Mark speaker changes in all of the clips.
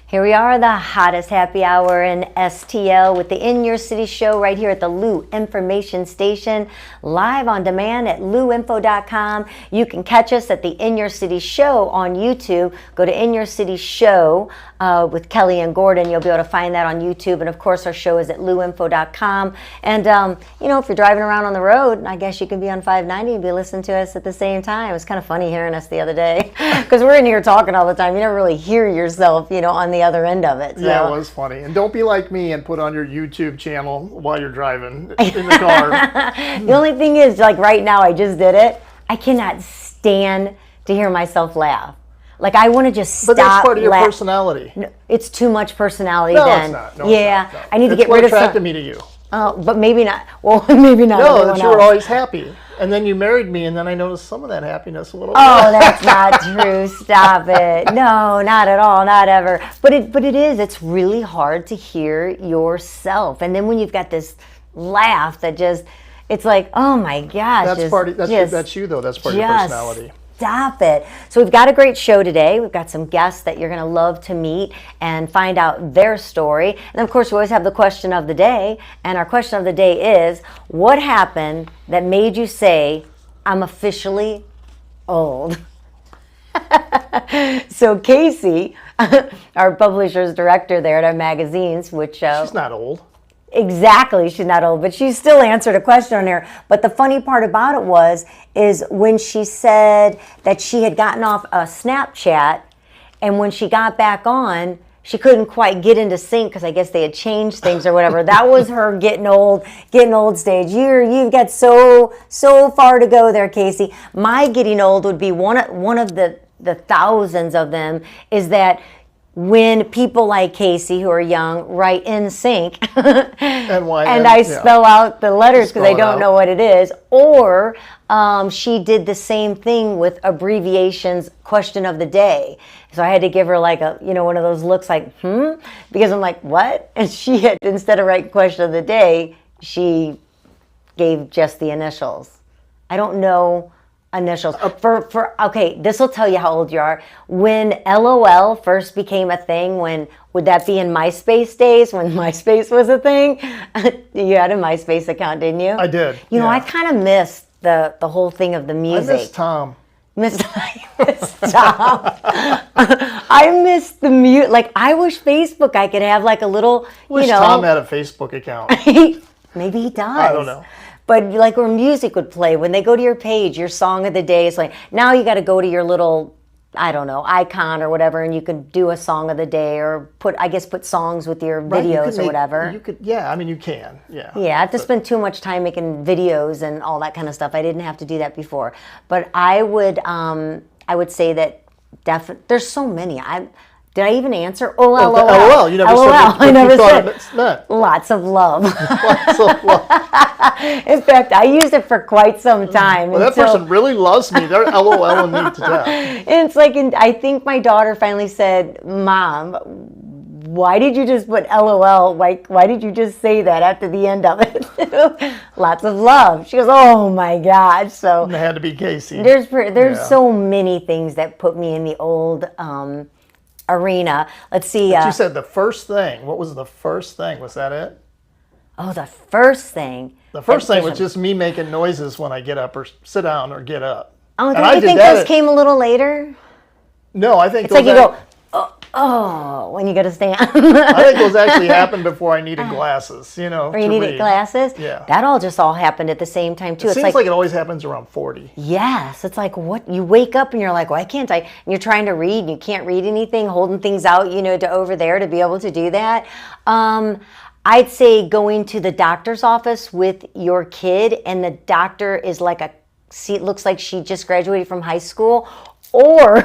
Speaker 1: Here we are, the hottest happy hour in STL with the In Your City show right here at the Lou Information Station, live on demand at louinfo.com. You can catch us at the In Your City show on YouTube. Go to In Your City show with Kelli and Gordon. You'll be able to find that on YouTube. And of course, our show is at louinfo.com. And if you're driving around on the road, I guess you can be on 590 and be listening to us at the same time. It was kind of funny hearing us the other day because we're in here talking all the time. You never really hear yourself, on the other end of it. So.
Speaker 2: Yeah, it was funny. And don't be like me and put on your YouTube channel while you're driving in the car.
Speaker 1: The only thing is, like right now, I just did it. I cannot stand to hear myself laugh. Like I want to just stop.
Speaker 2: But that's part of your personality.
Speaker 1: No, it's too much personality.
Speaker 2: No,
Speaker 1: then.
Speaker 2: It's not. No,
Speaker 1: yeah,
Speaker 2: it's not. No.
Speaker 1: I need to get rid of.
Speaker 2: What attracted me to you?
Speaker 1: Oh, but maybe not. Well, maybe not.
Speaker 2: No, that you were always happy. And then you married me, and then I noticed some of that happiness a little bit.
Speaker 1: Oh, that's not true. Stop it. No, not at all. Not ever. But it is. It's really hard to hear yourself. And then when you've got this laugh that just, it's like, oh my gosh.
Speaker 2: That's you, though. That's part of your personality.
Speaker 1: Stop it. So we've got a great show today. We've got some guests that you're going to love to meet and find out their story. And of course, we always have the question of the day. And our question of the day is, what happened that made you say, I'm officially old? So Casey, our publisher's director there at our magazines, which...
Speaker 2: she's not old.
Speaker 1: Exactly, she's not old, but she still answered a question on there. But the funny part about it is when she said that she had gotten off a Snapchat, and when she got back on, she couldn't quite get into sync because I guess they had changed things or whatever. That was her getting old stage. You've got so far to go there, Casey. My getting old would be one of the thousands of them is that when people like Casey, who are young, write in sync, and I spell out the letters because I don't know what it is, or she did the same thing with abbreviations, question of the day. So I had to give her like one of those looks like, because I'm like, what? And she had, instead of writing question of the day, she gave just the initials. I don't know. Initials. Okay, this will tell you how old you are. When LOL first became a thing, would that be in MySpace days when MySpace was a thing? You had a MySpace account, didn't you?
Speaker 2: I did.
Speaker 1: I kind of missed the whole thing of the music.
Speaker 2: I missed Tom.
Speaker 1: I missed the mute. Like, I wish Facebook, I could have like a little,
Speaker 2: Tom had a Facebook account.
Speaker 1: Maybe he does.
Speaker 2: I don't know.
Speaker 1: But like where music would play, when they go to your page, your song of the day is like, now you got to go to your little, I don't know, icon or whatever, and you can do a song of the day or put songs with your videos or whatever.
Speaker 2: You can. Yeah.
Speaker 1: Yeah, I have to spend too much time making videos and all that kind of stuff. I didn't have to do that before. But I would say that there's so many. Did I even answer? Oh, LOL.
Speaker 2: LOL. You never said it.
Speaker 1: I never said
Speaker 2: it's not.
Speaker 1: Lots of love.
Speaker 2: Lots of love.
Speaker 1: In fact, I used it for quite some time.
Speaker 2: Well, that person really loves me. They're LOL-ing me to death.
Speaker 1: And it's like, I think my daughter finally said, Mom, why did you just put LOL? Why did you just say that after the end of it? Lots of love. She goes, oh my gosh. So
Speaker 2: it had to be Casey.
Speaker 1: There's so many things that put me in the old arena. Let's see.
Speaker 2: But you said the first thing. What was the first thing? Was that it?
Speaker 1: Oh, the first thing.
Speaker 2: The first thing was just me making noises when I get up or sit down or get up.
Speaker 1: Oh, do you think those came a little later?
Speaker 2: No, I think
Speaker 1: it's like you go, oh, when you go to stand.
Speaker 2: I think those actually happened before I needed glasses,
Speaker 1: Or you needed glasses?
Speaker 2: Yeah.
Speaker 1: That all happened at the same time, too.
Speaker 2: It seems like it always happens around 40.
Speaker 1: Yes. It's like, what? You wake up and you're like, why can't I? And you're trying to read and you can't read anything, holding things out, to over there to be able to do that. I'd say going to the doctor's office with your kid and the doctor is like looks like she just graduated from high school, or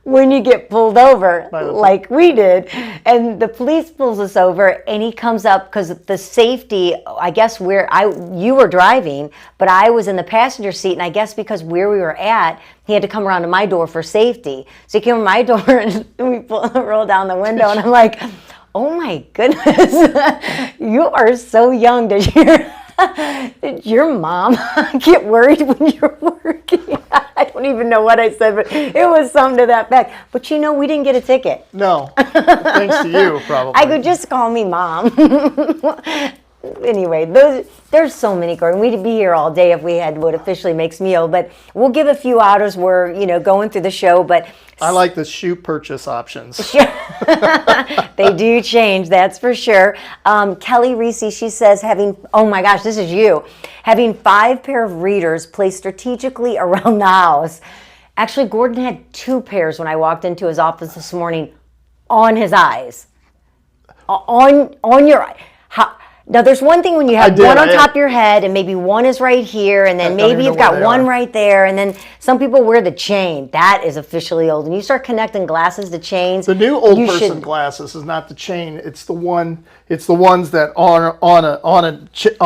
Speaker 1: when you get pulled over like we did and the police pulls us over and he comes up because the safety, I guess you were driving, but I was in the passenger seat, and I guess because where we were at, he had to come around to my door for safety. So he came to my door and we rolled down the window and I'm like, oh my goodness, you are so young to hear. Did your mom get worried when you're working? I don't even know what I said, but it was something to that effect. But we didn't get a ticket.
Speaker 2: No, thanks to you, probably.
Speaker 1: I could just call me mom. Anyway, there's so many, Gordon. We'd be here all day if we had what officially makes me old, but we'll give a few out as we're, going through the show, but
Speaker 2: I like the shoe purchase options.
Speaker 1: they do change, that's for sure. Kelly Reese, she says, oh my gosh, this is you, having 5 pair of readers placed strategically around the house. Actually, Gordon had 2 pairs when I walked into his office this morning on his eyes. On your eye. Now, there's one thing when you have one on top of your head, and maybe one is right here, and then maybe you've got one right there, and then some people wear the chain. That is officially old. And you start connecting glasses to chains.
Speaker 2: The new old person glasses is not the chain. It's the ones that are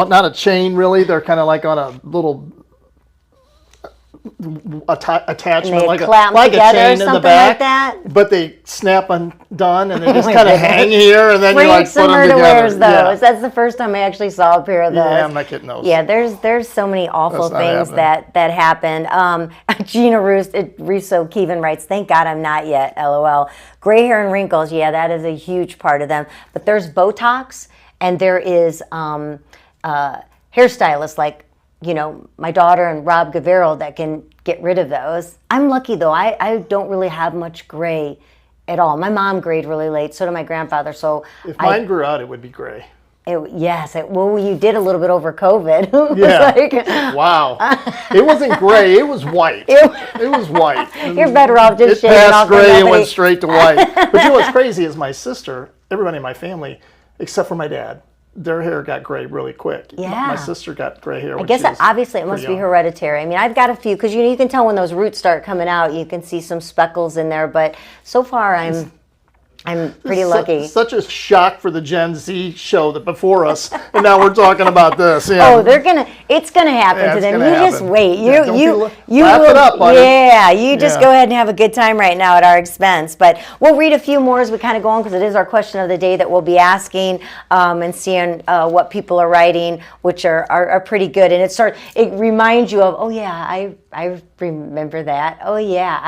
Speaker 2: not a chain really. They're kind of like on a little attachment, like a chain in the back, like that. But they snap undone and they just kind of hang here, and then you like put them together.
Speaker 1: Wears those. Yeah. That's the first time I actually saw a pair of those.
Speaker 2: Yeah, I'm not getting those.
Speaker 1: Yeah, there's so many awful things that happen. Gina Russo Keevan writes, "Thank God I'm not yet. LOL." Gray hair and wrinkles. Yeah, that is a huge part of them. But there's Botox, and there is hairstylists like, my daughter and Rob Gavarro that can get rid of those. I'm lucky though. I don't really have much gray at all. My mom grayed really late. So did my grandfather. So
Speaker 2: if mine grew out, it would be gray.
Speaker 1: Well, you did a little bit over COVID.
Speaker 2: Yeah. Wow. It wasn't gray. It was white. It was white.
Speaker 1: You're better off just shaving off.
Speaker 2: It passed gray and went straight to white. But what's crazy is my sister, everybody in my family, except for my dad, their hair got gray really quick.
Speaker 1: Yeah.
Speaker 2: My sister got gray hair.
Speaker 1: I guess obviously it must be hereditary. I mean, I've got a few, because you can tell when those roots start coming out. You can see some speckles in there, but so far I'm pretty lucky.
Speaker 2: Such a shock for the Gen Z show that before us, and now we're talking about this. Yeah.
Speaker 1: Oh, it's gonna happen to them. You just wait. You
Speaker 2: wrap it up, buddy.
Speaker 1: Yeah, you just go ahead and have a good time right now at our expense. But we'll read a few more as we kind of go on, because it is our question of the day that we'll be asking and seeing what people are writing, which are pretty good. And it reminds you of, oh yeah, I remember that. Oh yeah,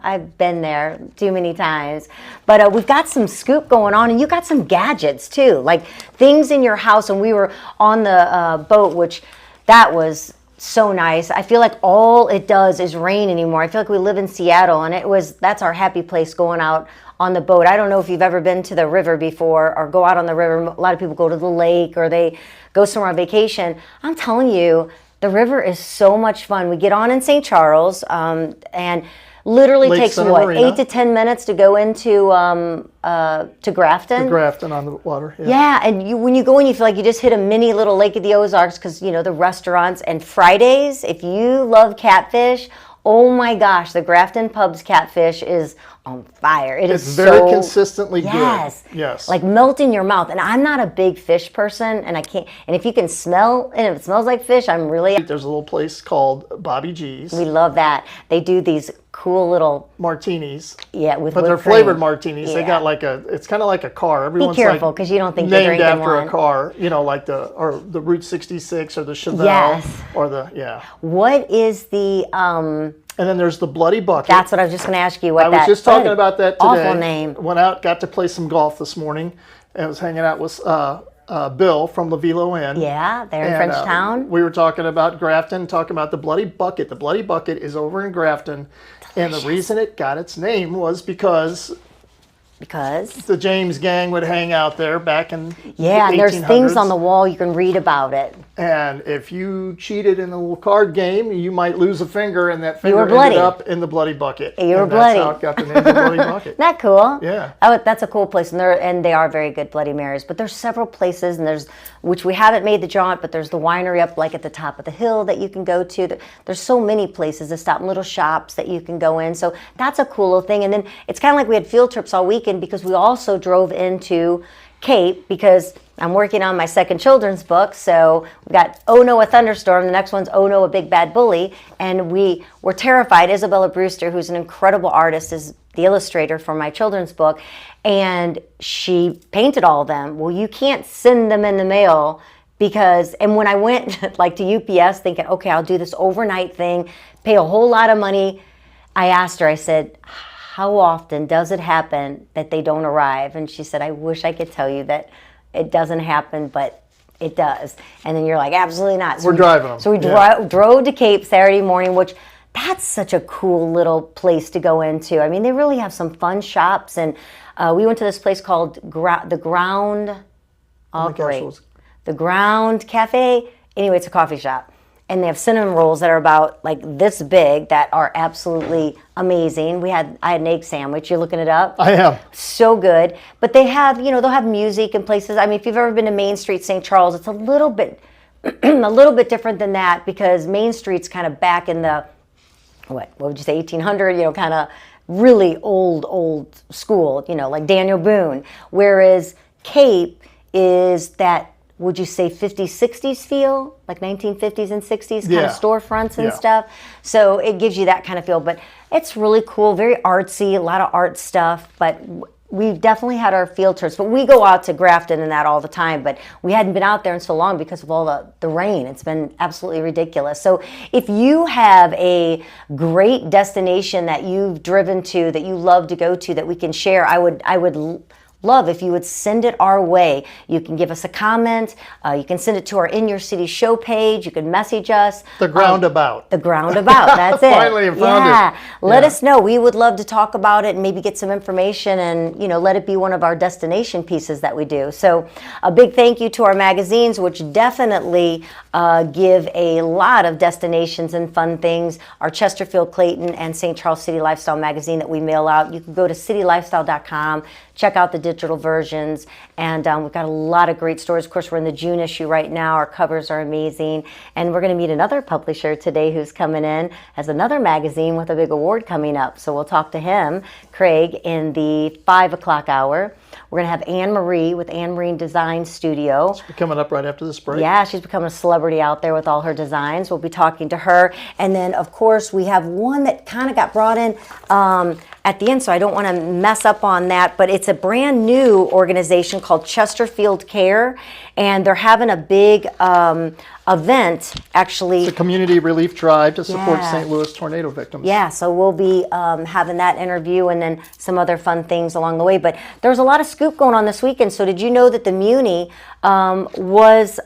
Speaker 1: I've been there too many times. But we've got some scoop going on, and you got some gadgets too, like things in your house. And we were on the boat, which that was so nice. I feel like all it does is rain anymore. I feel like we live in Seattle, and that's our happy place, going out on the boat. I don't know if you've ever been to the river before or go out on the river. A lot of people go to the lake or they go somewhere on vacation. I'm telling you, the river is so much fun. We get on in St. Charles, and literally takes 8 to 10 minutes to go into to Grafton.
Speaker 2: To Grafton on the water.
Speaker 1: Yeah, and when you go in, you feel like you just hit a mini little Lake of the Ozarks, because the restaurants. And Fridays, if you love catfish, oh my gosh, the Grafton Pub's catfish is on fire. It's
Speaker 2: very consistently good.
Speaker 1: Yes. Like melt in your mouth. And I'm not a big fish person, and I can't. And if you can smell, and if it smells like fish, I'm really.
Speaker 2: There's a little place called Bobby G's.
Speaker 1: We love that. They do these cool little
Speaker 2: martinis.
Speaker 1: Yeah,
Speaker 2: but they're flavored martinis. Yeah. They got it's kind of like a car. Everyone's
Speaker 1: be careful, because you don't think you're drinking
Speaker 2: named after
Speaker 1: one.
Speaker 2: A car. Like the Route 66 or the Chevelle or
Speaker 1: What is the
Speaker 2: And then there's the Bloody Bucket.
Speaker 1: That's what I was just going to ask you.
Speaker 2: I was just talking about that today.
Speaker 1: Awful name.
Speaker 2: Went out, got to play some golf this morning, and was hanging out with Bill from La Vilo Inn.
Speaker 1: Yeah, they're in Frenchtown.
Speaker 2: We were talking about Grafton, talking about the Bloody Bucket. The Bloody Bucket is over in Grafton. Delicious. And the reason it got its name was because the James gang would hang out there back in the 1800s.
Speaker 1: And there's things on the wall, you can read about it.
Speaker 2: And if you cheated in a little card game, you might lose a finger, and that finger ended up in the Bloody Bucket.
Speaker 1: You were bloody.
Speaker 2: That's how it got the name the Bloody Bucket.
Speaker 1: Isn't that cool?
Speaker 2: Yeah.
Speaker 1: That's a cool place, and they are very good Bloody Marys. But there's several places, and which we haven't made the jaunt, but there's the winery up like at the top of the hill that you can go to. There's so many places to stop, and little shops that you can go in. So that's a cool little thing. And then it's kind of like we had field trips all weekend, because we also drove into Cape, because I'm working on my second children's book. So we got Oh No, a Thunderstorm. The next one's Oh No, a Big Bad Bully. And we were terrified. Isabella Brewster, who's an incredible artist, is the illustrator for my children's book. And she painted all of them. Well, you can't send them in the mail because, and when I went like to UPS thinking, okay, I'll do this overnight thing, pay a whole lot of money, I asked her, I said, how often does it happen that they don't arrive? And she said, I wish I could tell you that it doesn't happen, but it does. And then you're like, absolutely not. So
Speaker 2: we're driving them.
Speaker 1: So we drove to Cape Saturday morning, which that's such a cool little place to go into. I mean, they really have some fun shops. And we went to this place called The Ground. The Ground Cafe. Anyway, it's a coffee shop. And they have cinnamon rolls that are about like this big that are absolutely amazing. I had an egg sandwich. You're looking it up?
Speaker 2: I am.
Speaker 1: So good. But they have, they'll have music and places. I mean, if you've ever been to Main Street, St. Charles, it's a little bit different than that, because Main Street's kind of back in the, what would you say, 1800, kind of really old school, like Daniel Boone. Whereas Cape is that, would you say 50s, 60s feel? Like 1950s and 60s kind of storefronts and stuff. So it gives you that kind of feel. But it's really cool, very artsy, a lot of art stuff. But we've definitely had our field tours. But we go out to Grafton and that all the time. But we hadn't been out there in so long because of all the rain. It's been absolutely ridiculous. So if you have a great destination that you've driven to, that you love to go to, that we can share, I would love if you would send it our way. You can give us a comment. You can send it to our In Your City show page. You can message us.
Speaker 2: The Groundabout.
Speaker 1: The Groundabout. That's it.
Speaker 2: Finally found it.
Speaker 1: Let us know. We would love to talk about it and maybe get some information and, let it be one of our destination pieces that we do. So a big thank you to our magazines, which definitely give a lot of destinations and fun things. Our Chesterfield, Clayton, and St. Charles City Lifestyle magazine that we mail out. You can go to citylifestyle.com. Check out the digital versions, and we've got a lot of great stories. Of course, we're in the June issue right now. Our covers are amazing, and we're going to meet another publisher today who's coming in, has another magazine with a big award coming up. So we'll talk to him, Craig, in the 5 o'clock hour. We're going to have Anne Marie with Anne Marie Design Studio.
Speaker 2: She's coming up right after this break.
Speaker 1: Yeah, she's become a celebrity out there with all her designs. We'll be talking to her. And then, of course, we have one that kind of got brought in at the end, so I don't want to mess up on that. But it's a brand new organization called Chesterfield Care, and they're having a big event, actually.
Speaker 2: It's a community relief drive to support St. Louis tornado victims.
Speaker 1: Yeah, so we'll be having that interview and then some other fun things along the way. But there's a lot of scoop going on this weekend. So did you know that the Muni was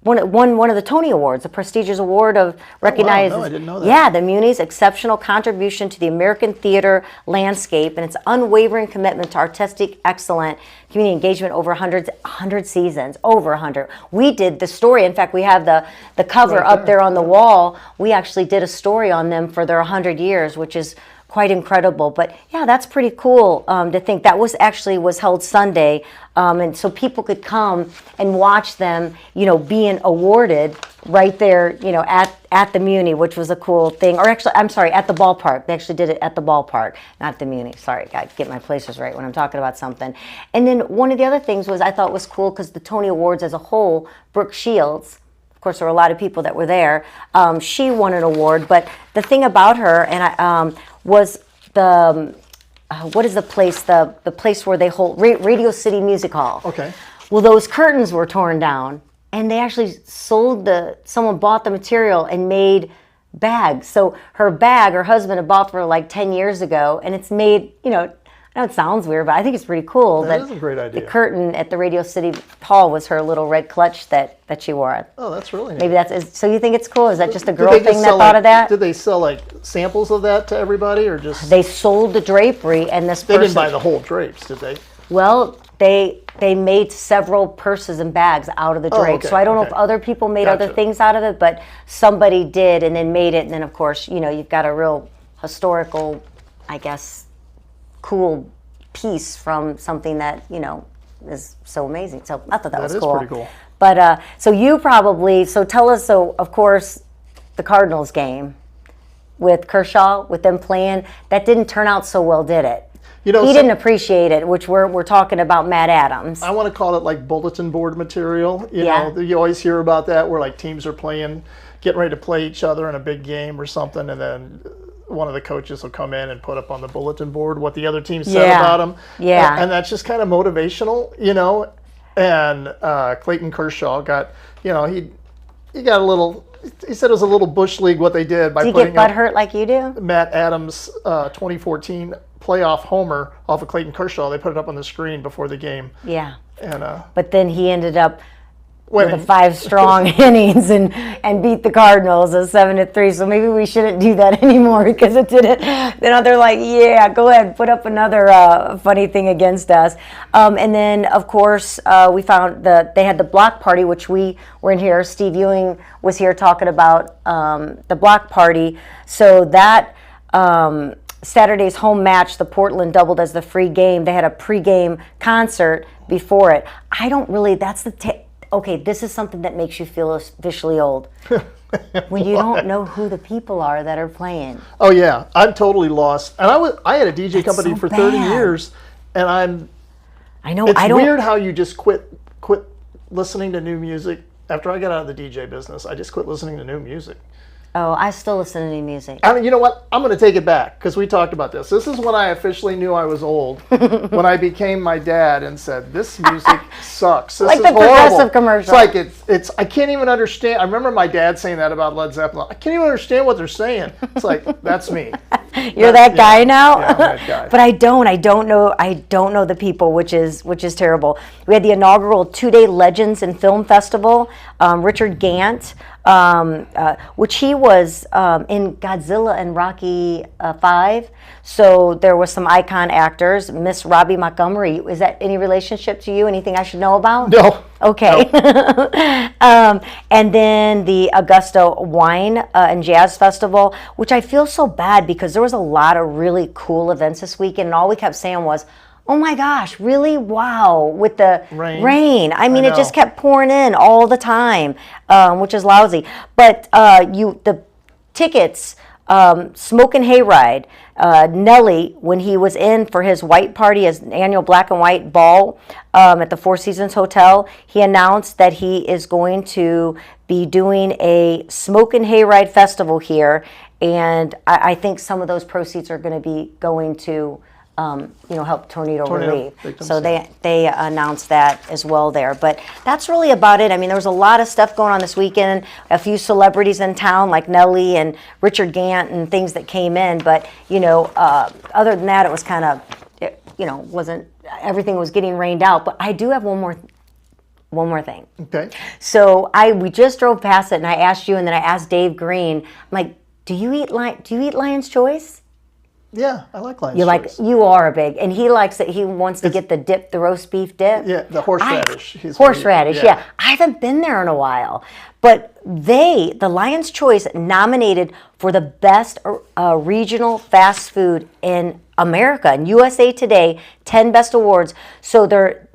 Speaker 1: won one of the Tony Awards, a prestigious award of recognized.
Speaker 2: Oh, wow. No, I didn't know that.
Speaker 1: Yeah, the Muni's exceptional contribution to the American theater landscape and its unwavering commitment to artistic excellence, community engagement over 100 seasons, over 100. We did the story. In fact, we have the cover right up there on the wall. We actually did a story on them for their 100 years, which is quite incredible. But yeah, that's pretty cool to think. That was held Sunday, and so people could come and watch them, being awarded right there, at the Muni, which was a cool thing. Or actually, I'm sorry, at the ballpark. They actually did it at the ballpark, not the Muni. Sorry, got to get my places right when I'm talking about something. And then one of the other things I thought was cool, because the Tony Awards as a whole, Brooke Shields, of course, there were a lot of people that were there. She won an award, but the thing about her was the what is the place? The place where they hold Radio City Music Hall.
Speaker 2: Okay.
Speaker 1: Well, those curtains were torn down, and they actually someone bought the material and made bags. So her husband had bought for her like 10 years ago, and it's made, I know it sounds weird, but I think it's pretty cool.
Speaker 2: That is a great idea.
Speaker 1: The curtain at the Radio City Hall was her little red clutch that she wore.
Speaker 2: Oh, that's really neat.
Speaker 1: Maybe so you think it's cool? Is that just a girl thing that thought of that?
Speaker 2: Did they sell like samples of that to everybody, or just?
Speaker 1: They sold the drapery, and this person.
Speaker 2: They didn't buy the whole drapes, did they?
Speaker 1: Well, they made several purses and bags out of the drape.
Speaker 2: Okay,
Speaker 1: so I don't know if other people made other things out of it, but somebody did and then made it. And then, of course, you've got a real historical, I guess, cool piece from something that, is so amazing. So I thought that was cool.
Speaker 2: That is pretty cool.
Speaker 1: But so tell us, of course, the Cardinals game with Kershaw, with them playing, that didn't turn out so well, did it? He didn't appreciate it, which we're talking about Matt Adams.
Speaker 2: I want to call it like bulletin board material. You know, you always hear about that where like teams are getting ready to play each other in a big game or something, and then one of the coaches will come in and put up on the bulletin board what the other team said about them.
Speaker 1: Yeah.
Speaker 2: And that's just kind of motivational, And Clayton Kershaw got, he got a little. He said it was a little bush league what they did by
Speaker 1: do you
Speaker 2: putting
Speaker 1: get butthurt like you do?
Speaker 2: Matt Adams' 2014 playoff homer off of Clayton Kershaw. They put it up on the screen before the game.
Speaker 1: Yeah.
Speaker 2: And
Speaker 1: but then he ended up
Speaker 2: winning.
Speaker 1: with the 5 strong innings and beat the Cardinals at 7-3. So maybe we shouldn't do that anymore because it didn't. Then they're like, yeah, go ahead, put up another funny thing against us. And then of course we found they had the block party, which we were in here. Steve Ewing was here talking about the block party. So that. Saturday's home match, the Portland doubled as the free game. They had a pregame concert before it. I don't really, okay, this is something that makes you feel officially old. When you don't know who the people are that are playing.
Speaker 2: Oh yeah, I'm totally lost. And I had a DJ company
Speaker 1: so
Speaker 2: for 30
Speaker 1: bad.
Speaker 2: years, and
Speaker 1: I know.
Speaker 2: It's
Speaker 1: I don't.
Speaker 2: weird how you just quit listening to new music. After I got out of the DJ business, I just quit listening to new music.
Speaker 1: Oh, I still listen to new music.
Speaker 2: I mean, you know what? I'm going to take it back because we talked about this. This is when I officially knew I was old. When I became my dad and said, "This music sucks. This
Speaker 1: Like
Speaker 2: is
Speaker 1: the
Speaker 2: horrible."
Speaker 1: Progressive commercial.
Speaker 2: It's like it's. I can't even understand. I remember my dad saying that about Led Zeppelin. I can't even understand what they're saying. It's like that's me.
Speaker 1: You're that guy now.
Speaker 2: Yeah, I'm that guy.
Speaker 1: But I don't know the people, which is terrible. We had the inaugural 2-day Legends in Film Festival. Richard Gant, which he was in Godzilla and Rocky 5. So there was some icon actors. Miss Robbie Montgomery, is that any relationship to you? Anything I should know about?
Speaker 2: No.
Speaker 1: Okay. No. And then the Augusta Wine and Jazz Festival, which I feel so bad because there was a lot of really cool events this weekend, and all we kept saying was, oh my gosh, really? Wow, with the rain. I mean, it just kept pouring in all the time, which is lousy. But the tickets, Smokin' Hayride, Nelly, when he was in for his white party, his annual black and white ball at the Four Seasons Hotel, he announced that he is going to be doing a Smokin' Hayride festival here. And I think some of those proceeds are going to be going to help tornado relief.
Speaker 2: Victims.
Speaker 1: So they announced that as well there. But that's really about it. I mean, there was a lot of stuff going on this weekend. A few celebrities in town like Nelly and Richard Gant and things that came in. But, other than that, it was kind of, wasn't, everything was getting rained out. But I do have one more thing.
Speaker 2: Okay.
Speaker 1: So we just drove past it and I asked you and then I asked Dave Green, I'm like, do you eat Lion's Choice?
Speaker 2: Yeah, I like Lion's Choice.
Speaker 1: You are a big, and he likes it. He wants to get the dip, the roast beef dip.
Speaker 2: Yeah, the horseradish.
Speaker 1: Horseradish, yeah. I haven't been there in a while. But the Lion's Choice, nominated for the best regional fast food in America. In USA Today, 10 best awards. So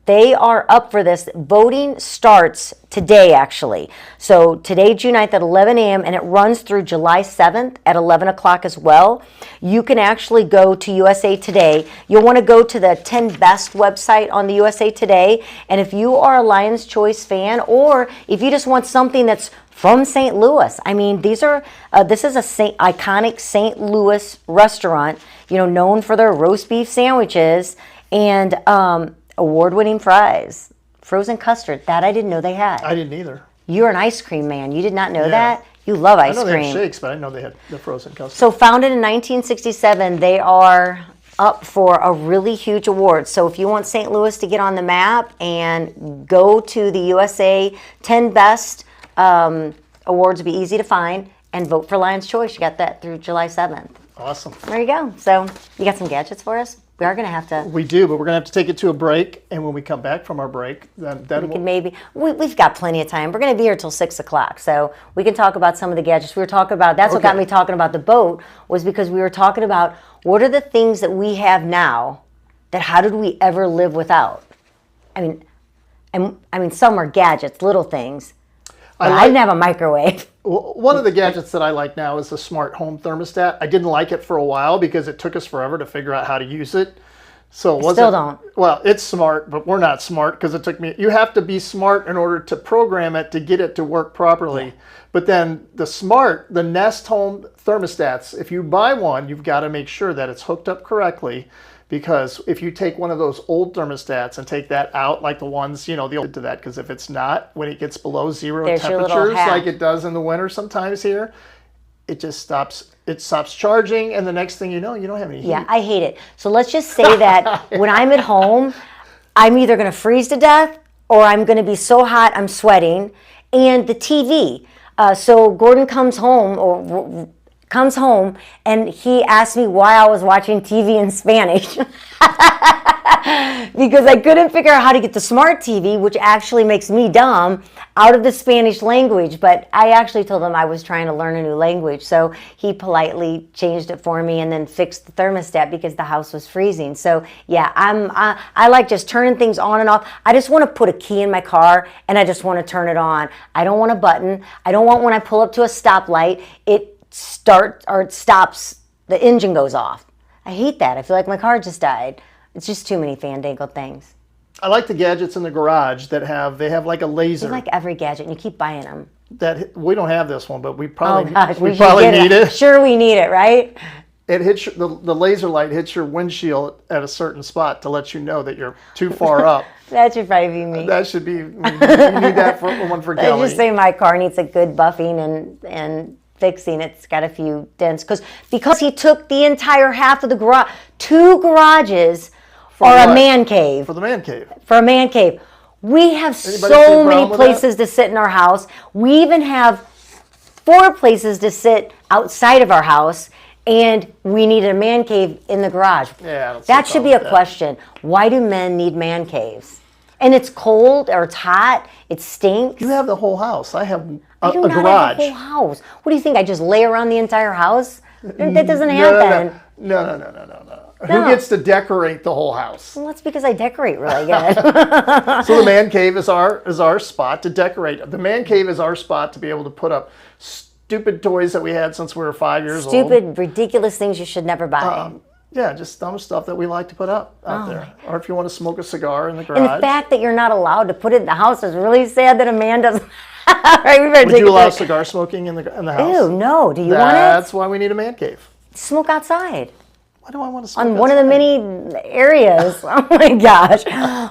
Speaker 1: they are up for this. Voting starts today, actually. So today, June 9th at 11 a.m., and it runs through July 7th at 11 o'clock as well. You can actually go to USA Today. You'll want to go to the 10 Best website on the USA Today. And if you are a Lion's Choice fan, or if you just want something that's from St. Louis, I mean, this is a iconic St. Louis restaurant, known for their roast beef sandwiches and award-winning fries, frozen custard. That I didn't know they had.
Speaker 2: I didn't either.
Speaker 1: You're an ice cream man. You did not know that? You love ice cream.
Speaker 2: I know they have shakes, but I didn't know they had the frozen custard.
Speaker 1: So founded in 1967, they are up for a really huge award. So if you want St. Louis to get on the map and go to the USA 10 Best awards, be easy to find, and vote for Lion's Choice. You got that through July 7th.
Speaker 2: Awesome.
Speaker 1: There you go. So you got some gadgets for us? We are going to have to.
Speaker 2: We do, but we're going to have to take it to a break. And when we come back from our break, then
Speaker 1: we can maybe. We've got plenty of time. We're going to be here till 6 o'clock, so we can talk about some of the gadgets we were talking about. That's what got me talking about the boat, was because we were talking about what are the things that we have now that how did we ever live without? I mean, some are gadgets, little things. But I didn't have a microwave.
Speaker 2: One of the gadgets that I like now is the smart home thermostat. I didn't like it for a while because it took us forever to figure out how to use it. So it
Speaker 1: still don't.
Speaker 2: Well, it's smart, but we're not smart because it took me. You have to be smart in order to program it to get it to work properly. Yeah. But then the Nest Home thermostats, if you buy one, you've got to make sure that it's hooked up correctly, because if you take one of those old thermostats and take that out, like the ones, the old to that, because if it's not, when it gets below zero
Speaker 1: There's your little
Speaker 2: temperatures,
Speaker 1: hack.
Speaker 2: like it does in the winter sometimes here, it just stops. It stops charging, and the next thing you know, you don't have any heat.
Speaker 1: Yeah, I hate it. So let's just say that when I'm at home, I'm either going to freeze to death or I'm going to be so hot I'm sweating. And the TV. So Gordon comes home and he asked me why I was watching TV in Spanish. Because I couldn't figure out how to get the smart TV, which actually makes me dumb, out of the Spanish language. But I actually told him I was trying to learn a new language. So he politely changed it for me and then fixed the thermostat because the house was freezing. So yeah, I like just turning things on and off. I just want to put a key in my car and I just want to turn it on. I don't want a button. I don't want when I pull up to a stoplight, it starts or it stops, the engine goes off. I hate that. I feel like my car just died. It's just too many fandangled things.
Speaker 2: I like the gadgets in the garage that they have like a laser.
Speaker 1: You like every gadget and you keep buying them.
Speaker 2: That we don't have this one, but we probably
Speaker 1: we
Speaker 2: probably need it.
Speaker 1: Sure, we need it, right?
Speaker 2: It hits the laser light hits your windshield at a certain spot to let you know that you're too far up.
Speaker 1: That should probably be me.
Speaker 2: That should be. You need that for one for Kelli.
Speaker 1: I just say my car needs a good buffing and fixing. It's got a few dents because he took the entire half of the garage. 2 garages for a man cave.
Speaker 2: For the man cave.
Speaker 1: For a man cave. We have
Speaker 2: Anybody
Speaker 1: so many places to sit in our house. We even have 4 places to sit outside of our house, and we need a man cave in the garage.
Speaker 2: Yeah,
Speaker 1: that should be a question. Why do men need man caves? And it's cold or it's hot. It stinks.
Speaker 2: You have the whole house. I have
Speaker 1: I do
Speaker 2: a
Speaker 1: not
Speaker 2: garage.
Speaker 1: have the whole house. What do you think? I just lay around the entire house? That doesn't happen.
Speaker 2: No. Who gets to decorate the whole house?
Speaker 1: Well, that's because I decorate really good.
Speaker 2: So the man cave is our spot to decorate. The man cave is our spot to be able to put up stupid toys that we had since we were 5 years old.
Speaker 1: Stupid, ridiculous things you should never buy.
Speaker 2: Yeah, just dumb stuff that we like to put up out there. Or if you want to smoke a cigar in the garage.
Speaker 1: And the fact that you're not allowed to put it in the house is really sad that a man doesn't. Right, we better
Speaker 2: Would you allow cigar smoking in the house?
Speaker 1: Ew, no. Do you want it?
Speaker 2: That's why we need a man cave.
Speaker 1: Smoke outside.
Speaker 2: Why do I want to smoke
Speaker 1: On
Speaker 2: outside?
Speaker 1: one of the many areas. Oh my gosh.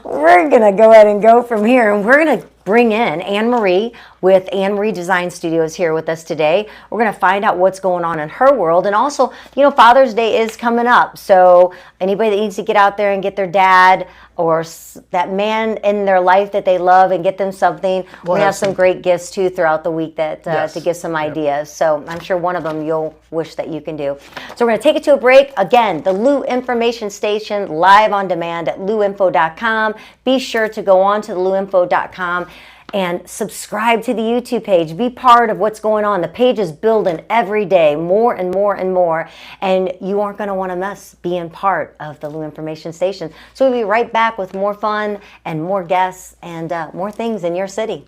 Speaker 1: We're going to go ahead and go from here. And we're going to bring in Anne Marie with Anne Marie Design Studios here with us today. We're going to find out what's going on in her world. And also, Father's Day is coming up. So anybody that needs to get out there and get their dad or that man in their life that they love and get them something, we're going to have some great gifts too throughout the week to give some ideas. So I'm sure one of them you'll wish that you can do. So we're going to take it to a break. Again, the Lou Information Station live on demand at louinfo.com. Be sure to go on to the louinfo.com and subscribe to the YouTube page. Be part of what's going on. The page is building every day, more and more and more, and you aren't going to want to miss being part of the Lou Information Station. So we'll be right back with more fun and more guests and more things in your city.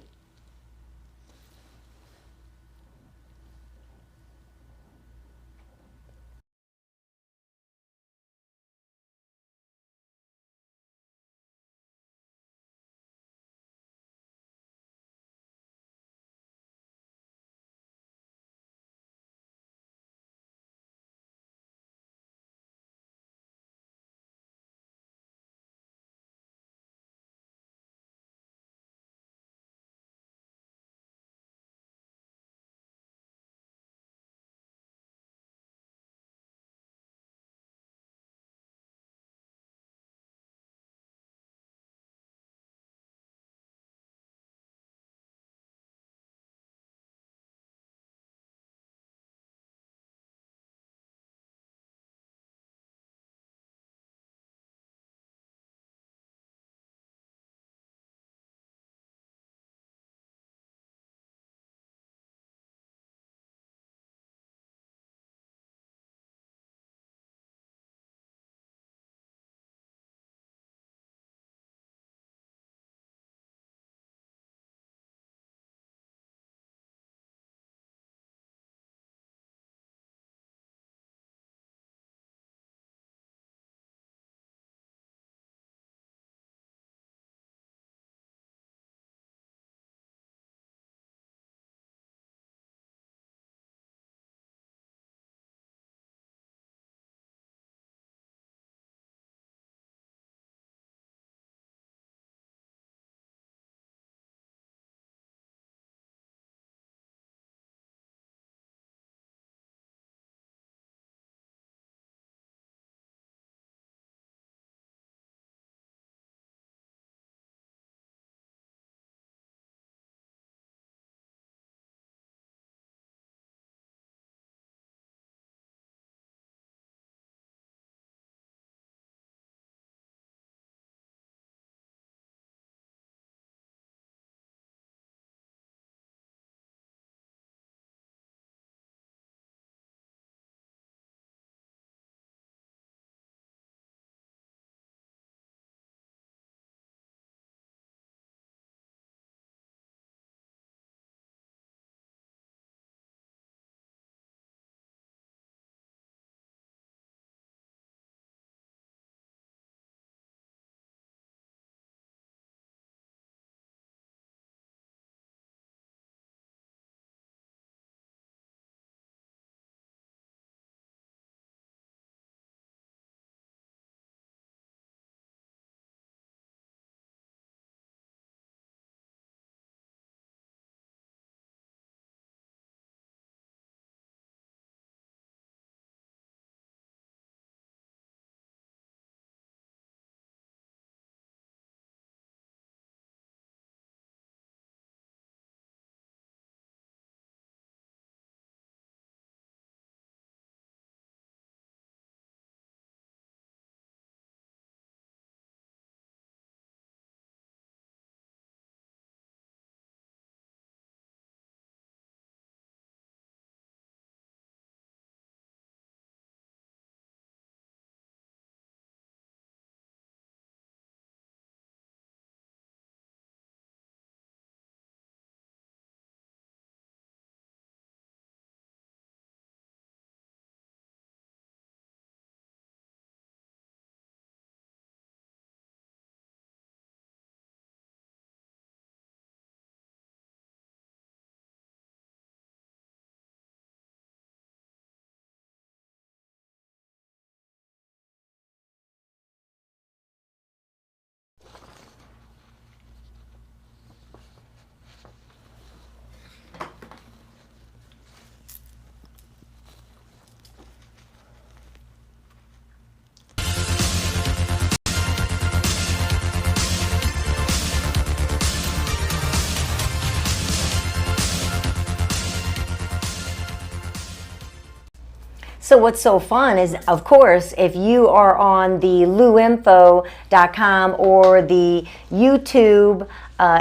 Speaker 1: So what's so fun is, of course, if you are on the louinfo.com or the YouTube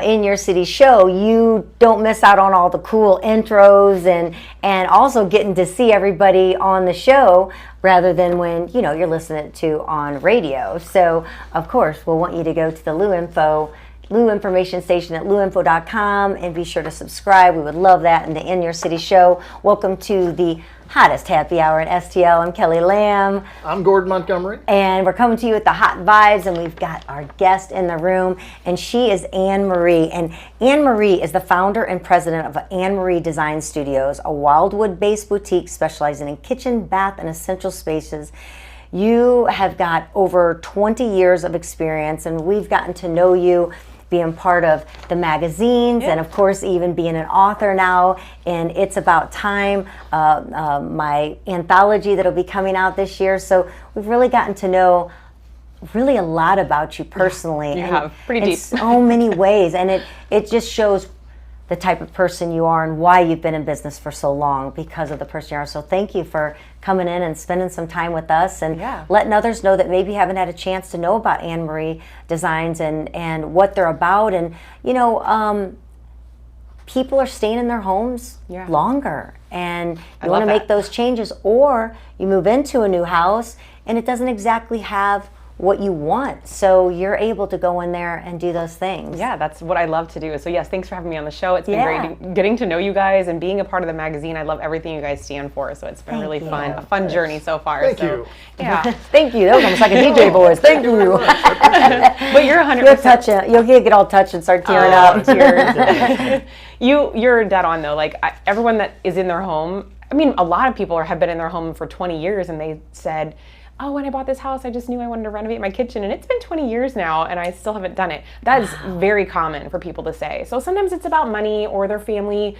Speaker 1: In Your City show, you don't miss out on all the cool intros and also getting to see everybody on the show rather than when, you know, you're listening to on radio. So, of course, we'll want you to go to the Lou information station at louinfo.com and be sure to subscribe. We would love that. And the In Your City show. Welcome to the hottest happy hour in STL. I'm Kelly Lamb.
Speaker 2: I'm Gordon Montgomery.
Speaker 1: And we're coming to you with the hot vibes, and we've got our guest in the room, and she is Anne Marie. And Anne Marie is the founder and president of Anne Marie Design Studios, a Wildwood-based boutique specializing in kitchen, bath, and essential spaces. You have got over 20 years of experience, and we've gotten to know you being part of the magazines, and of course even being an author now in It's About Time, my anthology that'll be coming out this year. So we've really gotten to know really a lot about you personally.
Speaker 3: You have, pretty deep.
Speaker 1: In so many ways, and it just shows the type of person you are and why you've been in business for so long because of the person you are. So thank you for coming in and spending some time with us and letting others know that maybe haven't had a chance to know about Anne Marie Designs and what they're about. And, you know, people are staying in their homes longer, and you want to make those changes, or you move into a new house and it doesn't exactly have what you want, so you're able to go in there and do those things.
Speaker 3: Yeah, that's what I love to do. So yes, thanks for having me on the show. It's been great getting to know you guys and being a part of the magazine. I love everything you guys stand for, so it's been really fun, a fun journey so far.
Speaker 2: Thank you.
Speaker 3: Yeah.
Speaker 1: Thank you. That was almost like a DJ voice. Thank you.
Speaker 3: But you're 100%.
Speaker 1: You'll get all touched and start tearing up.
Speaker 3: Tears. You're dead on though. Like everyone that is in their home, I mean, a lot of people have been in their home for 20 years and they said, oh, when I bought this house, I just knew I wanted to renovate my kitchen, and it's been 20 years now, and I still haven't done it. That is very common for people to say. So sometimes it's about money or their family,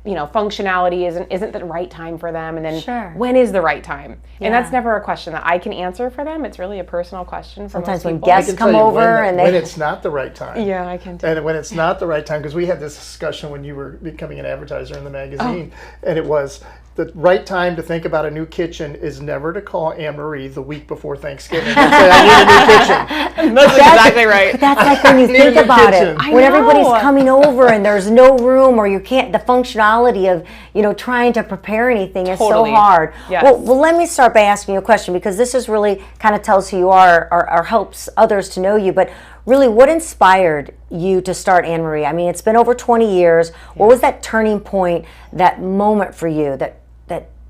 Speaker 3: you know, functionality isn't the right time for them, and then when is the right time? And that's never a question that I can answer for them. It's really a personal question for
Speaker 1: sometimes
Speaker 3: most
Speaker 1: when
Speaker 3: people.
Speaker 1: guests come over and
Speaker 2: when it's not the right time.
Speaker 3: Yeah, I can too.
Speaker 2: And when it's not the right time, because we had this discussion when you were becoming an advertiser in the magazine, and it was the right time to think about a new kitchen is never to call Anne Marie the week before Thanksgiving and say, I need a new kitchen.
Speaker 3: That's exactly right.
Speaker 1: That's like when you think about it. When
Speaker 3: know.
Speaker 1: everybody's coming over and there's no room, or you can't, the functionality of, you know, trying to prepare anything is so hard.
Speaker 3: Yes.
Speaker 1: Well, let me start by asking you a question, because this is really kind of tells who you are or helps others to know you. But really, what inspired you to start Anne Marie? I mean, it's been over 20 years. What was that turning point, that moment for you that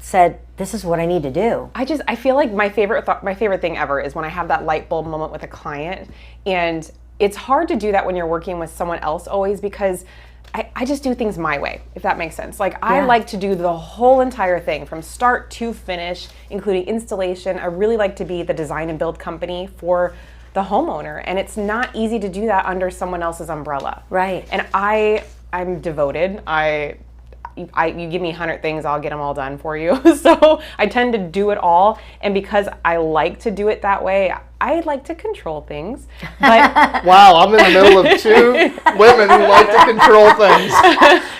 Speaker 1: said, this is what I need to do?
Speaker 3: I feel like my favorite thing ever is when I have that light bulb moment with a client. And it's hard to do that when you're working with someone else always, because I just do things my way, if that makes sense. Like I like to do the whole entire thing from start to finish, including installation. I really like to be the design and build company for the homeowner. And it's not easy to do that under someone else's umbrella.
Speaker 1: Right.
Speaker 3: And I'm devoted. You give me 100 things, I'll get them all done for you. So I tend to do it all. And because I like to do it that way, I like to control things. But
Speaker 2: wow, I'm in the middle of two women who like to control things.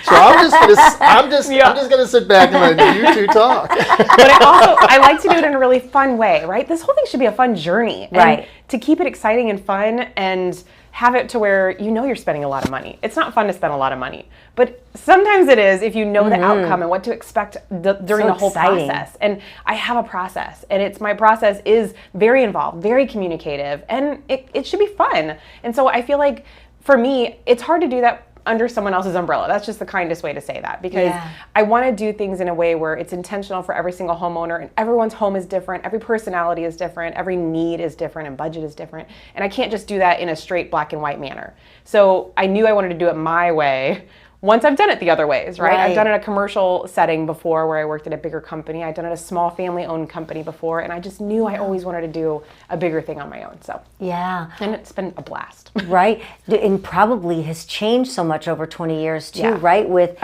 Speaker 2: So I'm just gonna sit back and let you two talk.
Speaker 3: But I like to do it in a really fun way, right? This whole thing should be a fun journey.
Speaker 1: Right.
Speaker 3: And to keep it exciting and fun and have it to where you know you're spending a lot of money. It's not fun to spend a lot of money, but sometimes it is if you know the outcome and what to expect during the whole process. And I have a process, and my process is very involved, very communicative, and it should be fun. And so I feel like for me, it's hard to do that under someone else's umbrella. That's just the kindest way to say that, because I want to do things in a way where it's intentional for every single homeowner, and everyone's home is different, every personality is different, every need is different, and budget is different. And I can't just do that in a straight black and white manner. So I knew I wanted to do it my way once I've done it the other ways, right? I've done it in a commercial setting before where I worked at a bigger company. I've done it at a small family-owned company before, and I just knew I always wanted to do a bigger thing on my own. So and it's been a blast.
Speaker 1: Right, and probably has changed so much over 20 years too, right? With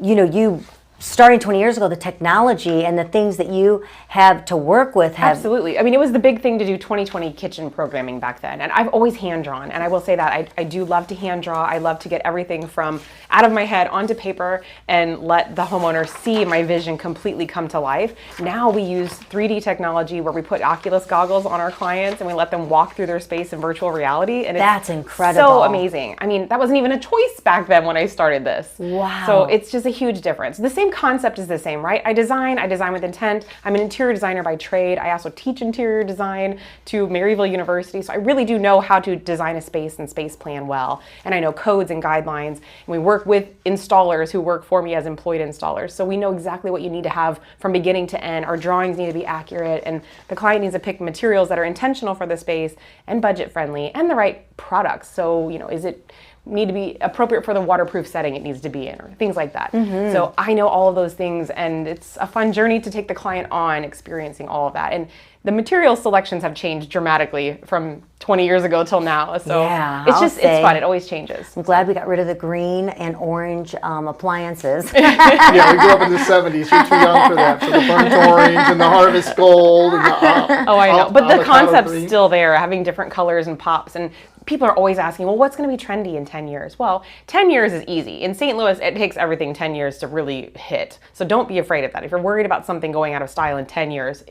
Speaker 1: you know, you starting 20 years ago, the technology and the things that you have to work with have...
Speaker 3: Absolutely. I mean, it was the big thing to do 2020 kitchen programming back then. And I've always hand-drawn. And I will say that I do love to hand-draw. I love to get everything from out of my head onto paper and let the homeowner see my vision completely come to life. Now we use 3D technology where we put Oculus goggles on our clients and we let them walk through their space in virtual reality. And
Speaker 1: that's incredible.
Speaker 3: So amazing. I mean, that wasn't even a choice back then when I started this.
Speaker 1: Wow.
Speaker 3: So it's just a huge difference. The same concept is the same, right? I design with intent. I'm an interior designer by trade. I also teach interior design to Maryville University. So I really do know how to design a space and space plan well. And I know codes and guidelines. And we work with installers who work for me as employed installers. So we know exactly what you need to have from beginning to end. Our drawings need to be accurate and the client needs to pick materials that are intentional for the space and budget friendly and the right products. So, is it need to be appropriate for the waterproof setting it needs to be in, or things like that. So I know all of those things, and it's a fun journey to take the client on experiencing all of that. And the material selections have changed dramatically from 20 years ago till now. So it's fun. It always changes.
Speaker 1: I'm glad we got rid of the green and orange appliances.
Speaker 2: Yeah, we grew up in the 70s. You're too young for that. So the burnt orange and the harvest gold and the
Speaker 3: I know. But the concept's
Speaker 2: green.
Speaker 3: still there, having different colors and pops. And people are always asking, well, what's going to be trendy in 10 years? Well, 10 years is easy. In St. Louis, it takes everything 10 years to really hit. So don't be afraid of that. If you're worried about something going out of style in 10 years,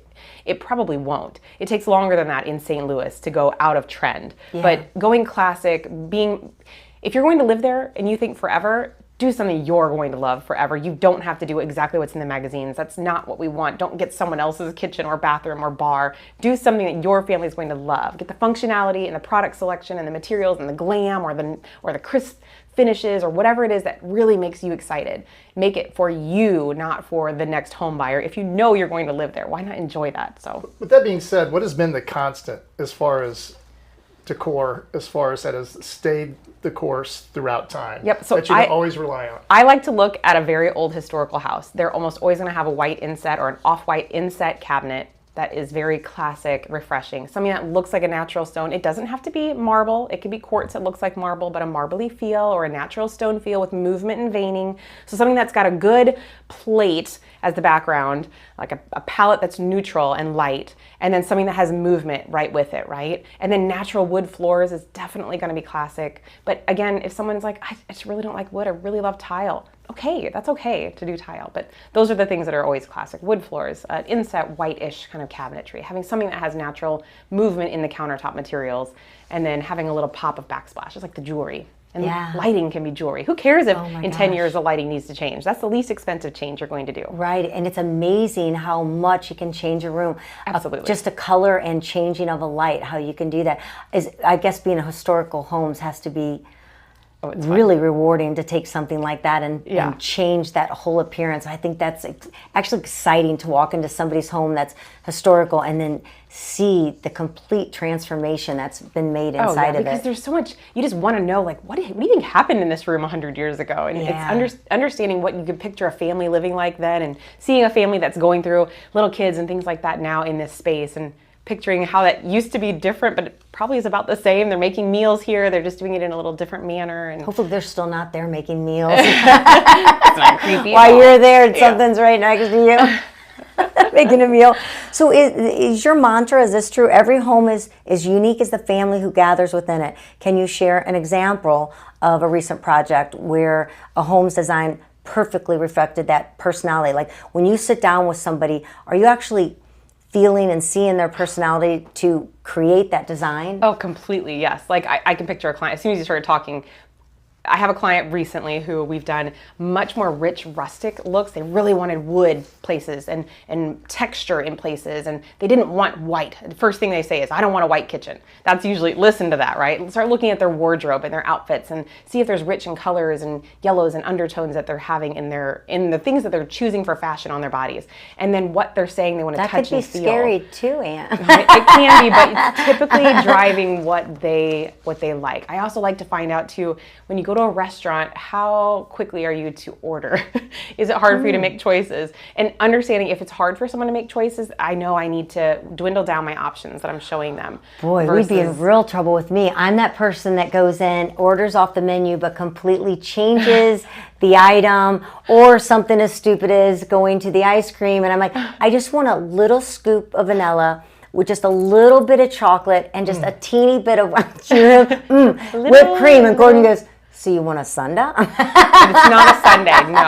Speaker 3: it probably won't. It takes longer than that in St. Louis to go out of trend.
Speaker 1: Yeah.
Speaker 3: But going classic, if you're going to live there and you think forever, do something you're going to love forever. You don't have to do exactly what's in the magazines. That's not what we want. Don't get someone else's kitchen or bathroom or bar. Do something that your family is going to love. Get the functionality and the product selection and the materials and the glam or the crisp finishes or whatever it is that really makes you excited. Make it for you, not for the next home buyer. If you know you're going to live there, why not enjoy that? So,
Speaker 2: with that being said, what has been the constant as far as decor, as far as that has stayed the course throughout time?
Speaker 3: Yep. So
Speaker 2: that you can always rely on.
Speaker 3: I like to look at a very old historical house. They're almost always going to have a white inset or an off-white inset cabinet that is very classic, refreshing. Something that looks like a natural stone. It doesn't have to be marble. It could be quartz that looks like marble, but a marbly feel or a natural stone feel with movement and veining. So something that's got a good plate as the background, like a palette that's neutral and light, and then something that has movement right with it, right? And then natural wood floors is definitely gonna be classic. But again, if someone's like, I just really don't like wood, I really love tile. Okay, that's okay to do tile, but those are the things that are always classic. Wood floors, inset whitish kind of cabinetry, having something that has natural movement in the countertop materials, and then having a little pop of backsplash, just like the jewelry. And lighting can be jewelry. Who cares if in 10 years the lighting needs to change? That's the least expensive change you're going to do.
Speaker 1: Right, and it's amazing how much you can change a room.
Speaker 3: Absolutely.
Speaker 1: Just a color and changing of a light, how you can do that. I guess being a historical homes has to be really rewarding to take something like that and change that whole appearance. I think that's actually exciting to walk into somebody's home that's historical and then see the complete transformation that's been made inside of it.
Speaker 3: Because there's so much, you just want to know, like, what do you think happened in this room 100 years ago? And it's understanding what you could picture a family living like then and seeing a family that's going through little kids and things like that now in this space and picturing how that used to be different, but it probably is about the same. They're making meals here. They're just doing it in a little different manner. And
Speaker 1: hopefully they're still not there making meals.
Speaker 3: It's not creepy.
Speaker 1: While you're there and something's right next to you. Making a meal. So is your mantra, is this true? Every home is unique as the family who gathers within it. Can you share an example of a recent project where a home's design perfectly reflected that personality? Like when you sit down with somebody, are you actually feeling and seeing their personality to create that design?
Speaker 3: Oh, completely, yes. Like I can picture a client, as soon as you started talking, I have a client recently who we've done much more rich rustic looks. They really wanted wood places and texture in places, and they didn't want white. The first thing they say is, I don't want a white kitchen. That's usually, listen to that, right? Start looking at their wardrobe and their outfits and see if there's rich in colors and yellows and undertones that they're having in the things that they're choosing for fashion on their bodies. And then what they're saying they want to touch and feel.
Speaker 1: That could be scary too, Anne.
Speaker 3: It can be, but it's typically driving what they like. I also like to find out too, when you go go to a restaurant, how quickly are you to order? Is it hard for you to make choices? And understanding if it's hard for someone to make choices, I know I need to dwindle down my options that I'm showing them.
Speaker 1: Boy, we'd be in real trouble with me. I'm that person that goes in, orders off the menu, but completely changes the item, or something as stupid as going to the ice cream. And I'm like, I just want a little scoop of vanilla with just a little bit of chocolate and just a teeny bit of whipped cream. And Gordon goes, so you want a sundae?
Speaker 3: It's not a sundae, no.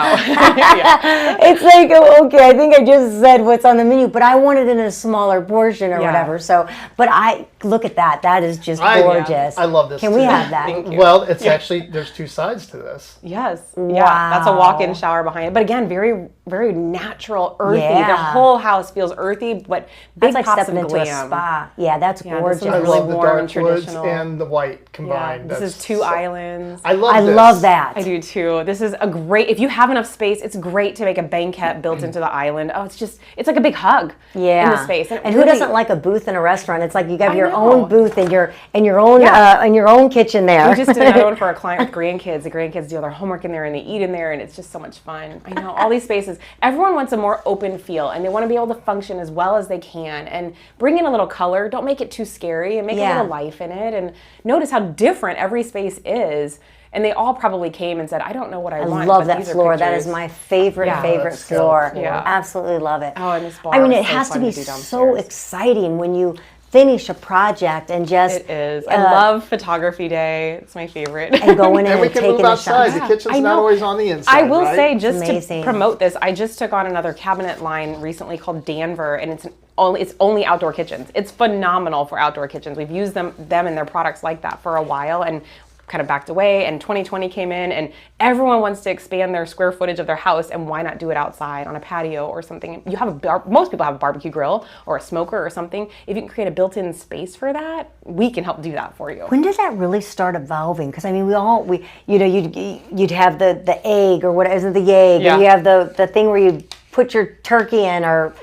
Speaker 3: Yeah.
Speaker 1: It's like, okay, I think I just said what's on the menu, but I want it in a smaller portion or whatever. So, but I look at that. That is just gorgeous.
Speaker 2: I love this.
Speaker 1: Can we have that?
Speaker 2: Well, it's actually, there's two sides to this.
Speaker 3: Yes.
Speaker 1: Wow.
Speaker 3: Yeah, that's a walk-in shower behind it. But again, very, very natural, earthy.
Speaker 1: Yeah.
Speaker 3: The whole house feels earthy, but big
Speaker 1: That's like
Speaker 3: pops
Speaker 1: stepping
Speaker 3: of
Speaker 1: into
Speaker 3: glam.
Speaker 1: a spa. Yeah, that's gorgeous.
Speaker 3: This
Speaker 2: I
Speaker 3: is really
Speaker 2: love the
Speaker 3: warm and
Speaker 2: dark woods
Speaker 3: traditional.
Speaker 2: and the white combined.
Speaker 3: Yeah, this is two islands.
Speaker 2: I
Speaker 1: I
Speaker 2: this.
Speaker 1: love that.
Speaker 3: I do too. This is a great, if you have enough space, it's great to make a banquette built into the island. Oh, it's like a big hug in the space.
Speaker 1: And who doesn't like a booth in a restaurant? It's like you have your
Speaker 3: know.
Speaker 1: own booth in your own kitchen there.
Speaker 3: We just did another one for a client with grandkids. The grandkids do all their homework in there and they eat in there, and it's just so much fun. I know, all these spaces. Everyone wants a more open feel, and they want to be able to function as well as they can. And bring in a little color. Don't make it too scary, and make a little life in it. And notice how different every space is. And they all probably came and said, I don't know what I want.
Speaker 1: I love
Speaker 3: but
Speaker 1: that
Speaker 3: these are
Speaker 1: floor. That
Speaker 3: pictures.
Speaker 1: is my favorite
Speaker 2: that's
Speaker 1: floor.
Speaker 2: floor.
Speaker 3: Yeah.
Speaker 1: Absolutely love it.
Speaker 3: Oh, and this bar
Speaker 1: I mean,
Speaker 3: is
Speaker 1: it
Speaker 3: so
Speaker 1: has to
Speaker 3: fun
Speaker 1: be
Speaker 3: to do
Speaker 1: so
Speaker 3: downstairs.
Speaker 1: exciting when you finish a project and just
Speaker 3: It is. I love photography day. It's my favorite.
Speaker 1: and going in
Speaker 2: And we
Speaker 1: and
Speaker 2: can
Speaker 1: taking
Speaker 2: move
Speaker 1: a
Speaker 2: outside.
Speaker 1: shot.
Speaker 2: The kitchen's
Speaker 3: I
Speaker 2: not
Speaker 3: know.
Speaker 2: always on the inside.
Speaker 3: I will
Speaker 2: right?
Speaker 3: say, just
Speaker 1: amazing.
Speaker 3: to promote this, I just took on another cabinet line recently called Danver, and it's only outdoor kitchens. It's phenomenal for outdoor kitchens. We've used them and their products like that for a while, and kind of backed away, and 2020 came in, and everyone wants to expand their square footage of their house, and why not do it outside on a patio or something? You have most people have a barbecue grill or a smoker or something. If you can create a built-in space for that, we can help do that for you.
Speaker 1: When did that really start evolving? Because I mean, you'd have the egg or what isn't the egg,
Speaker 3: Yeah.
Speaker 1: and you have the thing where you put your turkey in, or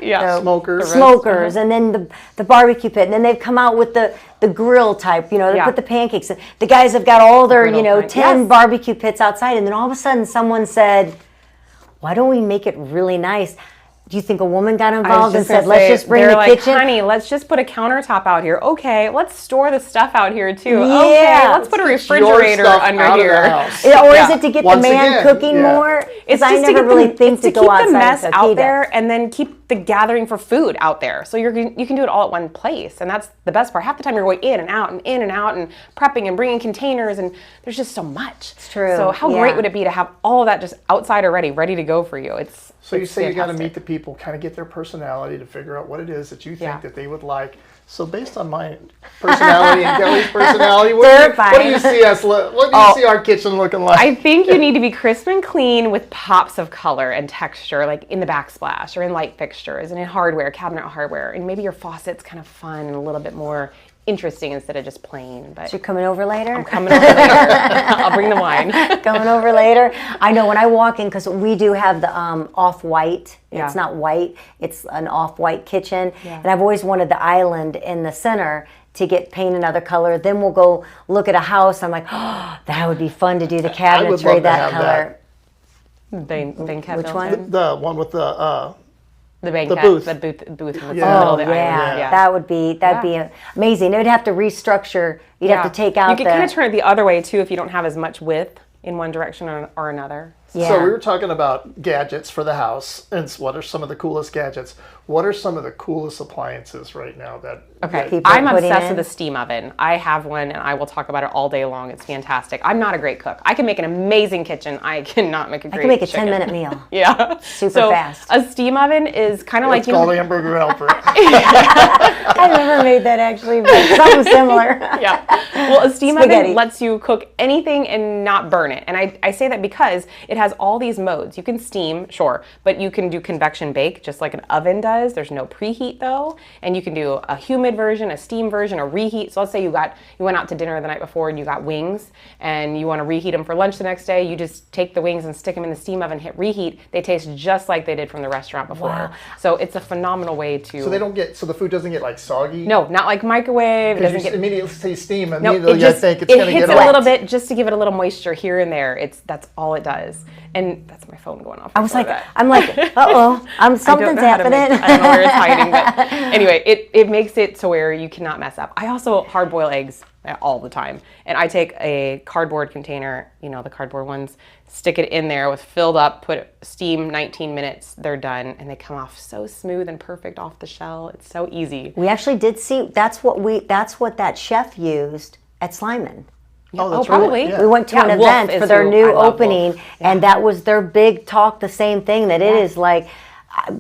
Speaker 2: Smokers.
Speaker 1: and then the barbecue pit, and then they've come out with the grill type, they put the pancakes in. The guys have got all their, 10 barbecue pits outside, and then all of a sudden someone said, why don't we make it really nice? Do you think a woman got involved and said, let's just bring the kitchen?
Speaker 3: Honey, let's just put a countertop out here. Okay, let's store the stuff out here too.
Speaker 1: Yeah.
Speaker 3: Okay, let's put a refrigerator under here.
Speaker 1: Or is it to get
Speaker 2: Once
Speaker 1: the man
Speaker 2: again,
Speaker 1: cooking more?
Speaker 3: It's
Speaker 1: I
Speaker 3: just to
Speaker 1: never
Speaker 3: get
Speaker 1: really think
Speaker 3: to
Speaker 1: to go
Speaker 3: keep
Speaker 1: outside
Speaker 3: the mess
Speaker 1: and cook
Speaker 3: out
Speaker 1: either.
Speaker 3: there, and then keep the gathering for food out there. So you can do it all at one place, and that's the best part. Half the time you're going in and out and in and out and prepping and bringing containers, and there's just so much.
Speaker 1: It's true.
Speaker 3: So how great would it be to have all of that just outside already, ready to go for you?
Speaker 2: So you say you got to
Speaker 3: fantastic.
Speaker 2: meet the people, kind of get their personality to figure out what it is that you think that they would like. So based on my personality and Kelly's personality, what do you see our kitchen looking like?
Speaker 3: I think you need to be crisp and clean with pops of color and texture, like in the backsplash or in light fixtures and in hardware, cabinet hardware, and maybe your faucet's kind of fun and a little bit more interesting instead of just plain. But
Speaker 1: You're coming over later?
Speaker 3: I'm coming over later. I'll bring the wine.
Speaker 1: Coming over later. I know when I walk in, because we do have the off-white.
Speaker 3: Yeah.
Speaker 1: It's not white. It's an off-white kitchen. Yeah. And I've always wanted the island in the center to get paint another color. Then we'll go look at a house. I'm like, oh, that would be fun to do the cabinetry that color.
Speaker 3: Banquette.
Speaker 1: Which one?
Speaker 2: The one with the
Speaker 3: banquette,
Speaker 2: booth.
Speaker 3: the booth in the middle of the island.
Speaker 1: Yeah. That'd be amazing. It would have to restructure. You'd have to take out.
Speaker 3: You could kind of turn it the other way too if you don't have as much width in one direction or another.
Speaker 1: Yeah.
Speaker 2: So we were talking about gadgets for the house, and what are some of the coolest gadgets? What are some of the coolest appliances right now that?
Speaker 3: Okay, I'm obsessed with a steam oven. I have one, and I will talk about it all day long. It's fantastic. I'm not a great cook. I can make an amazing kitchen. I cannot make a great.
Speaker 1: I can make a
Speaker 3: chicken.
Speaker 1: 10-minute meal.
Speaker 3: Yeah,
Speaker 1: super fast.
Speaker 3: A steam oven is kind of like
Speaker 2: it's called Hamburger Helper.
Speaker 1: I never made that actually, but something similar.
Speaker 3: Yeah. Well, a steam oven lets you cook anything and not burn it. And I say that because it has has all these modes. You can steam, sure, but you can do convection bake just like an oven does. There's no preheat though. And you can do a humid version, a steam version, a reheat. So let's say you went out to dinner the night before and you got wings and you want to reheat them for lunch the next day. You just take the wings and stick them in the steam oven, hit reheat. They taste just like they did from the restaurant before. Wow. So it's a phenomenal way to...
Speaker 2: So the food doesn't get like soggy?
Speaker 3: No, not like microwave. It doesn't get...
Speaker 2: immediately say steam,
Speaker 3: No,
Speaker 2: immediately I think it's going to get
Speaker 3: a little bit just to give it a little moisture here and there. That's all it does. And that's my phone going off.
Speaker 1: I'm like, uh-oh, something's happening.
Speaker 3: I don't know where it's hiding, but anyway, it makes it to where you cannot mess up. I also hard boil eggs all the time. And I take a cardboard container, the cardboard ones, stick it in there with filled up, put steam 19 minutes, they're done, and they come off so smooth and perfect off the shell. It's so easy.
Speaker 1: We actually did see, that's what that chef used at Slyman.
Speaker 2: Oh, that's
Speaker 3: probably.
Speaker 2: Right.
Speaker 1: We went to an event for their new opening, and that was their big talk, the same thing, that it is like,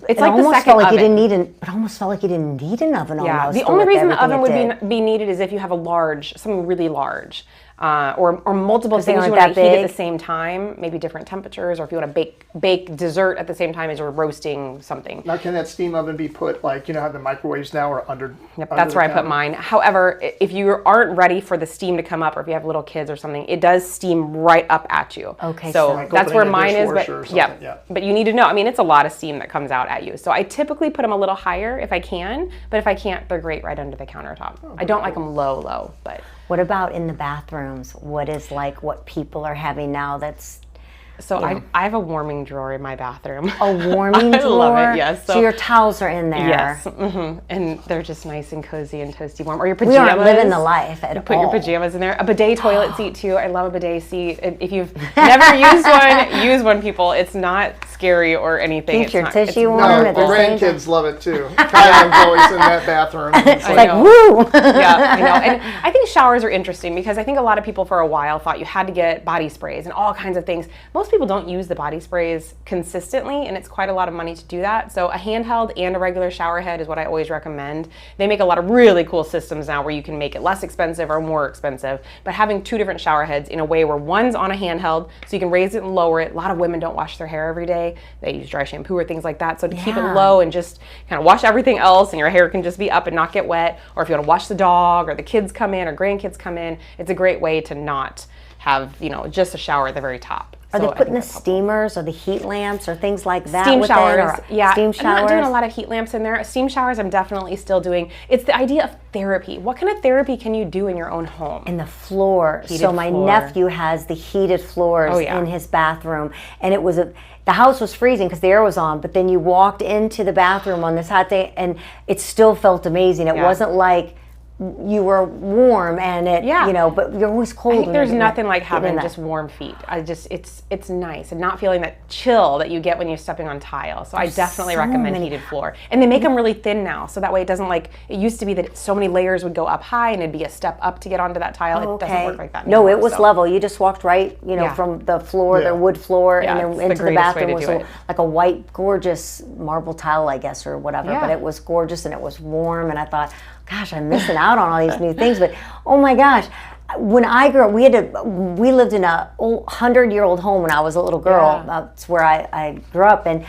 Speaker 3: it's like the second oven.
Speaker 1: It almost felt like you didn't need an oven almost.
Speaker 3: The only reason the oven would be needed is if you have something really large. Or multiple things you want to heat at the same time, maybe different temperatures, or if you want to bake dessert at the same time as you're roasting something.
Speaker 2: Now, can that steam oven be put, like, how the microwaves now are under?
Speaker 3: Yep, that's where I put mine. However, if you aren't ready for the steam to come up, or if you have little kids or something, it does steam right up at you.
Speaker 1: Okay.
Speaker 3: So
Speaker 2: like
Speaker 3: that's where mine is.
Speaker 2: But
Speaker 3: but you need to know. I mean, it's a lot of steam that comes out at you. So I typically put them a little higher if I can, but if I can't, they're great right under the countertop. I don't like them low, but.
Speaker 1: What about in the bathrooms? What is like what people are having now that's...
Speaker 3: So I have a warming drawer in my bathroom.
Speaker 1: A warming drawer?
Speaker 3: I love it, yes.
Speaker 1: So your towels are in there?
Speaker 3: Yes, and they're just nice and cozy and toasty warm. Or your pajamas.
Speaker 1: We aren't living the life at all.
Speaker 3: Put your pajamas in there. A bidet toilet seat too. I love a bidet seat. If you've never used one, use one, people. It's not scary or anything.
Speaker 1: Keep your tissue warm.
Speaker 2: No, the grandkids love it too. Kyle's always in that bathroom.
Speaker 1: It's like, woo!
Speaker 3: Yeah, I know. And I think showers are interesting because I think a lot of people for a while thought you had to get body sprays and all kinds of things. Most people don't use the body sprays consistently, and it's quite a lot of money to do that. So a handheld and a regular shower head is what I always recommend. They make a lot of really cool systems now where you can make it less expensive or more expensive, but having two different shower heads in a way where one's on a handheld so you can raise it and lower it. A lot of women don't wash their hair every day. They use dry shampoo or things like that. So to keep it low and just kind of wash everything else, and your hair can just be up and not get wet, or if you want to wash the dog or the kids come in or grandkids come in, it's a great way to not have, just a shower at the very top.
Speaker 1: Are they putting the steamers or the heat lamps or things like that?
Speaker 3: Steam showers,
Speaker 1: Steam showers.
Speaker 3: I'm not doing a lot of heat lamps in there. Steam showers I'm definitely still doing. It's the idea of therapy. What kind of therapy can you do in your own home?
Speaker 1: And the floor. So my nephew has the heated floors in his bathroom, and the house was freezing because the air was on, but then you walked into the bathroom on this hot day and it still felt amazing. It wasn't like you were warm and but you're always cold.
Speaker 3: I think there's nothing like having just warm feet. It's nice and not feeling that chill that you get when you're stepping on tile. So I definitely recommend heated floor. And they make them really thin now, so that way it doesn't it used to be that so many layers would go up high and it'd be a step up to get onto that tile. It doesn't work like that anymore.
Speaker 1: No, it was level. You just walked right, from the floor, the wood floor, and then into the bathroom was like a white, gorgeous marble tile, I guess, or whatever. But it was gorgeous and it was warm, and I thought, gosh, I'm missing out on all these new things. But oh my gosh, when I grew up, we lived in a 100-year-old home when I was a little girl. That's where I grew up, and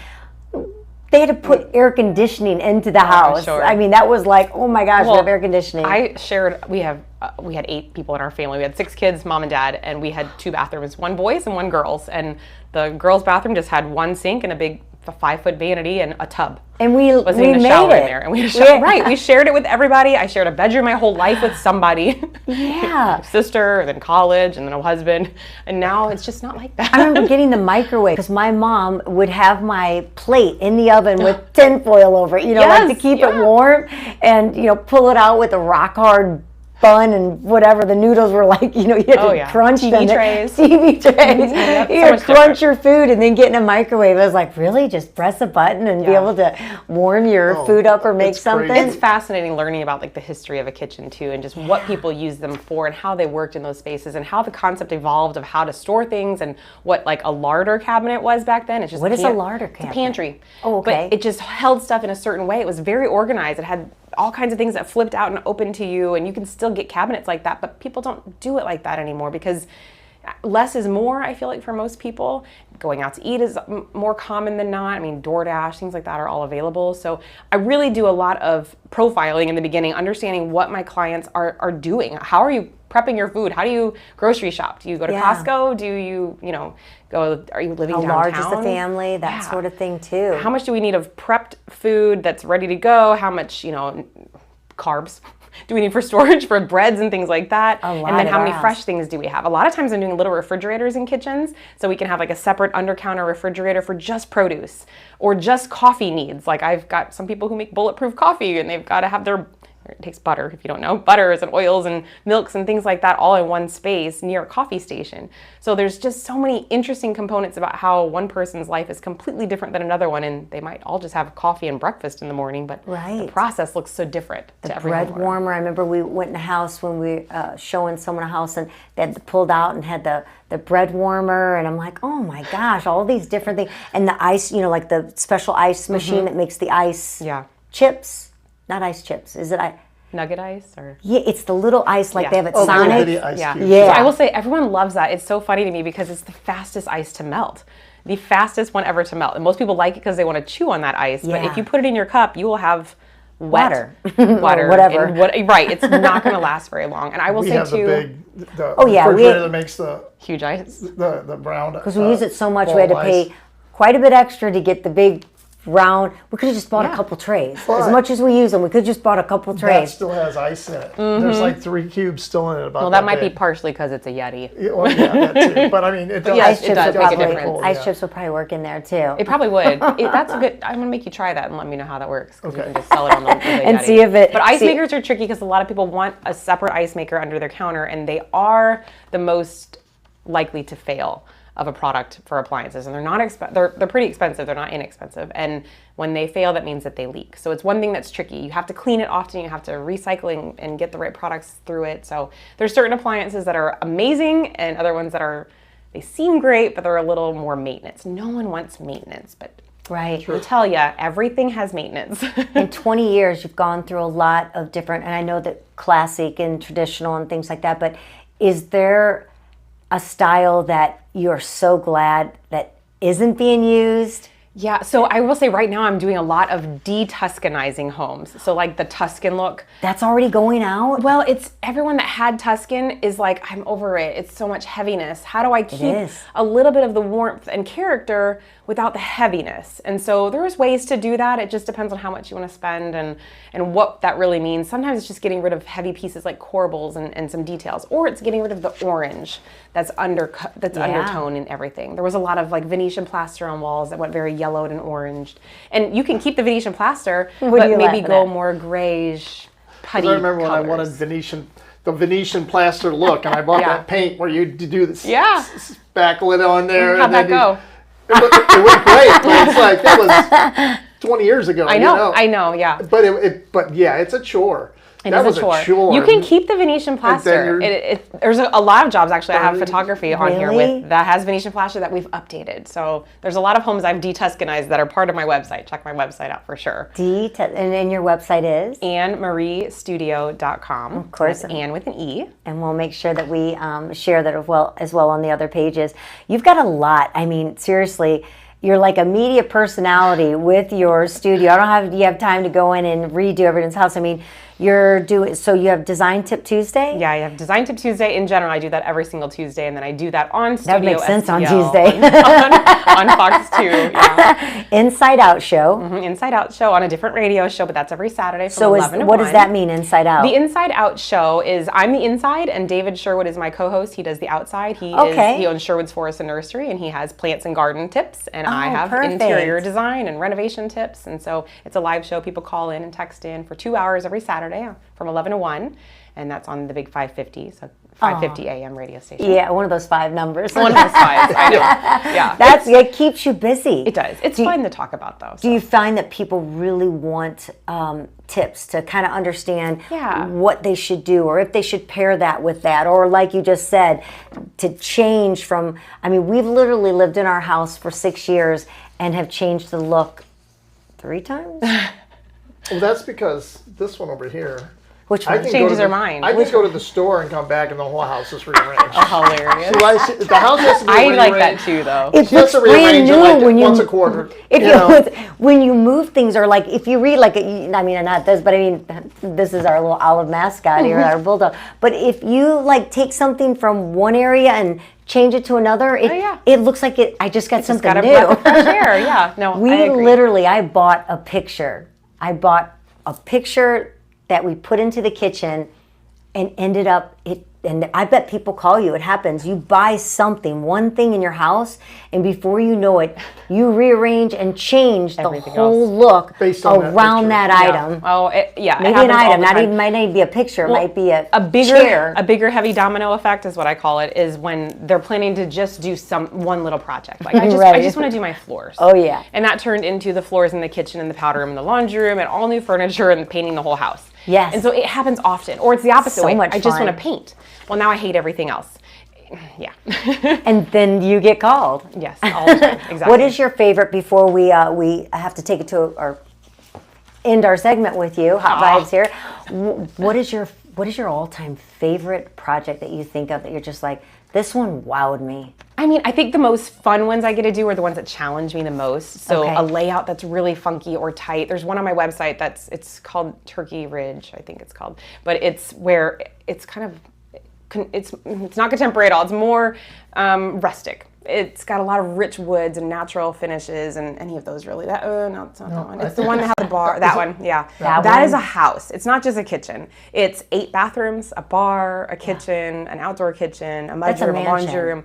Speaker 1: they had to put air conditioning into the house.
Speaker 3: Sure.
Speaker 1: I mean, that was like, oh my gosh, we have air conditioning.
Speaker 3: We had 8 people in our family. We had 6 kids, mom and dad, and we had 2 bathrooms, one boys and one girls. And the girls' bathroom just had one sink and a big 5-foot vanity and a tub.
Speaker 1: And we made
Speaker 3: in there, and we shared it with everybody. I shared a bedroom my whole life with somebody.
Speaker 1: Yeah,
Speaker 3: sister, and then college, and then a husband, and now it's just not like that.
Speaker 1: I remember getting the microwave because my mom would have my plate in the oven with tin foil over it, like to keep it warm, and pull it out with a rock hard bun and whatever the noodles were like, you had to crunch
Speaker 3: TV trays.
Speaker 1: TV trays. You had to crunch your food and then get in a microwave. I was like, really? Just press a button and be able to warm your food up or make something?
Speaker 2: Crazy.
Speaker 3: It's fascinating learning about the history of a kitchen too, and just what people use them for and how they worked in those spaces and how the concept evolved of how to store things and what a larder cabinet was back then. It's just
Speaker 1: what is a larder cabinet?
Speaker 3: It's a pantry.
Speaker 1: Oh, okay.
Speaker 3: But it just held stuff in a certain way. It was very organized. It had all kinds of things that flipped out and opened to you, and you can still get cabinets like that, but people don't do it like that anymore because less is more, I feel like, for most people. Going out to eat is more common than not. I mean, DoorDash, things like that are all available. So I really do a lot of profiling in the beginning, understanding what my clients are doing. How are you prepping your food? How do you grocery shop? Do you go to Costco? Do you, go, are you living downtown?
Speaker 1: How large is the family? That sort of thing too.
Speaker 3: How much do we need of prepped food that's ready to go? How much, carbs do we need for storage for breads and things like that? And then how many fresh things do we have? A lot of times I'm doing little refrigerators in kitchens, so we can have like a separate under-counter refrigerator for just produce or just coffee needs. Like I've got some people who make bulletproof coffee, and they've got to have their, it takes butter, if you don't know, butters and oils and milks and things like that all in one space near a coffee station. So there's just so many interesting components about how one person's life is completely different than another one, and they might all just have coffee and breakfast in the morning, but the process looks so different to everyone.
Speaker 1: Bread warmer. I remember we went in a house when we showing someone a house, and they had pulled out and had the bread warmer, and I'm like, oh my gosh, all these different things. And the ice, like the special ice machine that makes the ice chips. Not ice chips. Is it
Speaker 3: nugget ice or?
Speaker 1: Yeah, it's the little ice like they have at Sonic.
Speaker 3: Yeah. So I will say everyone loves that. It's so funny to me because it's the fastest ice to melt. The fastest one ever to melt. And most people like it because they want to chew on that ice. But if you put it in your cup, you will have water,
Speaker 1: whatever.
Speaker 3: Right. It's not going to last very long. And I will say too.
Speaker 2: The refrigerator that makes the
Speaker 3: huge ice.
Speaker 2: The brown.
Speaker 1: Because we use it so much, we had to pay quite a bit extra to get the big round. We could have just bought a couple trays. As much as we use them, we could have just bought a couple trays.
Speaker 2: That still has ice in it. There's like 3 cubes still in it.
Speaker 3: Well, that might be partially because it's a Yeti.
Speaker 2: That too. But I mean, it does.
Speaker 1: Ice
Speaker 3: chips
Speaker 1: would
Speaker 3: make a difference.
Speaker 1: Ice chips will probably work in there too.
Speaker 3: It probably would. That's a good. I'm gonna make you try that and let me know how that works. Okay. You can just sell it on the
Speaker 1: and
Speaker 3: Yeti.
Speaker 1: see if it.
Speaker 3: But ice makers are tricky because a lot of people want a separate ice maker under their counter, and they are the most likely to fail of a product for appliances, and they're not they're pretty expensive. They're not inexpensive, and when they fail, that means that they leak. So it's one thing that's tricky. You have to clean it often. You have to recycle and get the right products through it. So there's certain appliances that are amazing, and other ones that they seem great, but they're a little more maintenance. No one wants maintenance, but I'll tell you, everything has maintenance.
Speaker 1: In 20 years, you've gone through a lot of different, and I know that classic and traditional and things like that. But is there a style that you're so glad that isn't being used?
Speaker 3: Yeah, so I will say right now I'm doing a lot of de-Tuscanizing homes. So like the Tuscan look.
Speaker 1: That's already going out?
Speaker 3: Well, it's everyone that had Tuscan is like, I'm over it. It's so much heaviness. How do I keep a little bit of the warmth and character without the heaviness? And so there's ways to do that. It just depends on how much you want to spend and what that really means. Sometimes it's just getting rid of heavy pieces like corbels and some details, or it's getting rid of the orange that's undertone in everything. There was a lot of like Venetian plaster on walls that went very yellowed and oranged. And you can keep the Venetian plaster, but maybe go more grayish, putty
Speaker 2: I remember
Speaker 3: colors.
Speaker 2: when I wanted the Venetian plaster look, and I bought that paint where you do this backlit on there.
Speaker 3: How'd that go?
Speaker 2: It went great, but it's like, that was 20 years ago.
Speaker 3: I know, yeah.
Speaker 2: But it's a chore.
Speaker 3: That was a chore. You can keep the Venetian plaster. There's a lot of jobs, actually. I have photography on here that has Venetian plaster that we've updated. So there's a lot of homes I've de-Tuscanized that are part of my website. Check my website out for sure.
Speaker 1: And your website is?
Speaker 3: annemariestudio.com.
Speaker 1: Of course.
Speaker 3: That's Anne with an E.
Speaker 1: And we'll make sure that we share that as well on the other pages. You've got a lot. I mean, seriously. You're like a media personality with your studio. You have time to go in and redo everyone's house. I mean, you have Design Tip Tuesday?
Speaker 3: Yeah, I have Design Tip Tuesday in general. I do that every single Tuesday, and then I do that on Studio
Speaker 1: That makes sense
Speaker 3: STL
Speaker 1: on Tuesday.
Speaker 3: on Fox 2, yeah.
Speaker 1: Inside Out Show.
Speaker 3: Mm-hmm. Inside Out Show on a different radio show, but that's every Saturday from 11 to 1.
Speaker 1: What does that mean, Inside Out?
Speaker 3: The Inside Out Show is, I'm the inside, and David Sherwood is my co-host. He does the outside. He owns Sherwood's Forest and Nursery, and he has plants and garden tips, and I have interior design and renovation tips. And so it's a live show. People call in and text in for 2 hours every Saturday from 11 to 1, and that's on the big 550, so 550 AM radio station.
Speaker 1: Yeah, one of those 5 numbers.
Speaker 3: One of those 5s, I know. Yeah,
Speaker 1: it keeps you busy.
Speaker 3: It does. It's fun to talk about, though.
Speaker 1: Do you find that people really want tips to kind of understand what they should do, or if they should pair that with that, or like you just said, to change from? I mean, we've literally lived in our house for 6 years and have changed the look 3 times.
Speaker 2: Well, that's because this one over here
Speaker 1: Which
Speaker 2: I
Speaker 1: one?
Speaker 2: can
Speaker 3: Changes
Speaker 2: go to
Speaker 3: her
Speaker 2: the-
Speaker 3: mind.
Speaker 2: I can go to the store and come back and the whole house is rearranged.
Speaker 3: Hilarious.
Speaker 2: The house has to be
Speaker 3: I
Speaker 2: rearranged.
Speaker 3: like that too, though.
Speaker 1: It
Speaker 2: She has
Speaker 1: looks
Speaker 2: to
Speaker 1: brand
Speaker 2: rearrange it
Speaker 1: new
Speaker 2: like
Speaker 1: when you
Speaker 2: once a quarter.
Speaker 1: If
Speaker 2: you know?
Speaker 1: when you move things, or like if you read like I mean not this, but I mean this is our little olive mascot here, our bulldog. But if you like take something from one area and change it to another, it looks like it. I just got something
Speaker 3: Got a
Speaker 1: new.
Speaker 3: breath of fresh air. Yeah. No,
Speaker 1: We
Speaker 3: I agree.
Speaker 1: literally, I bought a picture. I bought a picture that we put into the kitchen, and ended up it. And I bet people call you. It happens. You buy something, one thing in your house, and before you know it, you rearrange and change
Speaker 3: Everything
Speaker 1: the whole
Speaker 3: else.
Speaker 1: look
Speaker 2: Based on that
Speaker 1: around that
Speaker 2: picture.
Speaker 1: item.
Speaker 3: Oh, yeah.
Speaker 1: Maybe an item, not even might not even be a picture. It might be a chair.
Speaker 3: A bigger heavy domino effect is what I call it, is when they're planning to just do one little project. Like I just want to do my floors.
Speaker 1: Oh yeah.
Speaker 3: And that turned into the floors in the kitchen and the powder room and the laundry room and all new furniture and painting the whole house.
Speaker 1: Yes.
Speaker 3: And so it happens often. Or it's the opposite
Speaker 1: So
Speaker 3: way.
Speaker 1: much
Speaker 3: I just
Speaker 1: fun.
Speaker 3: want to paint. Well, now I hate everything else. Yeah.
Speaker 1: And then you get called.
Speaker 3: Yes, all the time. Exactly.
Speaker 1: What is your favorite, before we have to take it to or end our segment with you, Hot Vibes here. What is your all-time favorite project that you think of that you're just like, this one wowed me?
Speaker 3: I mean, I think the most fun ones I get to do are the ones that challenge me the most. So
Speaker 1: Okay.
Speaker 3: a layout that's really funky or tight. There's one on my website it's called Turkey Ridge, I think it's called. But it's where it's kind of, it's not contemporary at all. It's more rustic. It's got a lot of rich woods and natural finishes, and any of those really. No, it's not that one. It's the one that has the bar. That one, yeah. That is a house. It's not just a kitchen. It's 8 bathrooms, a bar, a kitchen, an outdoor kitchen, a
Speaker 1: That's a
Speaker 3: mudroom, a laundry
Speaker 1: mansion.
Speaker 3: room.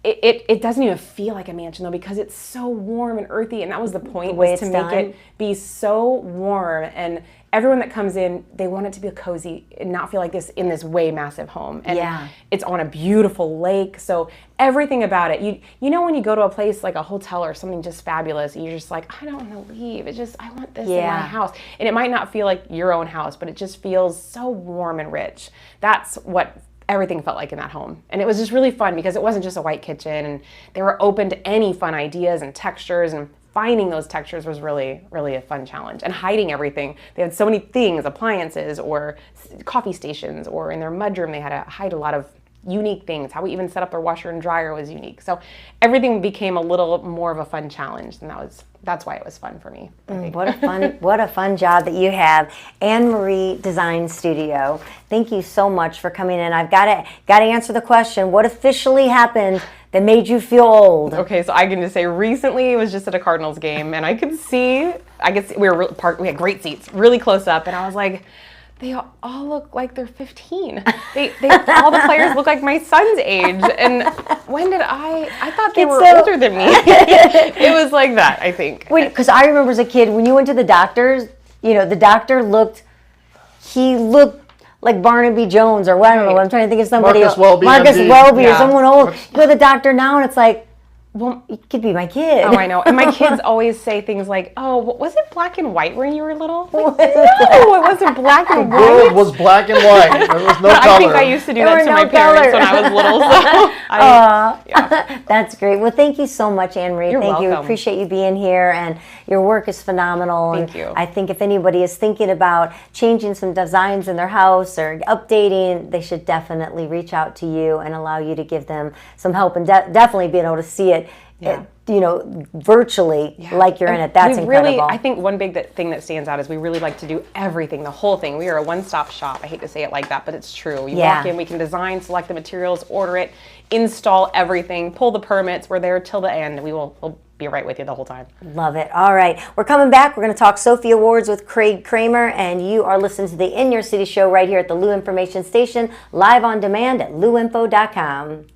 Speaker 3: It doesn't even feel like a mansion though, because it's so warm and earthy, and that was the point,
Speaker 1: way
Speaker 3: was to
Speaker 1: it's
Speaker 3: make
Speaker 1: done.
Speaker 3: it be so warm, and everyone that comes in, they want it to be cozy and not feel like this in this way massive home. And it's on a beautiful lake, so everything about it, you know when you go to a place like a hotel or something just fabulous, you're just like, I don't want to leave. It's just, I want this in my house. And it might not feel like your own house, but it just feels so warm and rich. That's what everything felt like in that home. And it was just really fun because it wasn't just a white kitchen, and they were open to any fun ideas and textures, and finding those textures was really, really a fun challenge. And hiding everything. They had so many things, appliances or coffee stations, or in their mudroom they had to hide a lot of unique things. How we even set up their washer and dryer was unique. So everything became a little more of a fun challenge, and that's why it was fun for me. I think.
Speaker 1: What a fun job that you have. Anne Marie Design Studio. Thank you so much for coming in. I've got to answer the question. What officially happened that made you feel old?
Speaker 3: Okay, so I can just say recently it was just at a Cardinals game, and I could see we had great seats, really close up, and I was like, they all look like they're 15. They all the players look like my son's age. And when did I thought they were older than me. It was like that, I think.
Speaker 1: Because I remember as a kid, when you went to the doctor's, the doctor looked like Barnaby Jones, or I don't know, I'm trying to think of somebody
Speaker 2: Marcus
Speaker 1: else.
Speaker 2: Welby,
Speaker 1: Marcus
Speaker 2: MD.
Speaker 1: Welby, or
Speaker 3: Yeah.
Speaker 1: someone old. You go to the doctor now and it's like, well, it could be my kid.
Speaker 3: Oh, I know. And my kids always say things like, oh, was it black and white when you were little? Like, no, it wasn't black and
Speaker 2: The world
Speaker 3: white.
Speaker 2: was black and white. There was no
Speaker 3: But
Speaker 2: color.
Speaker 3: I think I used to do that to my parents when I was little. So
Speaker 1: That's great. Well, thank you so much, Anne Marie.
Speaker 3: You're
Speaker 1: Thank you.
Speaker 3: welcome.
Speaker 1: Appreciate you being here, and your work is phenomenal.
Speaker 3: Thank
Speaker 1: And
Speaker 3: you.
Speaker 1: I think if anybody is thinking about changing some designs in their house or updating, they should definitely reach out to you and allow you to give them some help, and definitely being able to see it.
Speaker 3: Yeah.
Speaker 1: Virtually, like you're in it. That's incredible.
Speaker 3: I think one big thing that stands out is we really like to do everything, the whole thing. We are a one-stop shop. I hate to say it like that, but it's true. You walk in, we can design, select the materials, order it, install everything, pull the permits. We're there till the end. We'll be right with you the whole time.
Speaker 1: Love it. All right. We're coming back. We're going to talk SOPHI Awards with Craig Kaminer, and you are listening to the In Your City show right here at the Lou Information Station, live on demand at louinfo.com.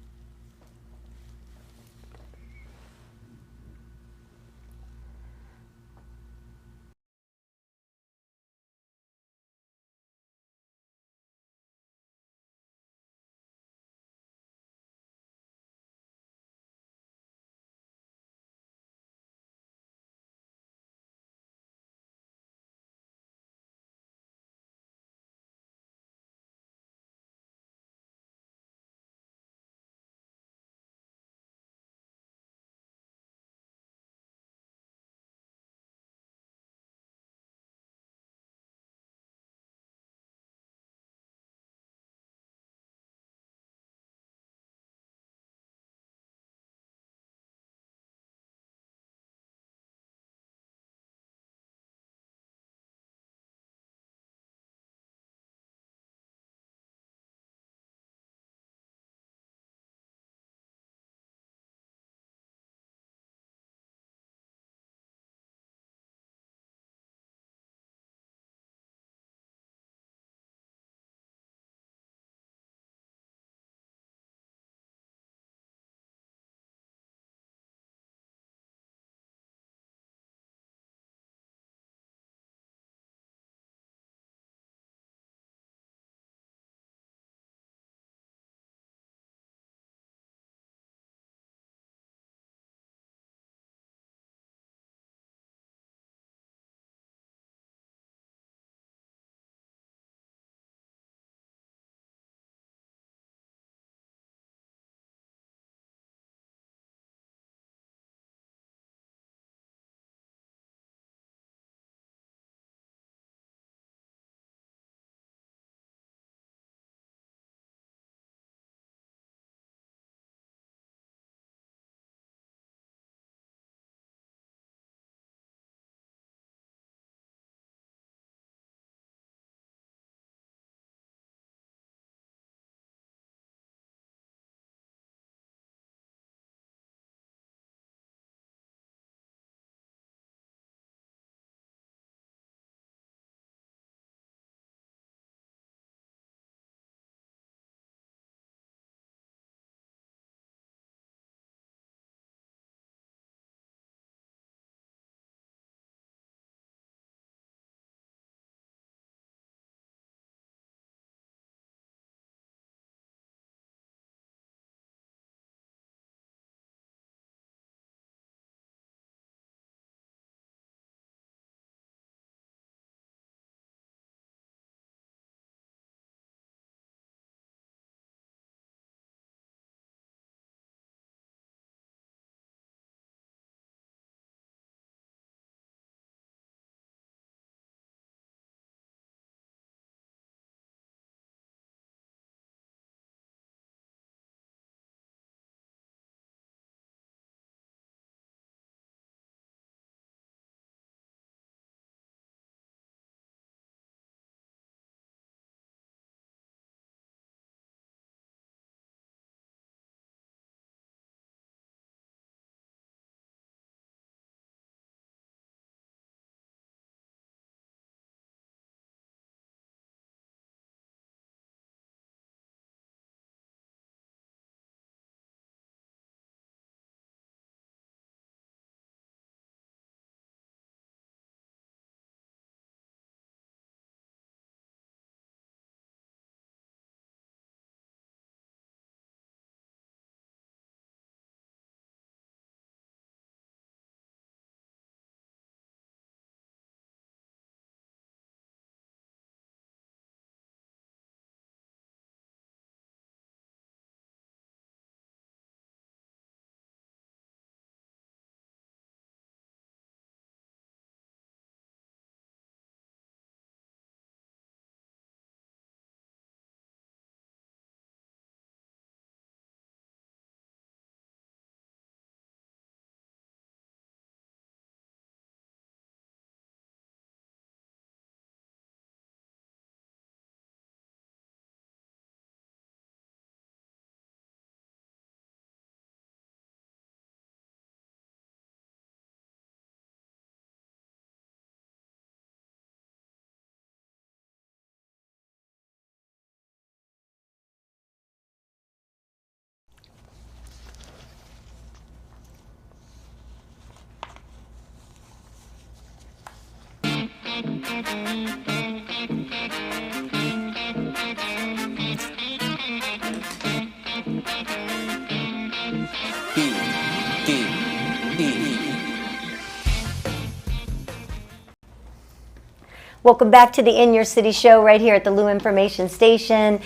Speaker 1: Welcome back to the In Your City show right here at the Lou Information Station,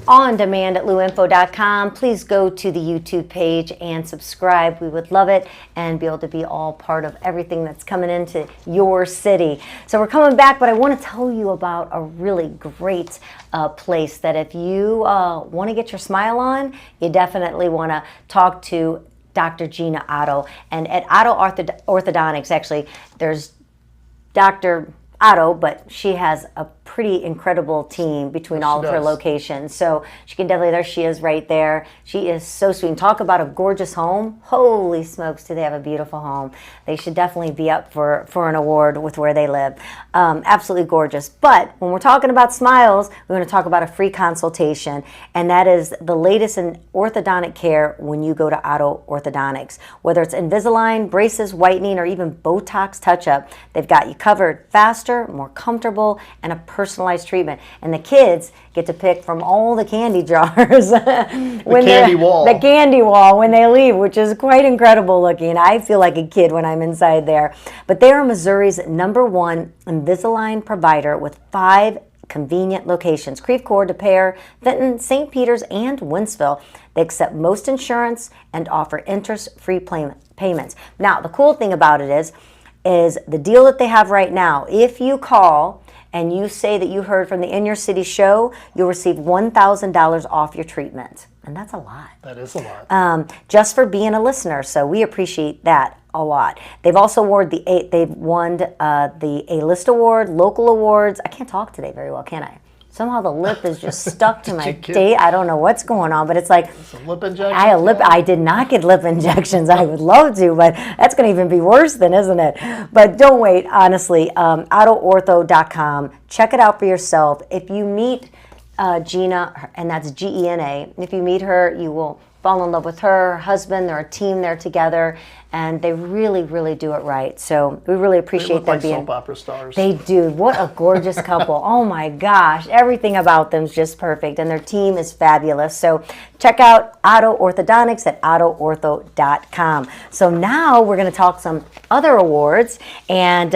Speaker 1: on demand at louinfo.com. Please go to the YouTube page and subscribe. We would love it and be able to be all part of everything that's coming into your city. So we're coming back, but I want to tell you about a really great place that if you want to get your smile on, you definitely want to talk to Dr. Gina Otto. And at Otto Orthodontics, actually, there's Dr. Otto, but she has a pretty incredible team between all of her locations. So she can definitely, there she is right there. She is so sweet. And talk about a gorgeous home. Holy smokes, do they have a beautiful home. They should definitely be up for an award with where they live. Absolutely gorgeous. But when we're talking about smiles, we're going to talk about a free consultation. And that is the latest in orthodontic care when you go to Otto Orthodontics. Whether it's Invisalign, braces, whitening, or even Botox touch-up, they've got you covered faster, more comfortable, and a personalized treatment. And the kids get to pick from all the candy jars. The
Speaker 2: candy wall.
Speaker 1: The candy wall when they leave, which is quite incredible looking. I feel like a kid when I'm inside there. But they are Missouri's #1 Invisalign provider with 5 convenient locations: Creve Coeur, De Pere, Fenton, St. Peters, and Wentzville. They accept most insurance and offer interest-free payments. Now, the cool thing about it is the deal that they have right now. If you call and you say that you heard from the In Your City show, you'll receive $1,000 off your treatment. And that's a lot.
Speaker 2: That is a lot.
Speaker 1: Just for being a listener. So we appreciate that a lot. They've also won the A-List Award, local awards. I can't talk today very well, can I? Somehow the lip is just stuck to my date. I don't know what's going on, but it's like
Speaker 2: it's a lip injection.
Speaker 1: I did not get lip injections. I would love to, but that's going to even be worse then, isn't it? But don't wait, honestly. OttoOrtho.com. Check it out for yourself. If you meet Gina, and that's Gena, if you meet her, you will fall in love with her husband. They're a team there together, and they really, really do it right. So we really appreciate them being
Speaker 2: soap opera stars.
Speaker 1: They do. What a gorgeous couple. Oh my gosh. Everything about them is just perfect, and their team is fabulous. So check out Otto Orthodontics at OttoOrtho.com. So now we're going to talk some other awards, and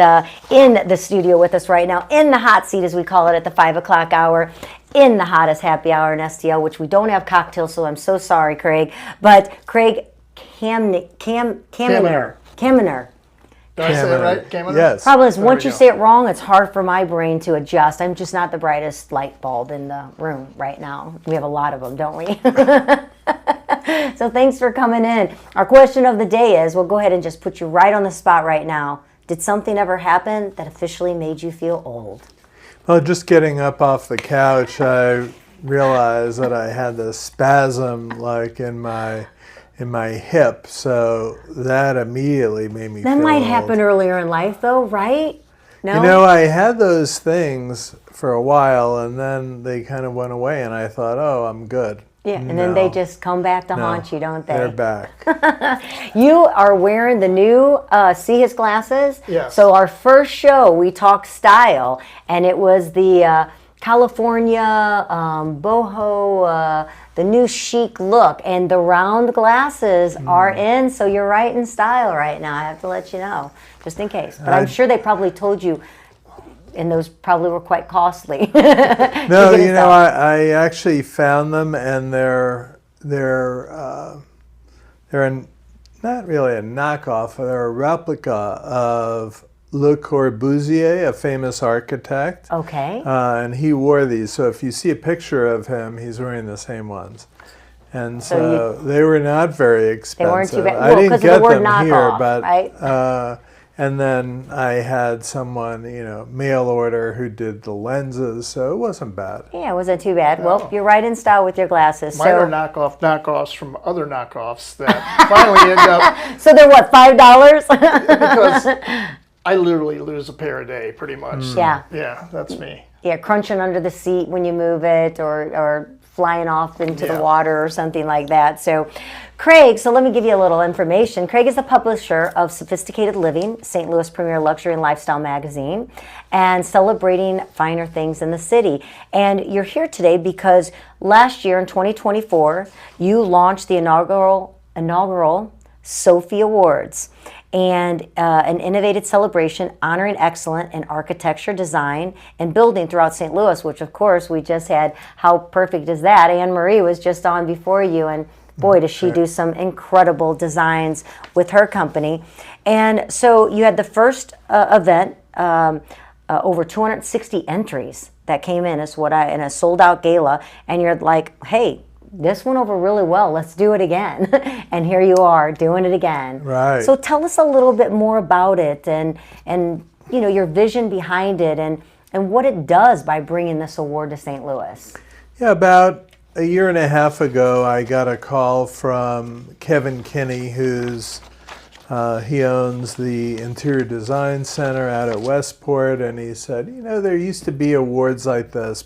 Speaker 1: in the studio with us right now, in the hot seat as we call it at the 5 o'clock hour, in the hottest happy hour in STL, which we don't have cocktails, so I'm so sorry, Craig. But Craig Kaminer.
Speaker 2: Did I say it right? Kaminer?
Speaker 4: Yes.
Speaker 1: Problem is, once you say it wrong, it's hard for my brain to adjust. I'm just not the brightest light bulb in the room right now. We have a lot of them, don't we? So thanks for coming in. Our question of the day is, we'll go ahead and just put you right on the spot right now. Did something ever happen that officially made you feel old?
Speaker 4: Well, just getting up off the couch, I realized that I had this spasm like in my hip, so that immediately made me feel
Speaker 1: That might
Speaker 4: old.
Speaker 1: happen earlier in life, though, right? No?
Speaker 4: You know, I had those things for a while, and then they kind of went away, and I thought, oh, I'm good.
Speaker 1: Yeah, and then they just come back to haunt you, don't they?
Speaker 4: They're back.
Speaker 1: You are wearing the new See His glasses.
Speaker 2: Yes.
Speaker 1: So our first show, we talked style, and it was the California boho, the new chic look, and the round glasses are in. So you're right in style right now. I have to let you know, just in case. But I'm sure they probably told you. And those probably were quite costly.
Speaker 4: No, you know, I actually found them, and they're not really a knockoff. They're a replica of Le Corbusier, a famous architect.
Speaker 1: Okay.
Speaker 4: And he wore these. So if you see a picture of him, he's wearing the same ones. And so they were not very expensive.
Speaker 1: They weren't too bad.
Speaker 4: I
Speaker 1: Well,
Speaker 4: didn't
Speaker 1: 'cause of
Speaker 4: get
Speaker 1: the word
Speaker 4: them
Speaker 1: knockoff,
Speaker 4: here, but
Speaker 1: right?
Speaker 4: and then I had someone, mail order who did the lenses, so it wasn't bad.
Speaker 1: Yeah, it wasn't too bad. Well, you're right in style with your glasses.
Speaker 2: Mine are knockoffs from other knockoffs that finally end up.
Speaker 1: So they're what, $5?
Speaker 2: Because I literally lose a pair a day, pretty much.
Speaker 1: Yeah.
Speaker 2: Yeah, that's me.
Speaker 1: Yeah, crunching under the seat when you move it, or flying off into the water or something like that. So Craig, so let me give you a little information. Craig is the publisher of Sophisticated Living, St. Louis' premier luxury and lifestyle magazine, and Celebrating Finer Things in the City. And you're here today because last year in 2024, you launched the inaugural SOPHI Awards, and an innovative celebration honoring excellence in architecture, design, and building throughout St. Louis, which of course we just had. How perfect is that? Anne Marie was just on before you, and boy, does she do some incredible designs with her company. And so you had the first event, over 260 entries that came in, in a sold out gala, and you're like, hey, this went over really well, let's do it again. And here you are doing it again.
Speaker 4: Right.
Speaker 1: So tell us a little bit more about it and you know, your vision behind it and what it does by bringing this award to St. Louis.
Speaker 4: Yeah, about a year and a half ago, I got a call from Kevin Kinney, he owns the Interior Design Center out at Westport, and he said, you know, there used to be awards like this,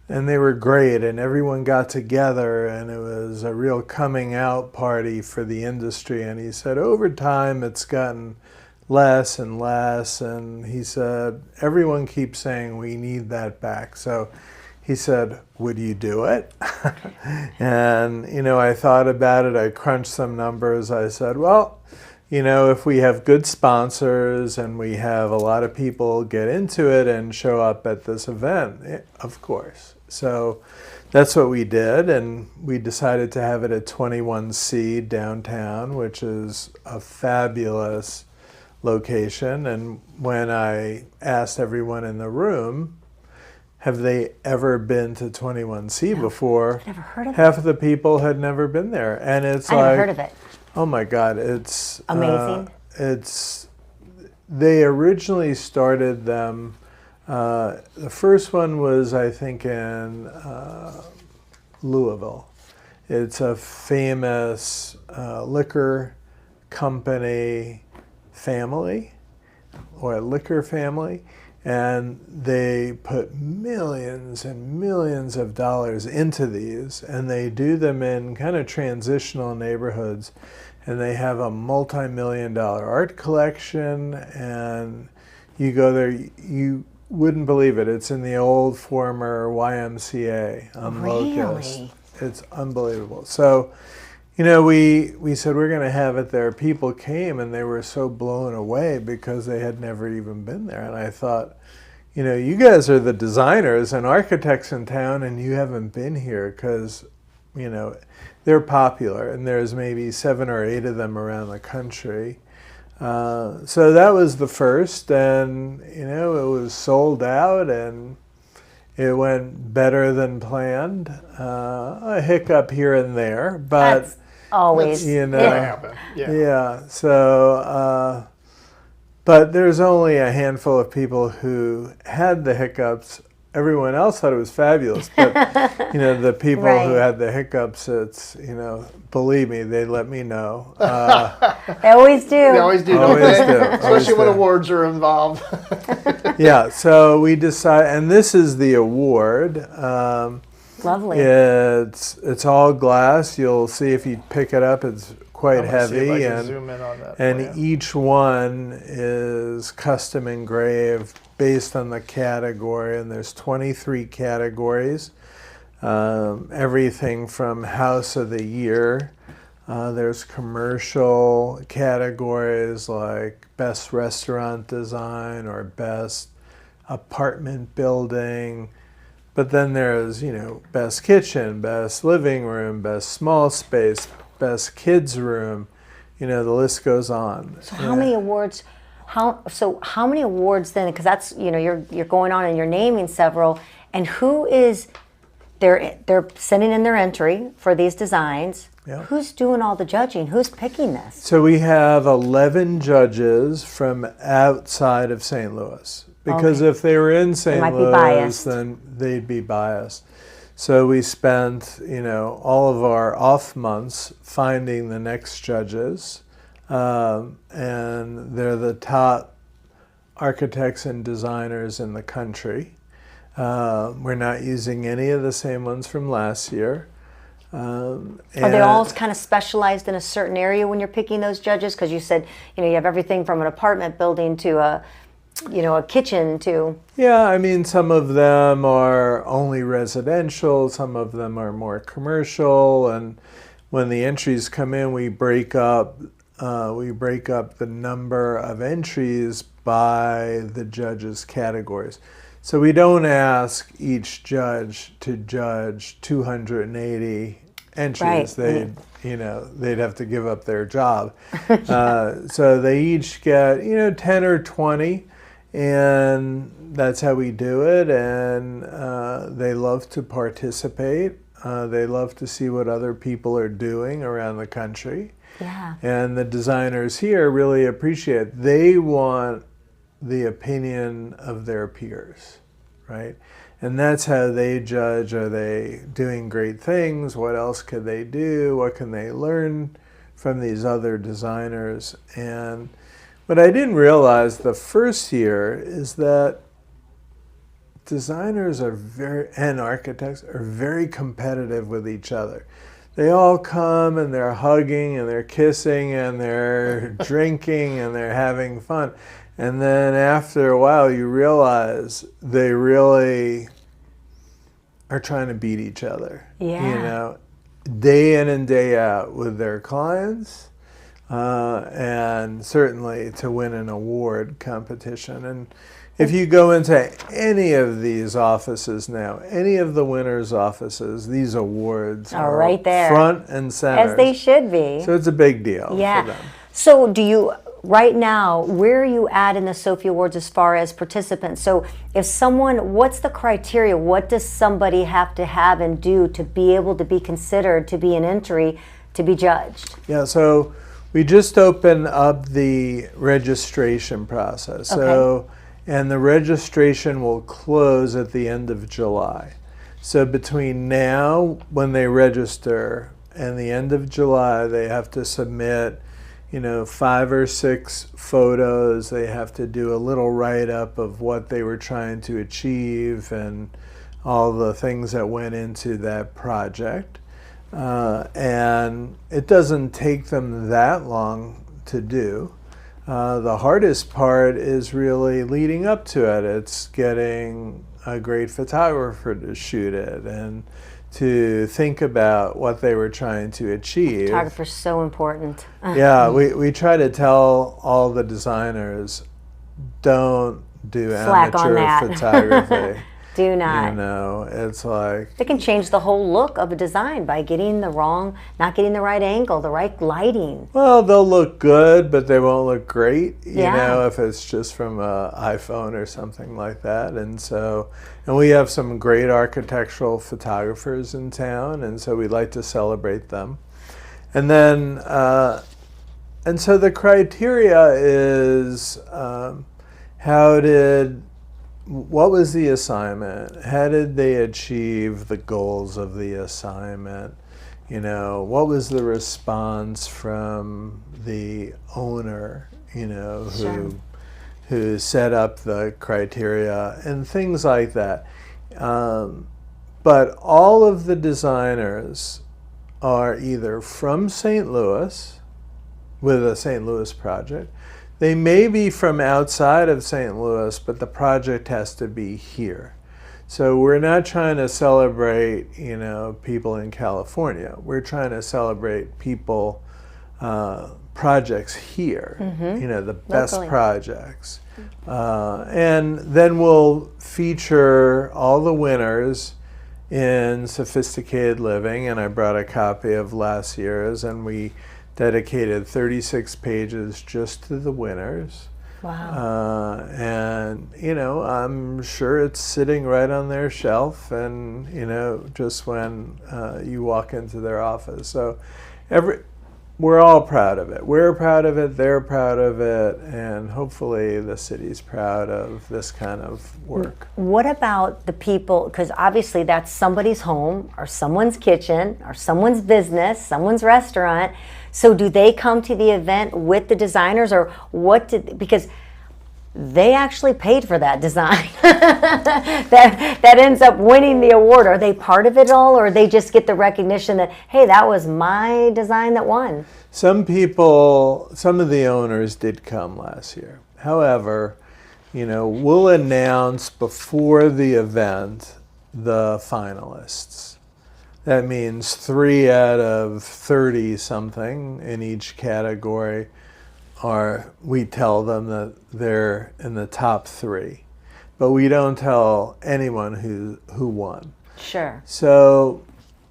Speaker 4: and they were great, and everyone got together, and it was a real coming out party for the industry. And he said, over time, it's gotten less and less, and he said, everyone keeps saying we need that back. So he said, would you do it? And, you know, I thought about it, I crunched some numbers, I said, well, you know, if we have good sponsors and we have a lot of people get into it and show up at this event, of course. So that's what we did, and we decided to have it at 21C downtown, which is a fabulous location. And when I asked everyone in the room, have they ever been to 21C before?
Speaker 1: I've never heard of it.
Speaker 4: Half of the people had never been there. And it's
Speaker 1: I never heard of it.
Speaker 4: Oh my God, it's
Speaker 1: amazing.
Speaker 4: They originally started them. The first one was, I think, in Louisville. It's a famous liquor company family, or a liquor family, and they put millions and millions of dollars into these, and they do them in kind of transitional neighborhoods, and they have a multi-million-dollar art collection, and you go there, you wouldn't believe it. It's in the old former YMCA on Locust.
Speaker 1: Really?
Speaker 4: It's unbelievable. So, you know, we said we're going to have it there. People came and they were so blown away because they had never even been there. And I thought, you know, you guys are the designers and architects in town and you haven't been here because, you know, they're popular and there's maybe 7 or 8 of them around the country. So that was the first, and, you know, it was sold out and it went better than planned. A hiccup here and there, but
Speaker 1: That's always,
Speaker 4: you know,
Speaker 2: happen.
Speaker 4: yeah. So, but there's only a handful of people who had the hiccups. Everyone else thought it was fabulous, but you know, the people who had the hiccups, it's, you know, believe me, they let me know.
Speaker 1: They always do.
Speaker 2: They always do, don't
Speaker 4: Always
Speaker 2: they?
Speaker 4: do.
Speaker 2: Especially
Speaker 4: Always
Speaker 2: when
Speaker 4: do.
Speaker 2: awards are involved.
Speaker 4: Yeah, so we decided, and this is the award.
Speaker 1: Lovely.
Speaker 4: It's all glass. You'll see if you pick it up, it's quite
Speaker 2: I'm gonna see if I
Speaker 4: heavy,
Speaker 2: can zoom in on that for
Speaker 4: and
Speaker 2: you.
Speaker 4: each one is custom engraved based on the category, and there's 23 categories. Everything from House of the Year. There's commercial categories like Best Restaurant Design or Best Apartment Building. But then there's, you know, Best Kitchen, Best Living Room, Best Small Space, Best Kids Room. You know, the list goes on.
Speaker 1: So how many awards? How many awards then? Because that's, you know, you're going on and you're naming several. And who is they're sending in their entry for these designs.
Speaker 4: Yeah.
Speaker 1: Who's doing all the judging? Who's picking this?
Speaker 4: So we have 11 judges from outside of St. Louis. Because if they were in St.
Speaker 1: might be
Speaker 4: Louis,
Speaker 1: biased.
Speaker 4: then they'd be biased. So we spent, you know, all of our off months finding the next judges. And they're the top architects and designers in the country. We're not using any of the same ones from last year.
Speaker 1: Are they all kind of specialized in a certain area when you're picking those judges? Because you said, you have everything from an apartment building to a kitchen to...
Speaker 4: Yeah, I mean, some of them are only residential, some of them are more commercial, and when the entries come in, we break up the number of entries by the judges' categories. So we don't ask each judge to judge 280 entries.
Speaker 1: Right.
Speaker 4: They'd have to give up their job. So they each get 10 or 20, and that's how we do it. And they love to participate. They love to see what other people are doing around the country.
Speaker 1: Yeah.
Speaker 4: And the designers here really appreciate it. They want the opinion of their peers, right? And that's how they judge. Are they doing great things? What else could they do? What can they learn from these other designers? And what I didn't realize the first year is that designers and architects are very competitive with each other. They all come and they're hugging and they're kissing and they're drinking and they're having fun. And then after a while, you realize they really are trying to beat each other.
Speaker 1: Yeah.
Speaker 4: Day in and day out with their clients, and certainly to win an award competition. And if you go into any of these offices now, any of the winners' offices, these awards are
Speaker 1: right there,
Speaker 4: front and center.
Speaker 1: As they should be.
Speaker 4: So it's a big deal for them.
Speaker 1: So right now, where are you at in the SOPHI Awards as far as participants? So if what's the criteria? What does somebody have to have and do to be able to be considered to be an entry to be judged?
Speaker 4: Yeah, so we just opened up the registration process.
Speaker 1: Okay.
Speaker 4: And the registration will close at the end of July. So between now, when they register, and the end of July, they have to submit 5 or 6 photos. They have to do a little write-up of what they were trying to achieve and all the things that went into that project. And it doesn't take them that long to do. The hardest part is really leading up to it. It's getting a great photographer to shoot it and to think about what they were trying to achieve.
Speaker 1: Photographer's so important.
Speaker 4: Yeah, we try to tell all the designers, don't do
Speaker 1: Slack on
Speaker 4: amateur
Speaker 1: that.
Speaker 4: photography.
Speaker 1: Do not.
Speaker 4: It's like...
Speaker 1: They can change the whole look of a design by not getting the right angle, the right lighting.
Speaker 4: Well, they'll look good, but they won't look great,
Speaker 1: Yeah.
Speaker 4: if it's just from an iPhone or something like that. And we have some great architectural photographers in town, and so we like to celebrate them. And then, and so the criteria is what was the assignment? How did they achieve the goals of the assignment? What was the response from the owner, who set up the criteria and things like that. But all of the designers are either from St. Louis with a St. Louis project. They may be from outside of St. Louis, but the project has to be here. So we're not trying to celebrate, people in California. We're trying to celebrate people, projects here, the best
Speaker 1: Locally.
Speaker 4: Projects. And then we'll feature all the winners in Sophisticated Living, and I brought a copy of last year's, and we dedicated 36 pages just to the winners.
Speaker 1: Wow.
Speaker 4: And, I'm sure it's sitting right on their shelf and, just when you walk into their office. So we're all proud of it. We're proud of it, they're proud of it, and hopefully the city's proud of this kind of work.
Speaker 1: What about the people, because obviously that's somebody's home or someone's kitchen or someone's business, someone's restaurant. So do they come to the event with the designers, or because they actually paid for that design. that ends up winning the award. Are they part of it all, or they just get the recognition that, hey, that was my design that won?
Speaker 4: Some of the owners did come last year. However, we'll announce before the event the finalists. That means 3 out of 30 something in each category we tell them that they're in the top 3. But we don't tell anyone who won.
Speaker 1: Sure.
Speaker 4: So,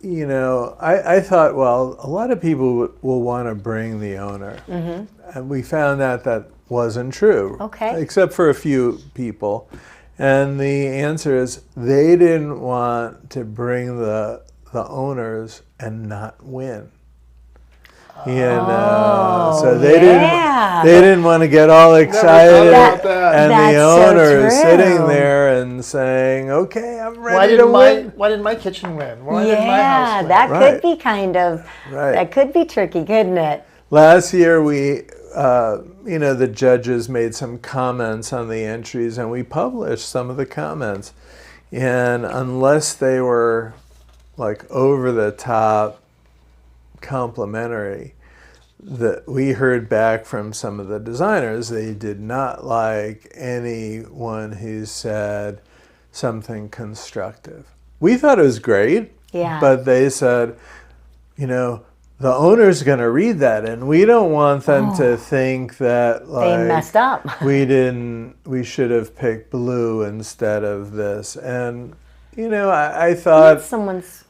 Speaker 4: I thought, well, a lot of people will want to bring the owner. Mm-hmm. And we found out that wasn't true.
Speaker 1: Okay.
Speaker 4: Except for a few people. And the answer is they didn't want to bring the owners and not win. So they didn't want to get all excited, and the owner is sitting there and saying, "Okay, I'm ready to win."
Speaker 2: Why didn't my kitchen win? Why didn't my house win?
Speaker 1: That could be that could be tricky, couldn't it?
Speaker 4: Last year, we, the judges made some comments on the entries, and we published some of the comments. And unless they were like over the top complimentary, that we heard back from some of the designers, they did not like anyone who said something constructive. We thought it was great, but they said, the owner's going to read that, and we don't want them to think that
Speaker 1: they messed up.
Speaker 4: we should have picked blue instead of this. And I thought
Speaker 1: someone's.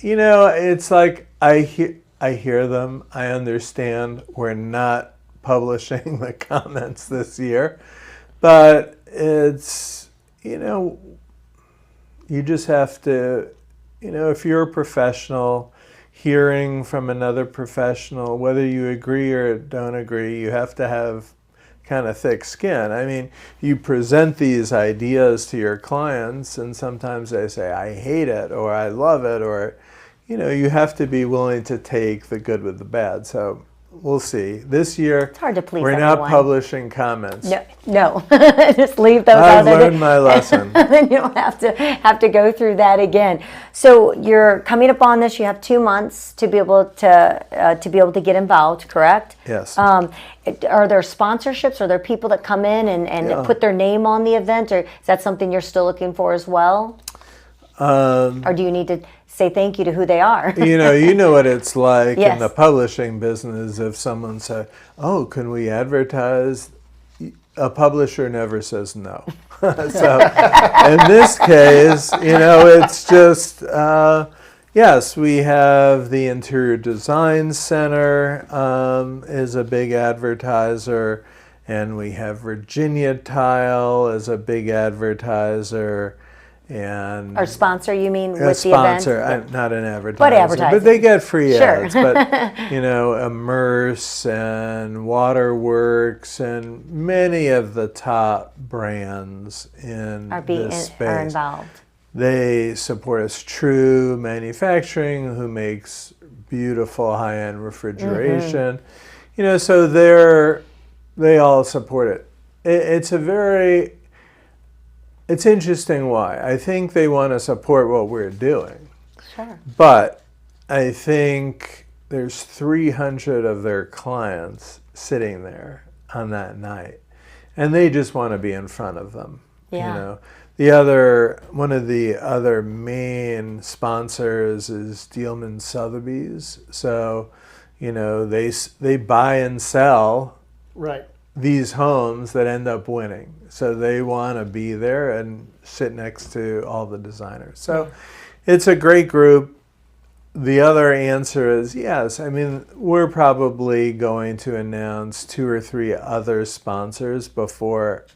Speaker 4: It's like I hear them. I understand we're not publishing the comments this year, but it's you just have to if you're a professional. Hearing from another professional, whether you agree or don't agree, you have to have kind of thick skin. I mean, you present these ideas to your clients, and sometimes they say, I hate it, or I love it, or, you have to be willing to take the good with the bad. So we'll see. This year,
Speaker 1: it's hard to please
Speaker 4: we're
Speaker 1: everyone.
Speaker 4: not publishing comments.
Speaker 1: No. Just leave those out there.
Speaker 4: I've learned my lesson.
Speaker 1: Then you don't have to go through that again. So you're coming up on this. You have 2 months to be able to get involved, correct?
Speaker 4: Yes.
Speaker 1: Are there sponsorships? Are there people that come in and put their name on the event, or is that something you're still looking for as well? Or do you need to say thank you to who they are?
Speaker 4: You know what it's like in the publishing business. If someone said, "Oh, can we advertise?" A publisher never says no. So in this case, it's just yes. We have the Interior Design Center is a big advertiser, and we have Virginia Tile as a big advertiser. And
Speaker 1: or sponsor, you mean, with
Speaker 4: a sponsor,
Speaker 1: the event?
Speaker 4: Not an advertiser.
Speaker 1: But advertising.
Speaker 4: But they get free
Speaker 1: Sure.
Speaker 4: ads. But, Immerse and Waterworks and many of the top brands in this space
Speaker 1: are involved.
Speaker 4: They support us. True Manufacturing, who makes beautiful high-end refrigeration.
Speaker 1: Mm-hmm.
Speaker 4: So they all support it. It's interesting why. I think they want to support what we're doing.
Speaker 1: Sure.
Speaker 4: But I think there's 300 of their clients sitting there on that night, and they just want to be in front of them.
Speaker 1: Yeah.
Speaker 4: One of the other main sponsors is Dealman Sotheby's. So, they buy and sell these homes that end up winning. So they want to be there and sit next to all the designers. So it's a great group. The other answer is yes. I mean, we're probably going to announce 2 or 3 other sponsors before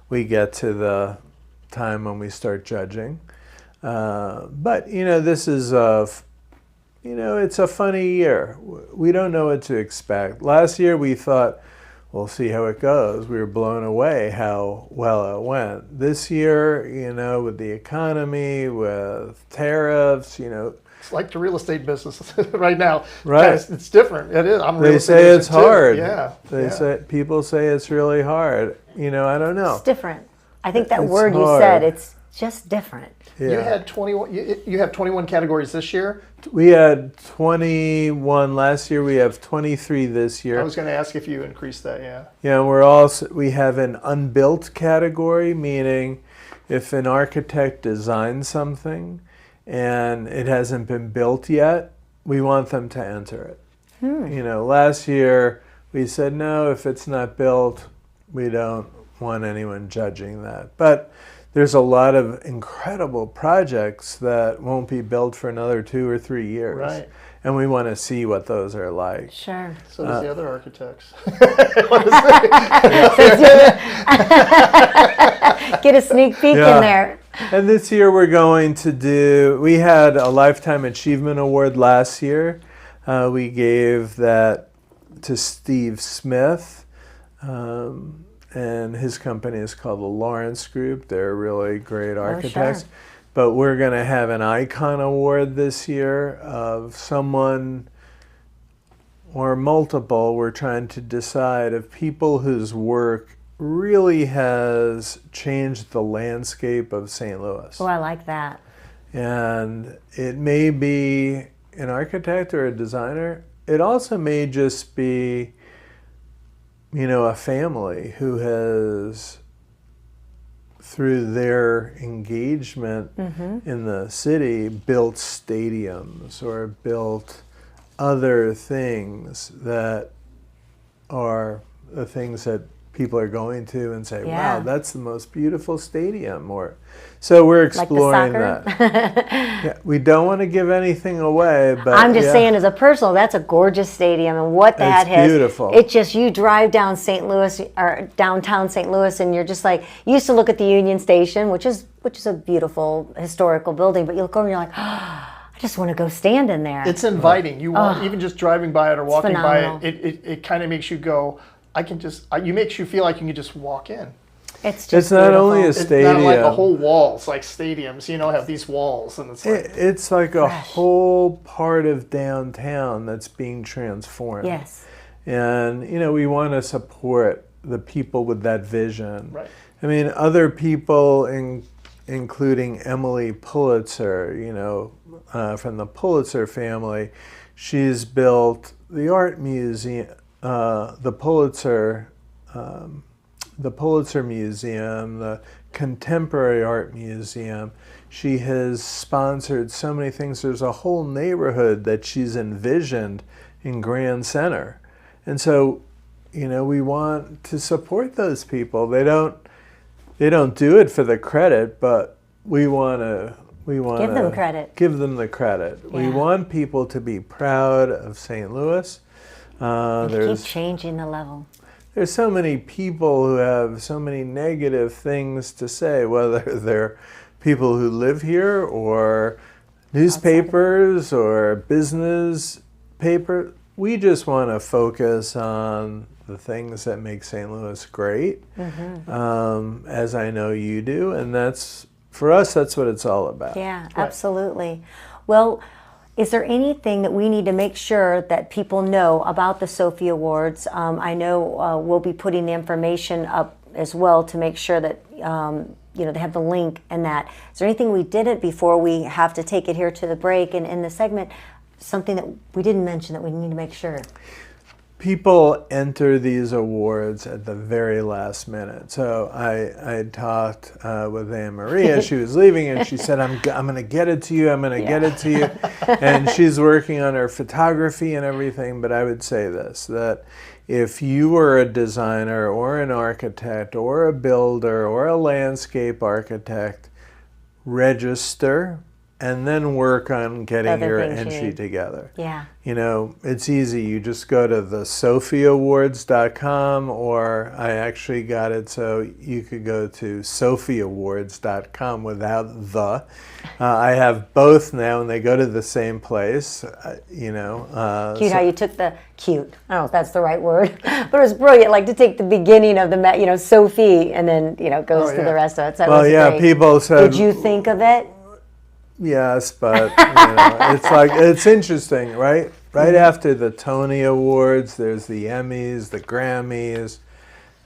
Speaker 4: we get to the time when we start judging. But, this is it's a funny year. We don't know what to expect. Last year we thought, we'll see how it goes. We were blown away how well it went. This year, with the economy, with tariffs,
Speaker 2: It's like the real estate business right now.
Speaker 4: Right.
Speaker 2: Guys, it's different. It is. I'm a real
Speaker 4: They
Speaker 2: estate
Speaker 4: say it's
Speaker 2: agent, too.
Speaker 4: hard.
Speaker 2: Yeah.
Speaker 4: They say people say it's really hard. I don't know.
Speaker 1: It's different. I think that
Speaker 4: It's
Speaker 1: word you
Speaker 4: hard.
Speaker 1: said, it's just different.
Speaker 4: Yeah.
Speaker 2: You had 21. You have 21 categories this year.
Speaker 4: We had 21 last year. We have 23 this year.
Speaker 2: I was going to ask if you increased that. Yeah.
Speaker 4: Yeah, we have an unbuilt category, meaning if an architect designs something and it hasn't been built yet, we want them to enter it. Last year we said no, if it's not built, we don't want anyone judging that. But there's a lot of incredible projects that won't be built for another 2 or 3 years.
Speaker 2: Right.
Speaker 4: And we want to see what those are like.
Speaker 1: Sure.
Speaker 2: So does the other architects.
Speaker 1: Get a sneak peek
Speaker 4: Yeah.
Speaker 1: in there.
Speaker 4: And this year we had a Lifetime Achievement Award last year. We gave that to Steve Smith, and his company is called the Lawrence Group. They're really great architects.
Speaker 1: sure.
Speaker 4: But we're going to have an Icon Award this year of someone or multiple. We're trying to decide of people whose work really has changed the landscape of St. Louis.
Speaker 1: Oh, I like that.
Speaker 4: And it may be an architect or a designer. It also may just be, a family who has, through their engagement in the city, built stadiums or built other things that are the things that people are going to and say,
Speaker 1: Yeah.
Speaker 4: wow, that's the most beautiful stadium. So we're exploring
Speaker 1: soccer?
Speaker 4: that. Yeah, we don't want to give anything away, but
Speaker 1: I'm just saying, as a personal, that's a gorgeous stadium, and what that
Speaker 4: It's
Speaker 1: has.
Speaker 4: beautiful.
Speaker 1: It just, you drive down St. Louis or downtown St. Louis, and you're just like, you used to look at the Union Station, which is a beautiful historical building, but you look over and you're like, I just want to go stand in there.
Speaker 2: It's inviting. You want, even just driving by it or walking by
Speaker 1: phenomenal.
Speaker 2: it kind of makes you go, you makes you feel like you can just walk in.
Speaker 1: It's just
Speaker 4: It's not
Speaker 1: beautiful.
Speaker 4: only a
Speaker 2: It's
Speaker 4: stadium.
Speaker 2: not like a whole wall. It's like stadiums, have these walls, and it's like
Speaker 4: It's like a whole part of downtown that's being transformed.
Speaker 1: Yes.
Speaker 4: And, we want to support the people with that vision.
Speaker 2: Right.
Speaker 4: I mean, other people, including Emily Pulitzer, from the Pulitzer family, she's built the art museum, the Pulitzer Museum, the Contemporary Art Museum. She has sponsored so many things. There's a whole neighborhood that she's envisioned in Grand Center. And so, we want to support those people. They don't do it for the credit, but we want to
Speaker 1: Give them credit.
Speaker 4: Give them the credit.
Speaker 1: Yeah.
Speaker 4: We want people to be proud of St. Louis.
Speaker 1: Keep changing the level.
Speaker 4: There's so many people who have so many negative things to say, whether they're people who live here or newspapers or business paper. We just want to focus on the things that make St. Louis great, as I know you do, and for us, that's what it's all about.
Speaker 1: Yeah, absolutely. Well, is there anything that we need to make sure that people know about the SOPHI Awards? I know we'll be putting the information up as well to make sure that they have the link and that. Is there anything we didn't before we have to take it here to the break and in the segment? Something that we didn't mention that we need to make sure.
Speaker 4: People enter these awards at the very last minute. So I talked with Anne Marie as she was leaving, and she said, I'm going to get it to you, I'm going to get it to you. And she's working on her photography and everything, but I would say this, that if you are a designer or an architect or a builder or a landscape architect, register and then work on getting
Speaker 1: Other
Speaker 4: your
Speaker 1: things you
Speaker 4: entry
Speaker 1: need.
Speaker 4: together.
Speaker 1: Yeah.
Speaker 4: It's easy. You just go to the SOPHIAwards.com, or I actually got it so you could go to SOPHIAwards.com without the. I have both now, and they go to the same place.
Speaker 1: Cute how you took the cute. I don't know if that's the right word, but it was brilliant. Like to take the beginning of the SOPHI and then goes to the rest of it. So it was great.
Speaker 4: people said.
Speaker 1: Did you think of it?
Speaker 4: Yes, but it's like it's interesting, right? Right after the Tony Awards, there's the Emmys, the Grammys,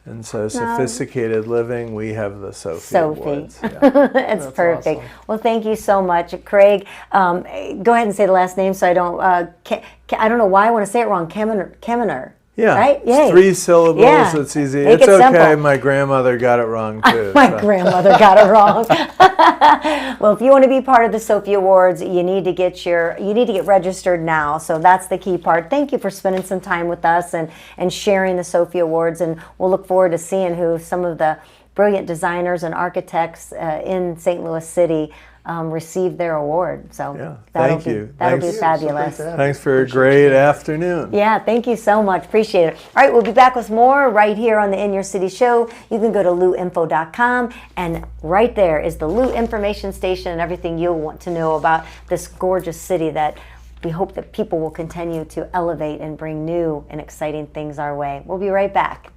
Speaker 4: and so sophisticated living. We have the SOPHI Awards. Yeah.
Speaker 1: That's perfect.
Speaker 2: awesome.
Speaker 1: Well, thank you so much, Craig. Go ahead and say the last name so I don't. I don't know why I want to say it wrong. Kaminer.
Speaker 4: Yeah,
Speaker 1: Right?
Speaker 4: it's
Speaker 1: Yay.
Speaker 4: 3 syllables.
Speaker 1: Yeah.
Speaker 4: It's easy.
Speaker 1: Make
Speaker 4: It's
Speaker 1: it
Speaker 4: okay.
Speaker 1: simple.
Speaker 4: My grandmother got it wrong too.
Speaker 1: My
Speaker 4: so.
Speaker 1: grandmother got it wrong. Well, if you want to be part of the SOPHI Awards, you need to get registered now. So that's the key part. Thank you for spending some time with us and sharing the SOPHI Awards. And we'll look forward to seeing who some of the brilliant designers and architects in St. Louis City receive their award. So
Speaker 4: Yeah,
Speaker 1: that'll
Speaker 4: thank you.
Speaker 1: That'll
Speaker 4: Thanks.
Speaker 1: be fabulous.
Speaker 2: So great to have
Speaker 4: Thanks
Speaker 2: you.
Speaker 4: for a great afternoon.
Speaker 1: Yeah, thank you so much. Appreciate it. All right, we'll be back with more right here on the In Your City show. You can go to louinfo.com, and right there is the Lou information station and everything you'll want to know about this gorgeous city that we hope that people will continue to elevate and bring new and exciting things our way. We'll be right back.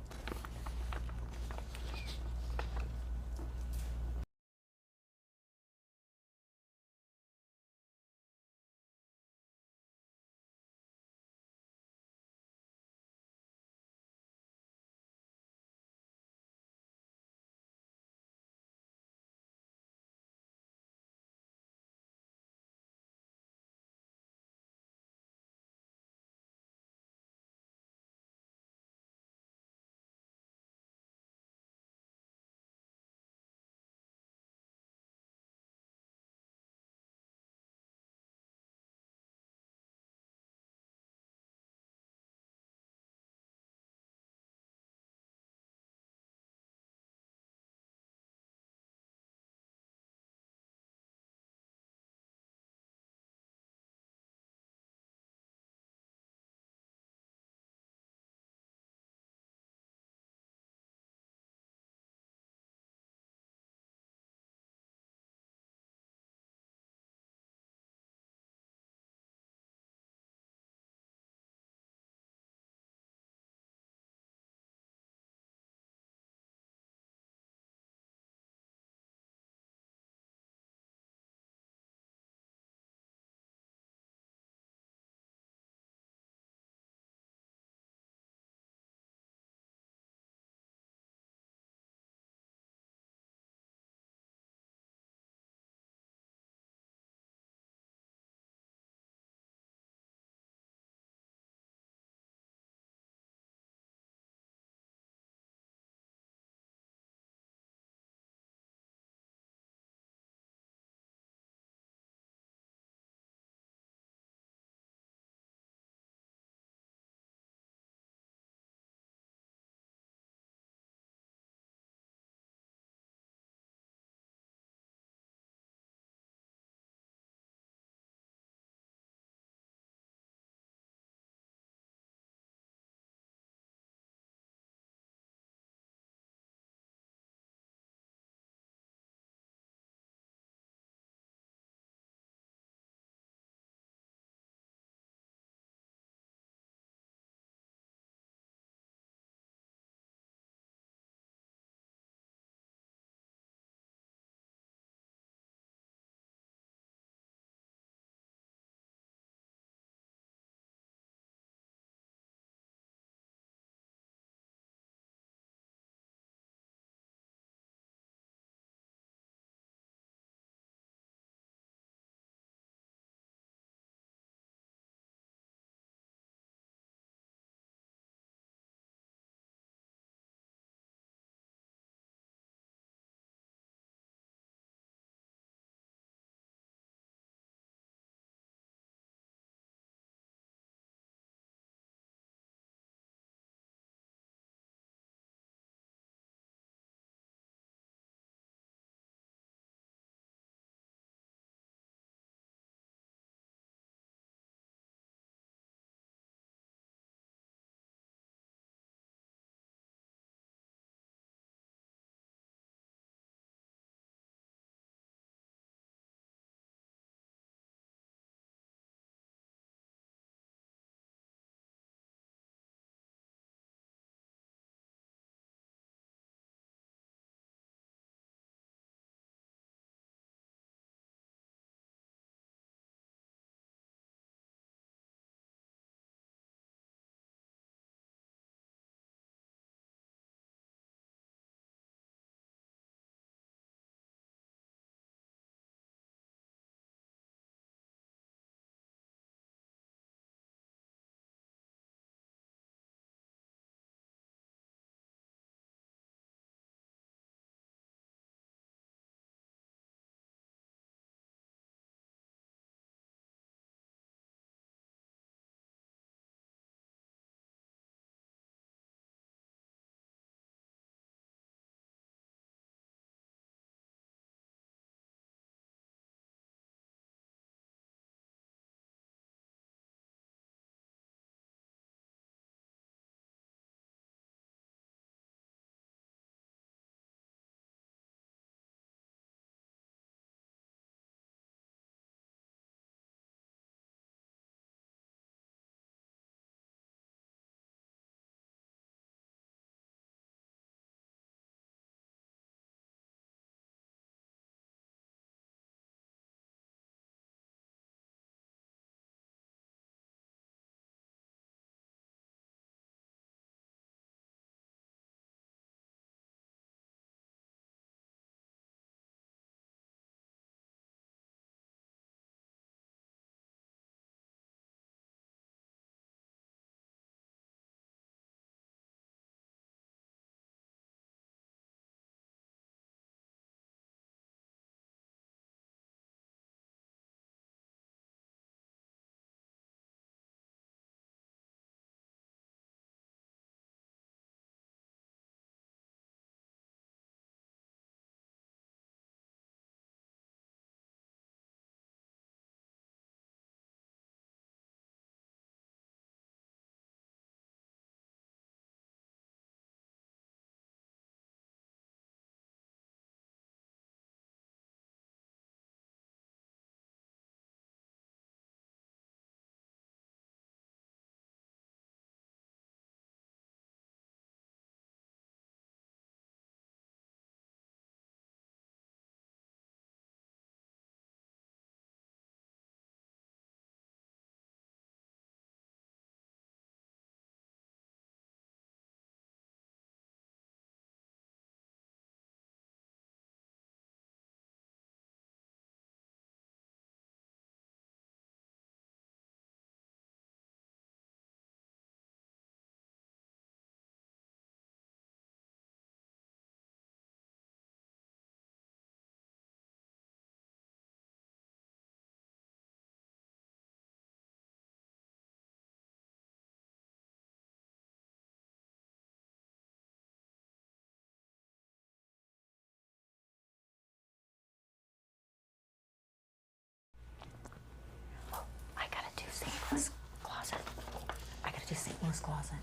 Speaker 1: closet.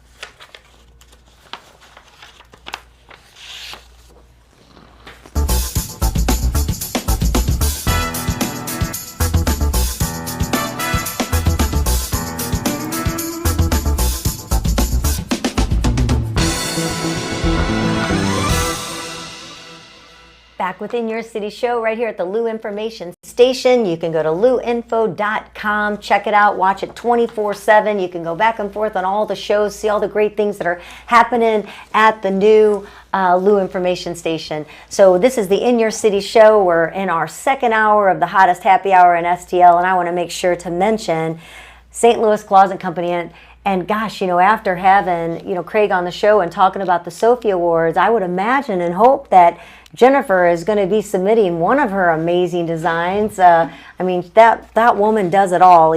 Speaker 1: Back within your city show right here at the Lou Information Station. You can go to louinfo.com, check it out, watch it 24/7. You can go back and forth on all the shows, see all the great things that are happening at the new Lou Information Station. So this is the In Your City show. We're in our second hour of the hottest happy hour in STL, and I want to make sure to mention St. Louis Closet Company. And gosh, after having, Craig on the show and talking about the SOPHI Awards, I would imagine and hope that Jennifer is going to be submitting one of her amazing designs. That woman does it all.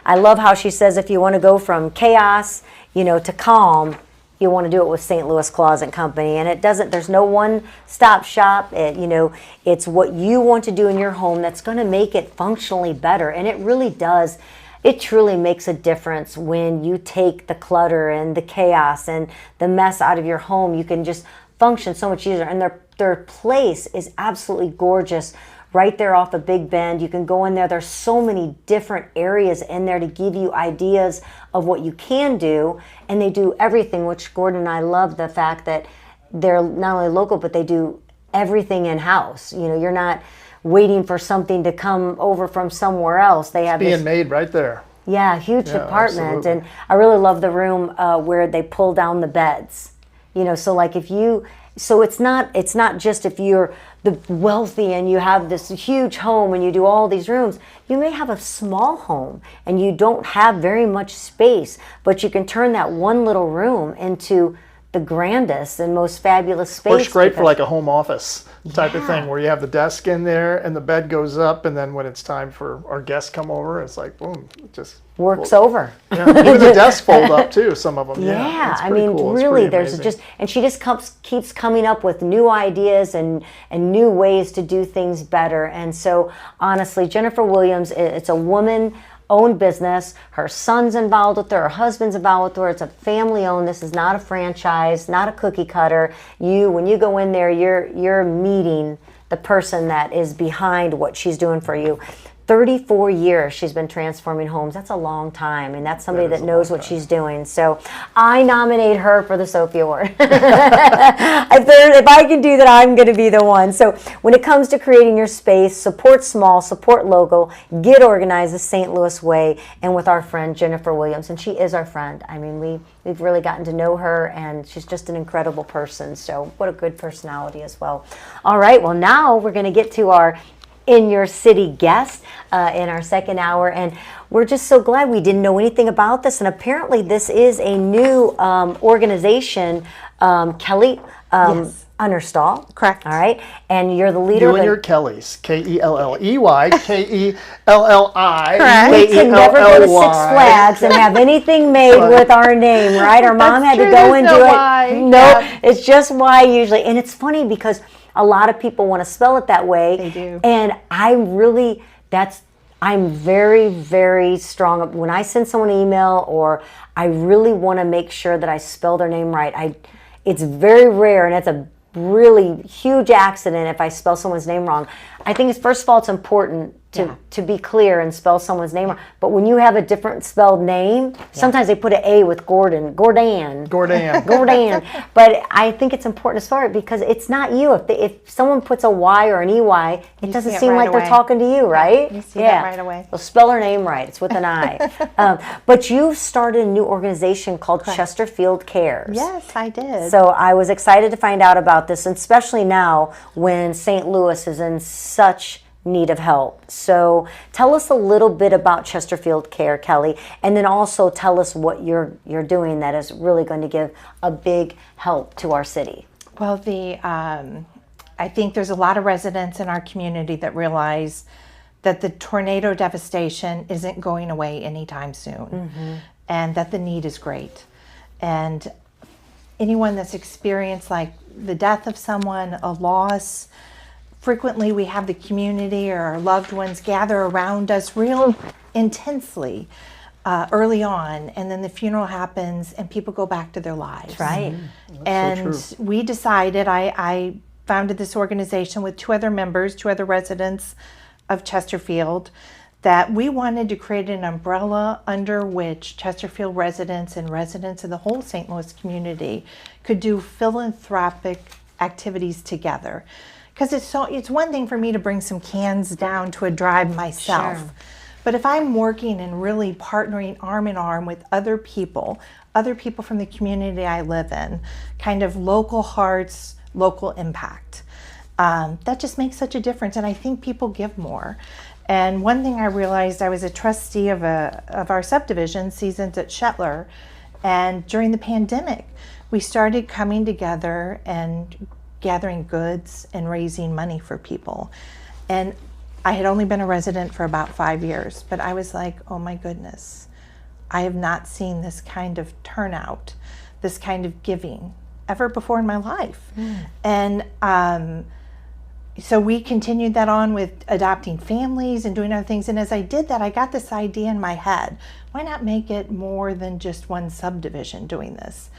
Speaker 1: I love how she says if you want to go from chaos, to calm, you want to do it with St. Louis Closet Company. And there's no one-stop shop. It's what you want to do in your home that's going to make it functionally better. And it really does. It truly makes a difference when you take the clutter and the chaos and the mess out of your home. You can just function so much easier. And their place is absolutely gorgeous right there off of Big Bend. You can go in there. There's so many different areas in there to give you ideas of what you can do. And they do everything, which Gordon and I love the fact that they're not only local, but they do everything in-house. You're not waiting for something to come over from somewhere else. They have
Speaker 2: being made right there.
Speaker 1: Yeah, huge apartment.
Speaker 2: Absolutely.
Speaker 1: And I really love the room where they pull down the beds. So like so it's not just if you're the wealthy and you have this huge home and you do all these rooms. You may have a small home and you don't have very much space, but you can turn that one little room into the grandest and most fabulous space.
Speaker 2: Works great for like a home office type of thing where you have the desk in there and the bed goes up, and then when it's time for our guests come over, it's like boom, it just
Speaker 1: works over.
Speaker 2: Yeah, even the desks fold up too, some of them.
Speaker 1: Yeah,
Speaker 2: it's pretty cool.
Speaker 1: Really,
Speaker 2: it's
Speaker 1: there's
Speaker 2: amazing.
Speaker 1: and she just keeps coming up with new ideas and new ways to do things better. And so honestly, Jennifer Williams, it's a woman-owned business. Her son's involved with her husband's involved with her. It's a family-owned. This is not a franchise, not a cookie cutter. When you go in there, you're meeting the person that is behind what she's doing for you. 34 years she's been transforming homes. That's a long time, and that's somebody that knows what she's doing. So I nominate her for the SOPHI Award. If I can do that, I'm going to be the one. So when it comes to creating your space, support small, support local, get organized the St. Louis way, and with our friend Jennifer Williams. And she is our friend. We've really gotten to know her, and she's just an incredible person. So what a good personality as well. All right, well now we're going to get to our In Your City guest in our second hour, and we're just so glad. We didn't know anything about this, and apparently this is a new organization. Kelli Unnerstall.
Speaker 3: Correct.
Speaker 1: All right, and you're the leader
Speaker 2: You
Speaker 1: of
Speaker 2: and
Speaker 1: the
Speaker 2: your Kellys, Kelley, Kelli.
Speaker 3: Correct.
Speaker 1: We can never go to Six Flags and have anything made with our name, right? Our mom had to go and do it. Nope, it's just Y usually. And it's funny because a lot of people want to spell it that way.
Speaker 3: They do.
Speaker 1: And I'm very, very strong. When I send someone an email, or I really want to make sure that I spell their name right. It's very rare, and it's a really huge accident if I spell someone's name wrong. I think first of all, it's important to be clear and spell someone's name wrong. But when you have a different spelled name, sometimes they put an A with Gordon. But I think it's important to spell it because it's not you. If someone puts a Y or an EY, it doesn't seem like they're talking to you, right?
Speaker 3: You see that right away.
Speaker 1: Well, spell her name right. It's with an I. But you started a new organization called Chesterfield Cares.
Speaker 3: Yes, I did.
Speaker 1: So I was excited to find out about this, and especially now when St. Louis is in such need of help. So tell us a little bit about Chesterfield Care, Kelli, and then also tell us what you're doing that is really going to give a big help to our city.
Speaker 5: Well, I think there's a lot of residents in our community that realize that the tornado devastation isn't going away anytime soon, and that the need is great. And anyone that's experienced like the death of someone, a loss, frequently we have the community or our loved ones gather around us real intensely early on, and then the funeral happens and people go back to their lives.
Speaker 1: Right.
Speaker 5: And
Speaker 2: so
Speaker 5: we decided, I founded this organization with 2 other members, 2 other residents of Chesterfield, that we wanted to create an umbrella under which Chesterfield residents and residents of the whole St. Louis community could do philanthropic activities together. Because it's one thing for me to bring some cans down to a drive myself.
Speaker 1: Sure.
Speaker 5: But if I'm working and really partnering arm in arm with other people from the community I live in, kind of local hearts, local impact, that just makes such a difference. And I think people give more. And one thing I realized, I was a trustee of our subdivision, Seasons at Shetler, and during the pandemic, we started coming together and gathering goods and raising money for people. And I had only been a resident for about 5 years, but I was like, oh my goodness, I have not seen this kind of turnout, this kind of giving ever before in my life. And so we continued that on with adopting families and doing other things. And as I did that, I got this idea in my head. Why not make it more than just one subdivision doing this?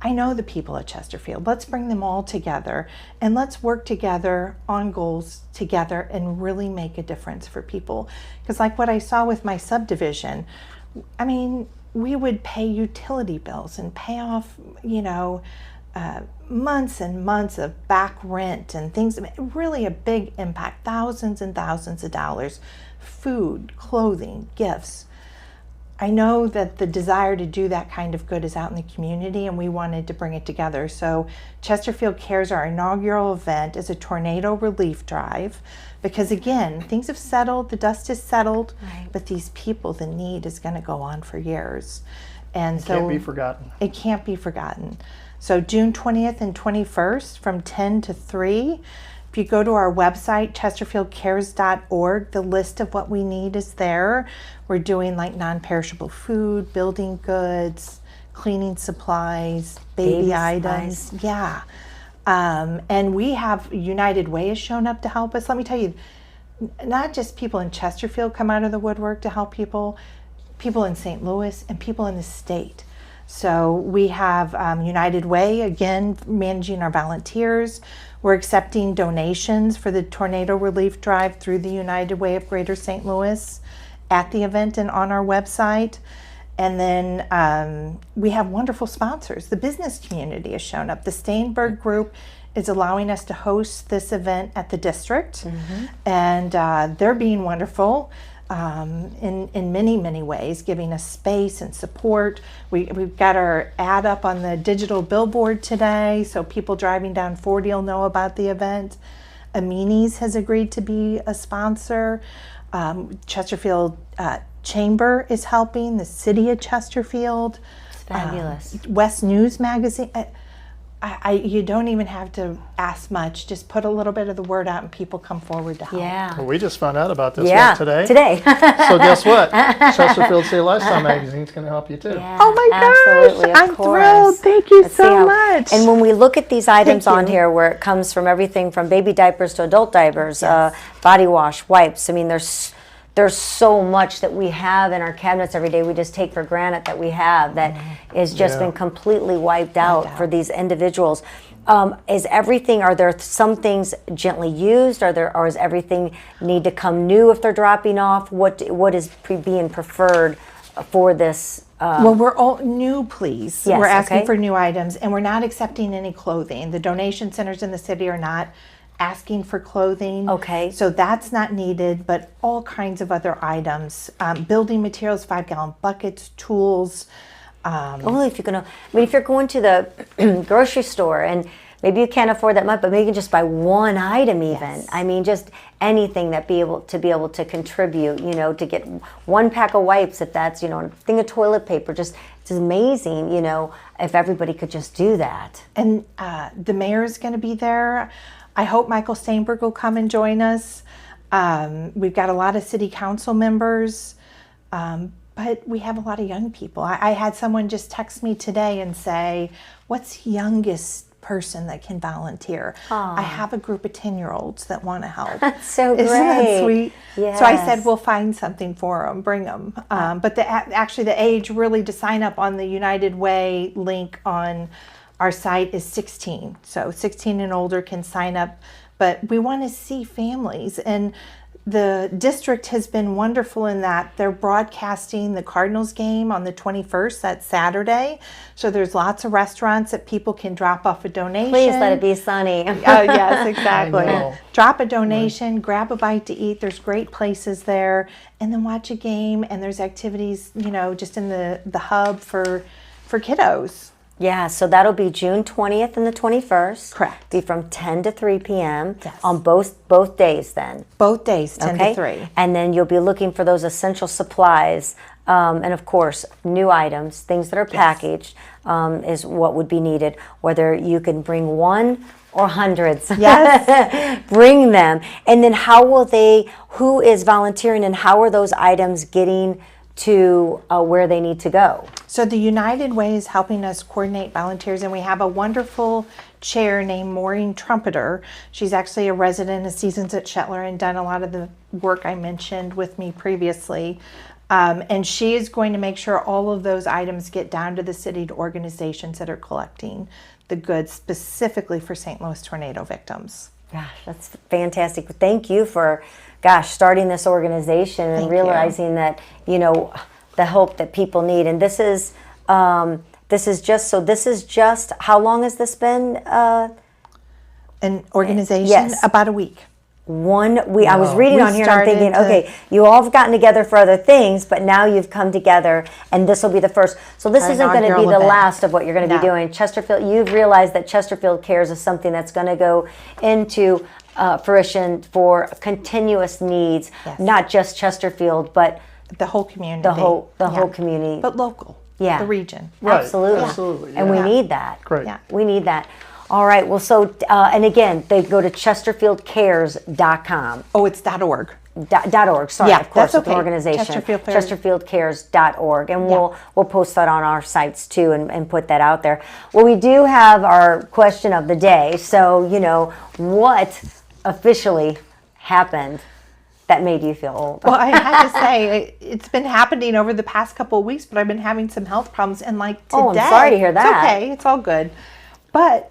Speaker 5: I know the people at Chesterfield. Let's bring them all together and let's work together on goals together and really make a difference for people. Because like what I saw with my subdivision, I mean, we would pay utility bills and pay off, months and months of back rent and things, really a big impact, thousands and thousands of dollars, food, clothing, gifts. I know that the desire to do that kind of good is out in the community, and we wanted to bring it together. So Chesterfield Cares, our inaugural event, is a tornado relief drive because, again, things have settled, the dust has settled, but these people, the need is going to go on for years. And so
Speaker 2: can't be forgotten.
Speaker 5: It can't be forgotten. So June 20th and 21st from 10 to 3. If you go to our website, chesterfieldcares.org, the list of what we need is there. We're doing like non-perishable food, building goods, cleaning supplies, baby items.
Speaker 1: Supplies.
Speaker 5: Yeah. And we have United Way has shown up to help us. Let me tell you, not just people in Chesterfield come out of the woodwork to help people in St. Louis and people in the state. So we have United Way, again, managing our volunteers. We're accepting donations for the tornado relief drive through the United Way of Greater St. Louis at the event and on our website. And then we have wonderful sponsors. The business community has shown up. The Steinberg Group is allowing us to host this event at the district. And they're being wonderful. In many, many ways, giving us space and support. We've got our ad up on the digital billboard today, so people driving down 40 will know about the event. Amini's has agreed to be a sponsor. Chesterfield Chamber is helping, the city of Chesterfield.
Speaker 1: It's fabulous.
Speaker 5: West News Magazine. You don't even have to ask much. Just put a little bit of the word out and people come forward to help.
Speaker 1: Yeah.
Speaker 2: Well, we just found out about this
Speaker 1: Yeah.
Speaker 2: one today.
Speaker 1: Today.
Speaker 2: So guess what? Chesterfield Lifestyle Magazine is going to help you too.
Speaker 1: Yeah,
Speaker 5: Oh my gosh,
Speaker 1: absolutely, of
Speaker 5: I'm
Speaker 1: course.
Speaker 5: thrilled. Thank you
Speaker 1: Let's see
Speaker 5: so
Speaker 1: how-
Speaker 5: much.
Speaker 1: And when we look at these items
Speaker 5: Thank
Speaker 1: on
Speaker 5: you.
Speaker 1: here, where it comes from everything from baby diapers to adult diapers, body wash, wipes. I mean, there's so much that we have in our cabinets every day we just take for granted that we have that is just been completely wiped out for these individuals. Is everything, are there some things gently used? Or is everything need to come new if they're dropping off? What is being preferred for this?
Speaker 5: Well, we're all new, please.
Speaker 1: Yes,
Speaker 5: We're asking
Speaker 1: okay.
Speaker 5: for new items, and we're not accepting any clothing. The donation centers in the city are not asking for clothing.
Speaker 1: Okay.
Speaker 5: So that's not needed, but all kinds of other items. Building materials, 5-gallon buckets, tools.
Speaker 1: Only if you're gonna. I mean, if you're going to the grocery store and maybe you can't afford that much, but maybe you can just buy one item even.
Speaker 5: Yes.
Speaker 1: I mean, just anything that be able to contribute. To get one pack of wipes, if that's a thing of toilet paper. Just it's amazing. If everybody could just do that.
Speaker 5: And the mayor is going to be there. I hope Michael Steinberg will come and join us. We've got a lot of city council members. But we have a lot of young people. I had someone just text me today and say, what's youngest person that can volunteer. I have a group of 10-year-olds that want to help.
Speaker 1: That's so
Speaker 5: Isn't that
Speaker 1: great.
Speaker 5: sweet?
Speaker 1: Yes.
Speaker 5: So I said, we'll find something for them, bring them. But actually the age really to sign up on the United Way link on our site is 16. So 16 and older can sign up, but we want to see families. And the district has been wonderful in that they're broadcasting the Cardinals game on the 21st, that's Saturday. So there's lots of restaurants that people can drop off a donation.
Speaker 1: Please let it be sunny.
Speaker 5: Yes, exactly.
Speaker 2: I know.
Speaker 5: Drop a donation, grab a bite to eat. There's great places there, and then watch a game. And there's activities, just in the hub for kiddos.
Speaker 1: Yeah, so that'll be June 20th and the 21st.
Speaker 5: Correct.
Speaker 1: Be from 10 to 3 p.m.
Speaker 5: Yes.
Speaker 1: on both days then.
Speaker 5: Both days, 10
Speaker 1: Okay?
Speaker 5: to 3.
Speaker 1: And then you'll be looking for those essential supplies. And of course, new items, things that are packaged is what would be needed. Whether you can bring one or hundreds.
Speaker 5: Yes.
Speaker 1: Bring them. And then who is volunteering and how are those items getting to where they need to go?
Speaker 5: So the United Way is helping us coordinate volunteers, and we have a wonderful chair named Maureen Trumpeter. She's actually a resident of Seasons at Shetler and done a lot of the work I mentioned with me previously. And she is going to make sure all of those items get down to the city to organizations that are collecting the goods specifically for St. Louis tornado victims.
Speaker 1: Gosh, that's fantastic. Thank you for, starting this organization and
Speaker 5: Thank you.
Speaker 1: realizing that, the help that people need. And this is just, how long has this been?
Speaker 5: An organization,
Speaker 1: Yes.
Speaker 5: about a week.
Speaker 1: 1 week. I was reading
Speaker 5: We
Speaker 1: on here and I'm thinking,
Speaker 5: started to-
Speaker 1: okay, you all have gotten together for other things, but now you've come together and this will be the first. So this
Speaker 5: Our
Speaker 1: isn't going to be
Speaker 5: inaugural
Speaker 1: the
Speaker 5: event.
Speaker 1: last of what you're going to be
Speaker 5: No.
Speaker 1: doing. Chesterfield, you've realized that Chesterfield Cares is something that's going to go into fruition for continuous needs,
Speaker 5: Yes.
Speaker 1: not just Chesterfield, but
Speaker 5: The whole community.
Speaker 1: the whole community.
Speaker 5: But local.
Speaker 1: Yeah.
Speaker 5: The region.
Speaker 2: Right,
Speaker 1: Absolutely.
Speaker 2: absolutely,
Speaker 1: And we
Speaker 2: yeah.
Speaker 1: need that.
Speaker 2: Great.
Speaker 5: Yeah.
Speaker 1: We need that. All right. Well, so, and again, they go to chesterfieldcares.com.
Speaker 5: Oh, it's .org.
Speaker 1: .org, sorry,
Speaker 5: Yeah,
Speaker 1: of course,
Speaker 5: that's
Speaker 1: it's an
Speaker 5: okay.
Speaker 1: organization.
Speaker 5: Chesterfield Cares.
Speaker 1: Chesterfieldcares.org, and we'll post that on our sites too and put that out there. Well, we do have our question of the day. So, what officially happened that made you feel old?
Speaker 5: Well, I have to say, it's been happening over the past couple of weeks, but I've been having some health problems. And like today,
Speaker 1: Oh, I'm sorry to hear that.
Speaker 5: It's okay, it's all good. But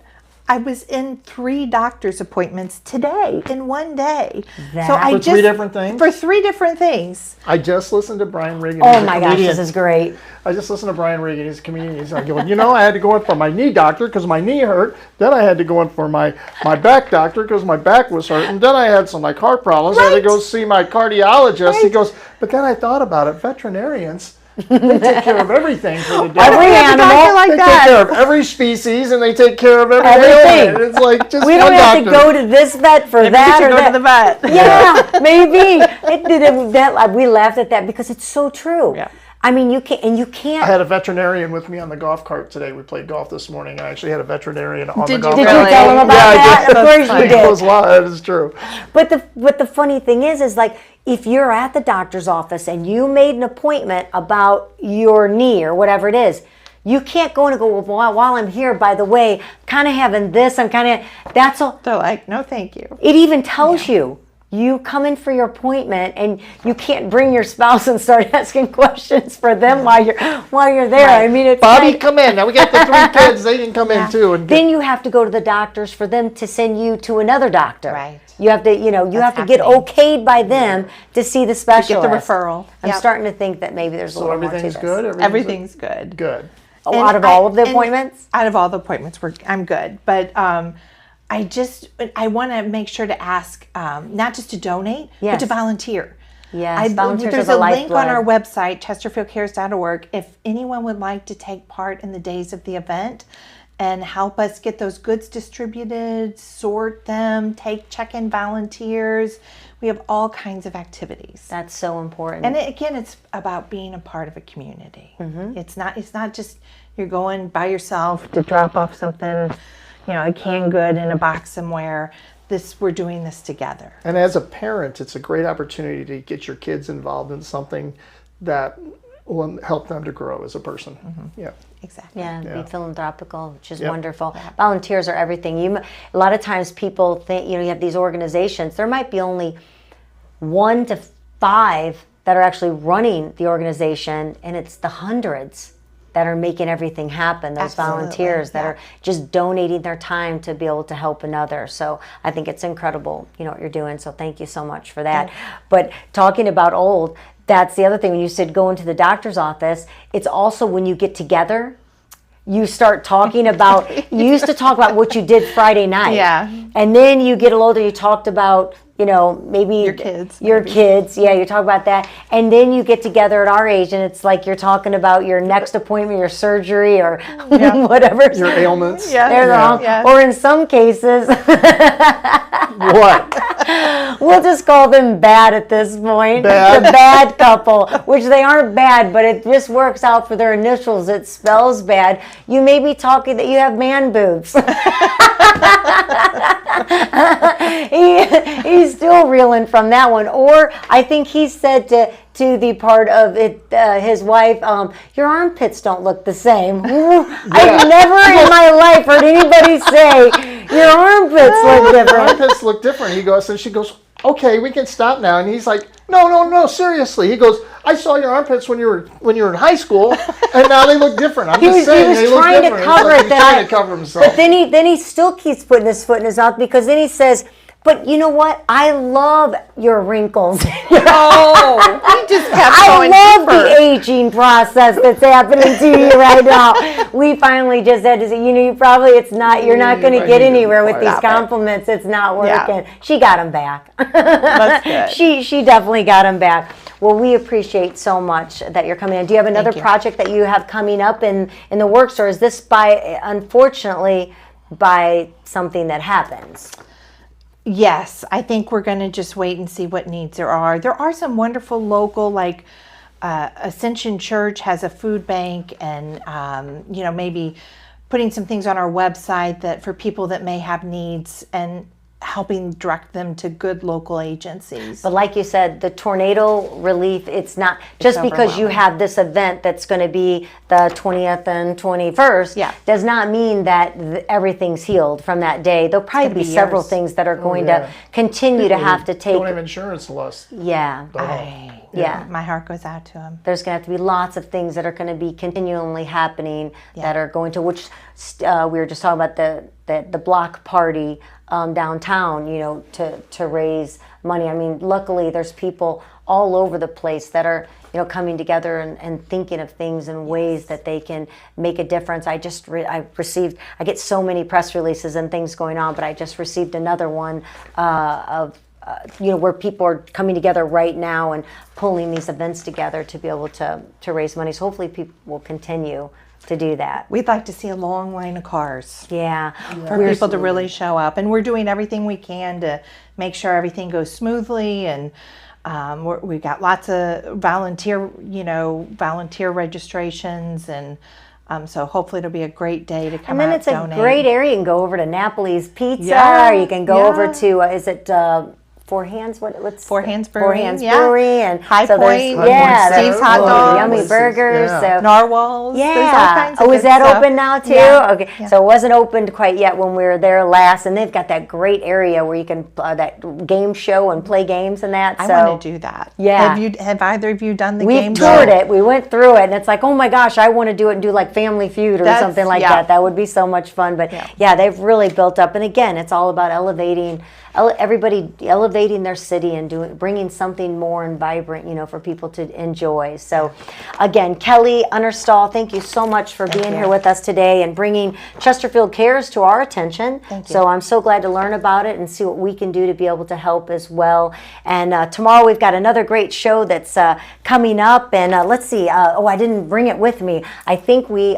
Speaker 5: I was in 3 doctor's appointments today in one day.
Speaker 1: That-
Speaker 2: For 3 different things?
Speaker 5: For 3 different things.
Speaker 2: I just listened to Brian Regan.
Speaker 1: Oh
Speaker 2: He's a
Speaker 1: my gosh,
Speaker 2: comedian.
Speaker 1: this is great.
Speaker 2: I just listened to Brian Regan. He's a comedian. He's like, I had to go in for my knee doctor because my knee hurt. Then I had to go in for my back doctor because my back was hurt. And then I had some heart problems. I had to go see my cardiologist. He goes, but then I thought about it. Veterinarians, they take care of everything for the day.
Speaker 1: Every animal.
Speaker 2: They take care of every species and they take care of every
Speaker 1: Everything.
Speaker 2: ailment. It's like just
Speaker 1: We
Speaker 2: one
Speaker 1: don't have
Speaker 2: doctor.
Speaker 1: to go to this vet for that
Speaker 5: to
Speaker 1: or
Speaker 5: go
Speaker 1: that.
Speaker 5: to the vet.
Speaker 1: Yeah, maybe. We laughed at that because it's so true.
Speaker 5: Yeah.
Speaker 1: I mean, you can't.
Speaker 2: I had a veterinarian with me on the golf cart today. We played golf this morning. I actually had a veterinarian on
Speaker 5: Did
Speaker 2: the golf
Speaker 5: you
Speaker 1: Did
Speaker 2: cart.
Speaker 1: you tell them about
Speaker 2: I
Speaker 1: that?
Speaker 2: did.
Speaker 1: Of course you
Speaker 5: funny.
Speaker 2: It was
Speaker 1: did.
Speaker 2: a lot. That is true.
Speaker 1: But the funny thing is like if you're at the doctor's office and you made an appointment about your knee or whatever it is, you can't go and go, well, while I'm here, by the way, kind of having this, that's all.
Speaker 5: They're like, no, thank you.
Speaker 1: It even tells you. You come in for your appointment and you can't bring your spouse and start asking questions for them while you're there.
Speaker 5: Right.
Speaker 1: I mean, it's
Speaker 2: Bobby,
Speaker 1: like,
Speaker 2: come in. Now we got the 3 kids. They can come in too. And
Speaker 1: then you have to go to the doctors for them to send you to another doctor.
Speaker 5: Right.
Speaker 1: You have to, you have to get
Speaker 5: happening.
Speaker 1: okayed by them to see the specialist.
Speaker 5: Get the referral.
Speaker 1: I'm
Speaker 5: Yep.
Speaker 1: starting to think that maybe there's a
Speaker 2: so
Speaker 1: little more to
Speaker 2: everything's
Speaker 1: this.
Speaker 2: good.
Speaker 5: Everything's good.
Speaker 2: good.
Speaker 1: Out of all of the appointments?
Speaker 5: Out of all the appointments, I'm good. But I want to make sure to ask, not just to donate, but
Speaker 1: Yes.
Speaker 5: to volunteer.
Speaker 1: Yes, volunteers
Speaker 5: There's
Speaker 1: are
Speaker 5: a
Speaker 1: the
Speaker 5: link on our
Speaker 1: lifeblood.
Speaker 5: website, chesterfieldcares.org, if anyone would like to take part in the days of the event and help us get those goods distributed, sort them, check in volunteers. We have all kinds of activities.
Speaker 1: That's so important.
Speaker 5: And again, it's about being a part of a community.
Speaker 1: Mm-hmm.
Speaker 5: It's not just you're going by yourself to drop off something, a canned good in a box somewhere. We're doing this together.
Speaker 2: And as a parent, it's a great opportunity to get your kids involved in something that will help them to grow as a person. Yeah.
Speaker 5: Exactly.
Speaker 1: Yeah,
Speaker 2: Yeah.
Speaker 1: be philanthropical, which is
Speaker 2: Yep.
Speaker 1: wonderful. Volunteers are everything. A lot of times people think, you have these organizations, there might be only 1 to 5 that are actually running the organization, and it's the hundreds that are making everything happen, those
Speaker 5: Absolutely,
Speaker 1: volunteers that
Speaker 5: yeah.
Speaker 1: are just donating their time to be able to help another. So I think it's incredible, what you're doing. So thank you so much for that. But talking about old, that's the other thing. When you said go into the doctor's office, it's also when you get together, you start talking about, you used to talk about what you did Friday night.
Speaker 5: Yeah.
Speaker 1: And then you get a little older, you talked about, maybe
Speaker 5: Your kids,
Speaker 1: Your kids, yeah, you talk about that. And then you get together at our age and it's like you're talking about your next appointment, your surgery, or whatever.
Speaker 2: Your ailments.
Speaker 5: Yeah.
Speaker 1: They're wrong.
Speaker 5: Yeah.
Speaker 1: Or in some cases,
Speaker 2: What?
Speaker 1: we'll just call them bad at this point.
Speaker 2: Bad?
Speaker 1: The bad couple, which they aren't bad, but it just works out for their initials. It spells bad. You may be talking that you have man boobs. He's still reeling from that one. Or I think he said to the part of it, his wife, your armpits don't look the same. I've never in my life heard anybody say your armpits look
Speaker 2: Your
Speaker 1: different.
Speaker 2: armpits look different. He goes, and she goes, okay, we can stop now. And he's like, no, seriously. He goes, I saw your armpits when you were in high school, and now they look different. I'm just saying, they
Speaker 1: he was
Speaker 2: look
Speaker 1: trying to
Speaker 2: different.
Speaker 1: cover
Speaker 2: It's
Speaker 1: it.
Speaker 2: like he's trying to cover himself.
Speaker 1: But then he still keeps putting his foot in his mouth, because then he says, but you know what? I love your wrinkles.
Speaker 5: Oh, he just kept
Speaker 1: I
Speaker 5: going
Speaker 1: love
Speaker 5: deeper.
Speaker 1: the aging process that's happening to you right now. We finally just had to say, you're not going to get anywhere with these
Speaker 5: Stop it.
Speaker 1: compliments. It's not
Speaker 5: Yeah.
Speaker 1: working. She got him back.
Speaker 5: That's good.
Speaker 1: She definitely got him back. Well, we appreciate so much that you're coming in. Do you have another
Speaker 5: Thank you.
Speaker 1: project that you have coming up in the works, or is this unfortunately by something that happens?
Speaker 5: Yes, I think we're going to just wait and see what needs there are. There are some wonderful local, like Ascension Church has a food bank, and maybe putting some things on our website that for people that may have needs, and helping direct them to good local agencies.
Speaker 1: But like you said, the tornado relief, it's not just because you
Speaker 5: overwhelming.
Speaker 1: have this event that's going to be the 20th and 21st,
Speaker 5: Yeah.
Speaker 1: does not mean that everything's healed from that day. There'll probably
Speaker 5: gonna
Speaker 1: be
Speaker 5: be
Speaker 1: several
Speaker 5: years.
Speaker 1: things that are going
Speaker 2: yeah.
Speaker 1: to continue to have to take.
Speaker 2: Don't have insurance loss.
Speaker 1: Yeah. Yeah.
Speaker 5: My heart goes out to him.
Speaker 1: There's going to have to be lots of things that are going to be continually happening that are going to, which we were just talking about the block party downtown, to raise money. I mean, luckily there's people all over the place that are, coming together and thinking of things in ways that they can make a difference. I get so many press releases and things going on, but I just received another one of where people are coming together right now and pulling these events together to be able to raise money. So hopefully people will continue to do that.
Speaker 5: We'd like to see a long line of cars
Speaker 1: Yeah.
Speaker 5: for people to really show up, and we're doing everything we can to make sure everything goes smoothly. And we've got lots of volunteer registrations, and so hopefully it'll be a great day to come
Speaker 1: And then
Speaker 5: out
Speaker 1: it's a
Speaker 5: donate.
Speaker 1: great area. You can go over to Napoli's Pizza,
Speaker 5: Yeah,
Speaker 1: or you can go
Speaker 5: yeah.
Speaker 1: over to, is it Four Hands? What's
Speaker 5: Four Hands
Speaker 1: Four
Speaker 5: Brewery,
Speaker 1: Hands
Speaker 5: yeah.
Speaker 1: Brewery, and
Speaker 5: High
Speaker 1: so there's-
Speaker 5: Point,
Speaker 1: yeah,
Speaker 2: Steve's
Speaker 1: there's
Speaker 5: Hot Dogs.
Speaker 1: yummy burgers.
Speaker 2: Yeah.
Speaker 1: So
Speaker 5: Narwhals. There's all
Speaker 1: yeah.
Speaker 5: kinds of
Speaker 1: Oh, is
Speaker 5: good
Speaker 1: that
Speaker 5: stuff.
Speaker 1: open now too?
Speaker 5: Yeah.
Speaker 1: Okay.
Speaker 5: Yeah.
Speaker 1: So it wasn't opened quite yet when we were there last, and they've got that great area where you can that game show and play games and that.
Speaker 5: I
Speaker 1: So
Speaker 5: want to do that.
Speaker 1: Yeah.
Speaker 5: Have either of you done the
Speaker 1: we've
Speaker 5: game
Speaker 1: toured
Speaker 5: show?
Speaker 1: it. We went through it, and it's like, oh my gosh, I want to do it and do like Family Feud or
Speaker 5: That's-
Speaker 1: something like
Speaker 5: yeah.
Speaker 1: that. That would be so much fun. But yeah, they've really built up. And again, it's all about everybody elevating their city and bringing something more and vibrant, for people to enjoy. So again, Kelli Unnerstall, thank you so much for being here with us today and bringing Chesterfield Cares to our attention.
Speaker 5: Thank you.
Speaker 1: So I'm so glad to learn about it and see what we can do to be able to help as well. And tomorrow we've got another great show that's coming up. And let's see. I didn't bring it with me. I think we.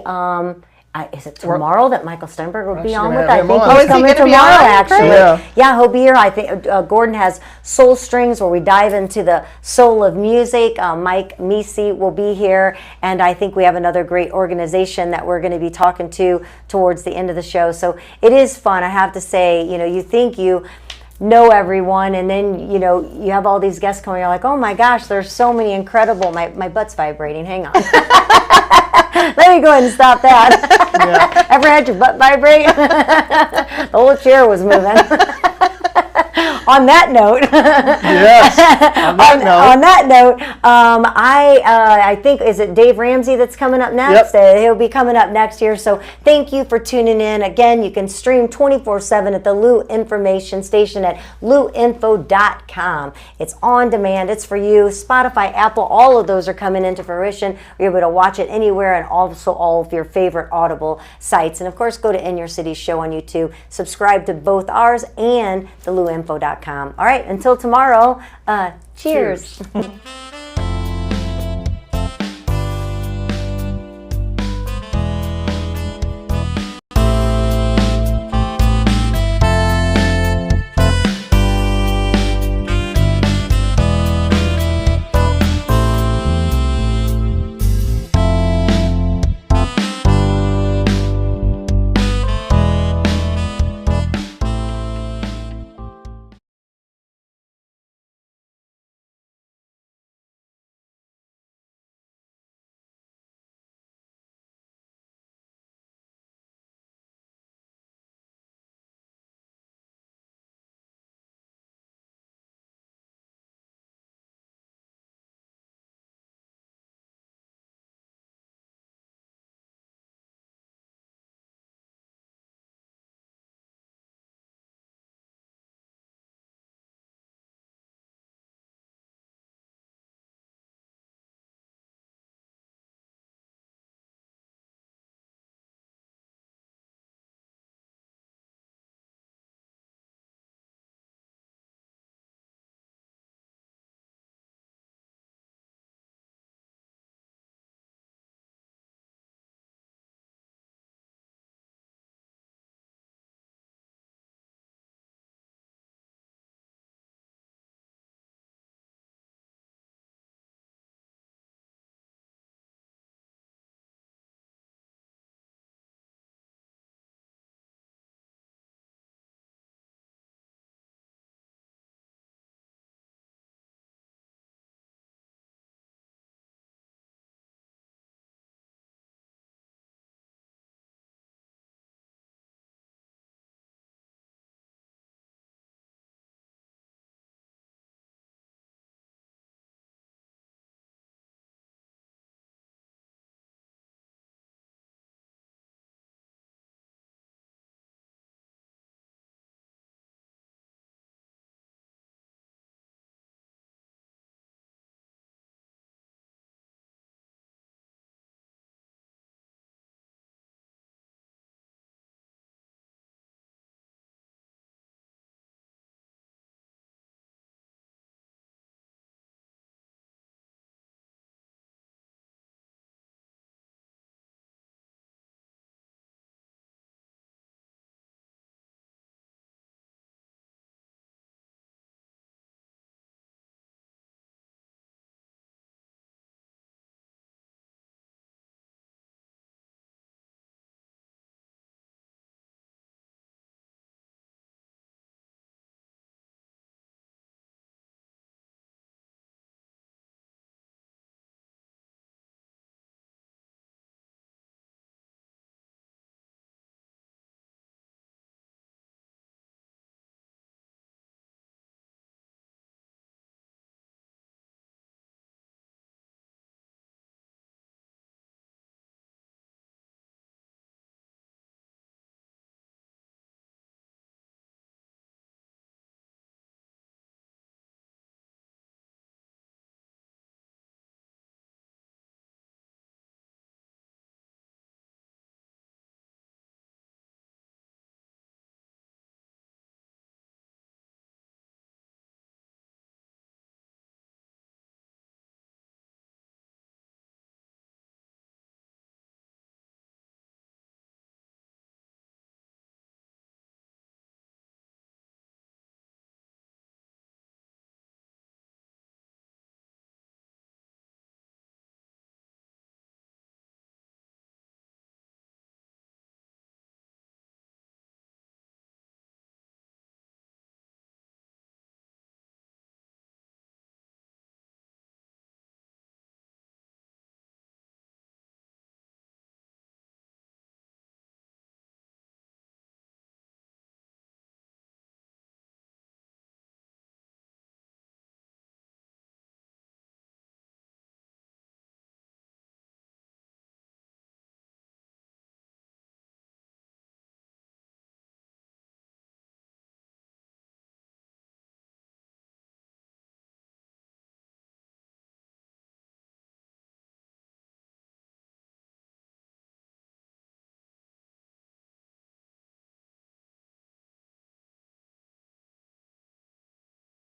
Speaker 1: Is it tomorrow that Michael Steinberg will be
Speaker 2: Actually
Speaker 1: on
Speaker 2: gonna
Speaker 1: with?
Speaker 2: have
Speaker 1: I
Speaker 2: him
Speaker 1: think
Speaker 2: on.
Speaker 1: he's
Speaker 2: Oh,
Speaker 5: is he
Speaker 1: coming
Speaker 5: gonna be
Speaker 1: tomorrow.
Speaker 5: on?
Speaker 1: Actually,
Speaker 2: Yeah.
Speaker 1: yeah, he'll be here. I think Gordon has Soul Strings, where we dive into the soul of music. Mike Misi will be here, and I think we have another great organization that we're going to be talking to towards the end of the show. So it is fun. I have to say, you think know everyone, and then you have all these guests coming. You're like, oh my gosh, there's so many incredible. My butt's vibrating. Hang on. Let me go ahead and stop that.
Speaker 2: Yeah.
Speaker 1: Ever had your butt vibrate? The whole chair was moving. On that note,
Speaker 2: Yes.
Speaker 1: on that note, I think, is it Dave Ramsey that's coming up next?
Speaker 2: Yep.
Speaker 1: He'll be coming up next year. So thank you for tuning in. Again, you can stream 24/7 at the Lou information station at louinfo.com. It's on demand. It's for you. Spotify, Apple, all of those are coming into fruition. You're able to watch it anywhere, and also all of your favorite Audible sites. And of course, go to In Your City Show on YouTube. Subscribe to both ours and the louinfo.com. All right, until tomorrow, cheers.